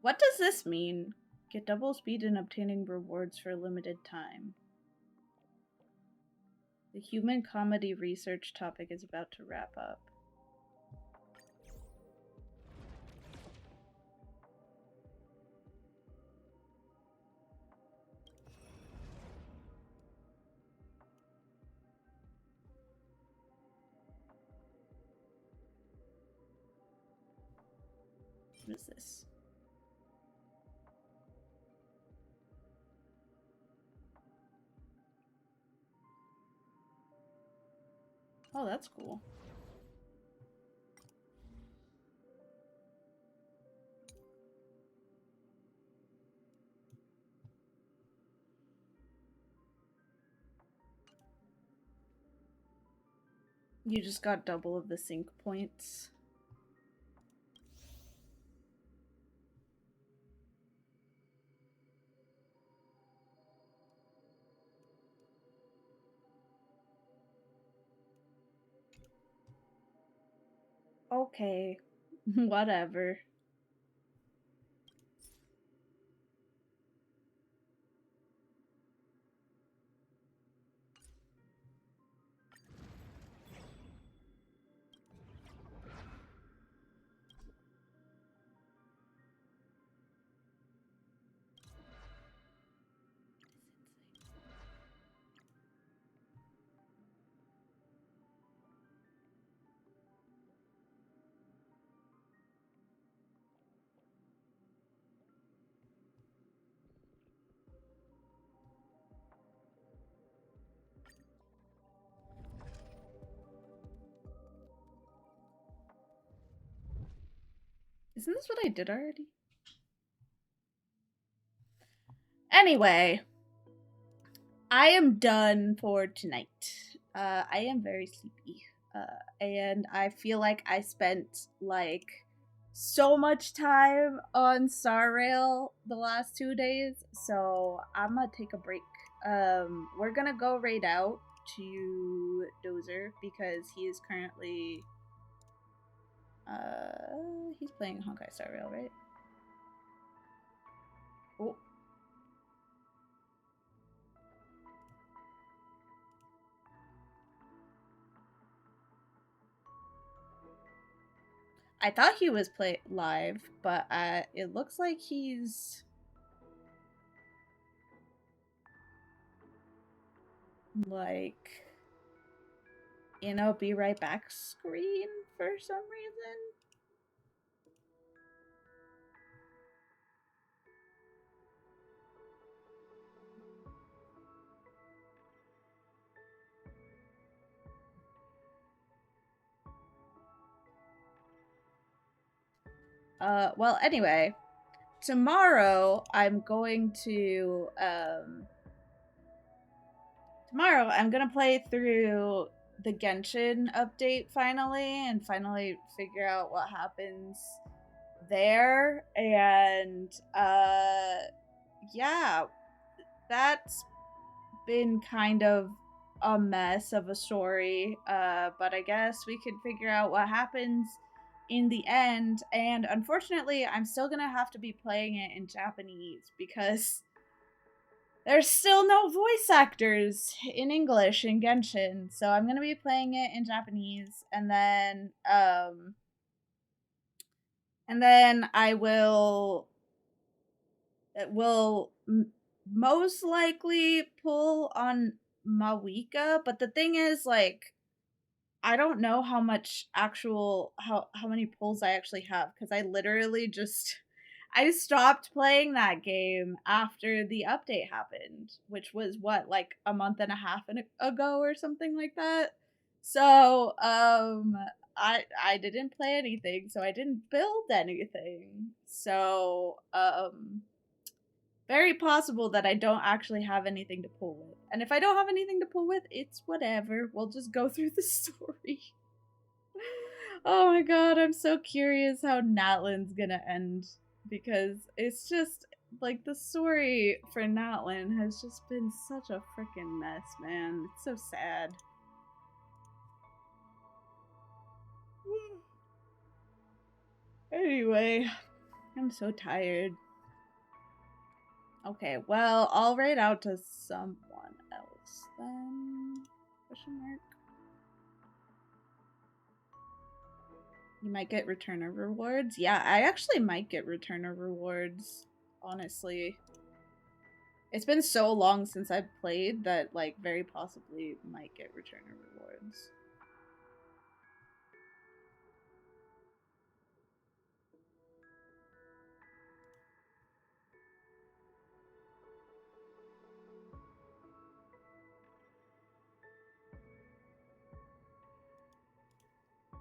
What does this mean? Get double speed in obtaining rewards for a limited time. The human comedy research topic is about to wrap up. What is this? Oh, that's cool. You just got double of the sync points. Okay, whatever. Isn't this what I did already? Anyway, I am done for tonight. I am very sleepy. And I feel like I spent like so much time on Star Rail the last 2 days, so I'm gonna take a break. We're gonna go raid out to Dozer because he is currently he's playing Honkai Star Rail, right? Oh. I thought he was live, but it looks like he's like in a be right back screen for some reason. Well, anyway, tomorrow I'm going to play through the Genshin update finally and finally figure out what happens there. And yeah, that's been kind of a mess of a story, but I guess we could figure out what happens in the end. And unfortunately, I'm still gonna have to be playing it in Japanese because there's still no voice actors in English in Genshin. So I'm gonna be playing it in Japanese, and then I will most likely pull on Mawika, but the thing is, like, I don't know how much how many pulls I actually have, because I literally just I stopped playing that game after the update happened, which was what, like a month and a half ago or something like that. So I didn't play anything, so I didn't build anything. So very possible that I don't actually have anything to pull with. And if I don't have anything to pull with, it's whatever. We'll just go through the story. Oh my god, I'm so curious how Natlan's gonna end. Because it's just, like, the story for Natlan has just been such a freaking mess, man. It's so sad. Anyway, I'm so tired. Okay, well, I'll raid out to someone else then. Question mark. You might get returner rewards. Yeah, I actually might get returner rewards, honestly. It's been so long since I've played that, like, very possibly might get returner rewards.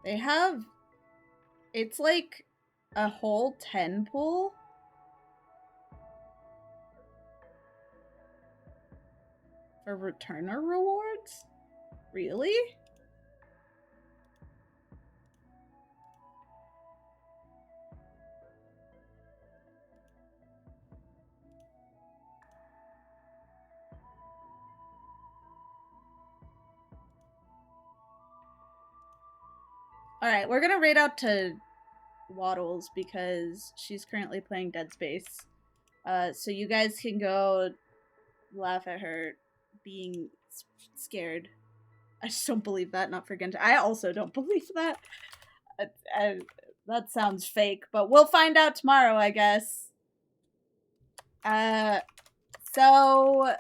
They have, it's like a whole 10 pull. For returner rewards? Really? Alright, we're gonna raid out to Waddles because she's currently playing Dead Space. So you guys can go laugh at her being scared. I just don't believe that, not for Genshin. I also don't believe that. That sounds fake, but we'll find out tomorrow, I guess. So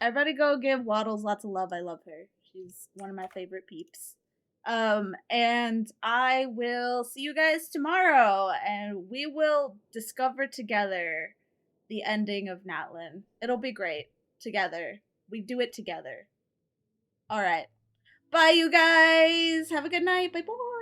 everybody go give Waddles lots of love. I love her. She's one of my favorite peeps. And I will see you guys tomorrow, and we will discover together the ending of Natlan. It'll be great. Together. We do it together. Alright. Bye, you guys! Have a good night. Bye-bye!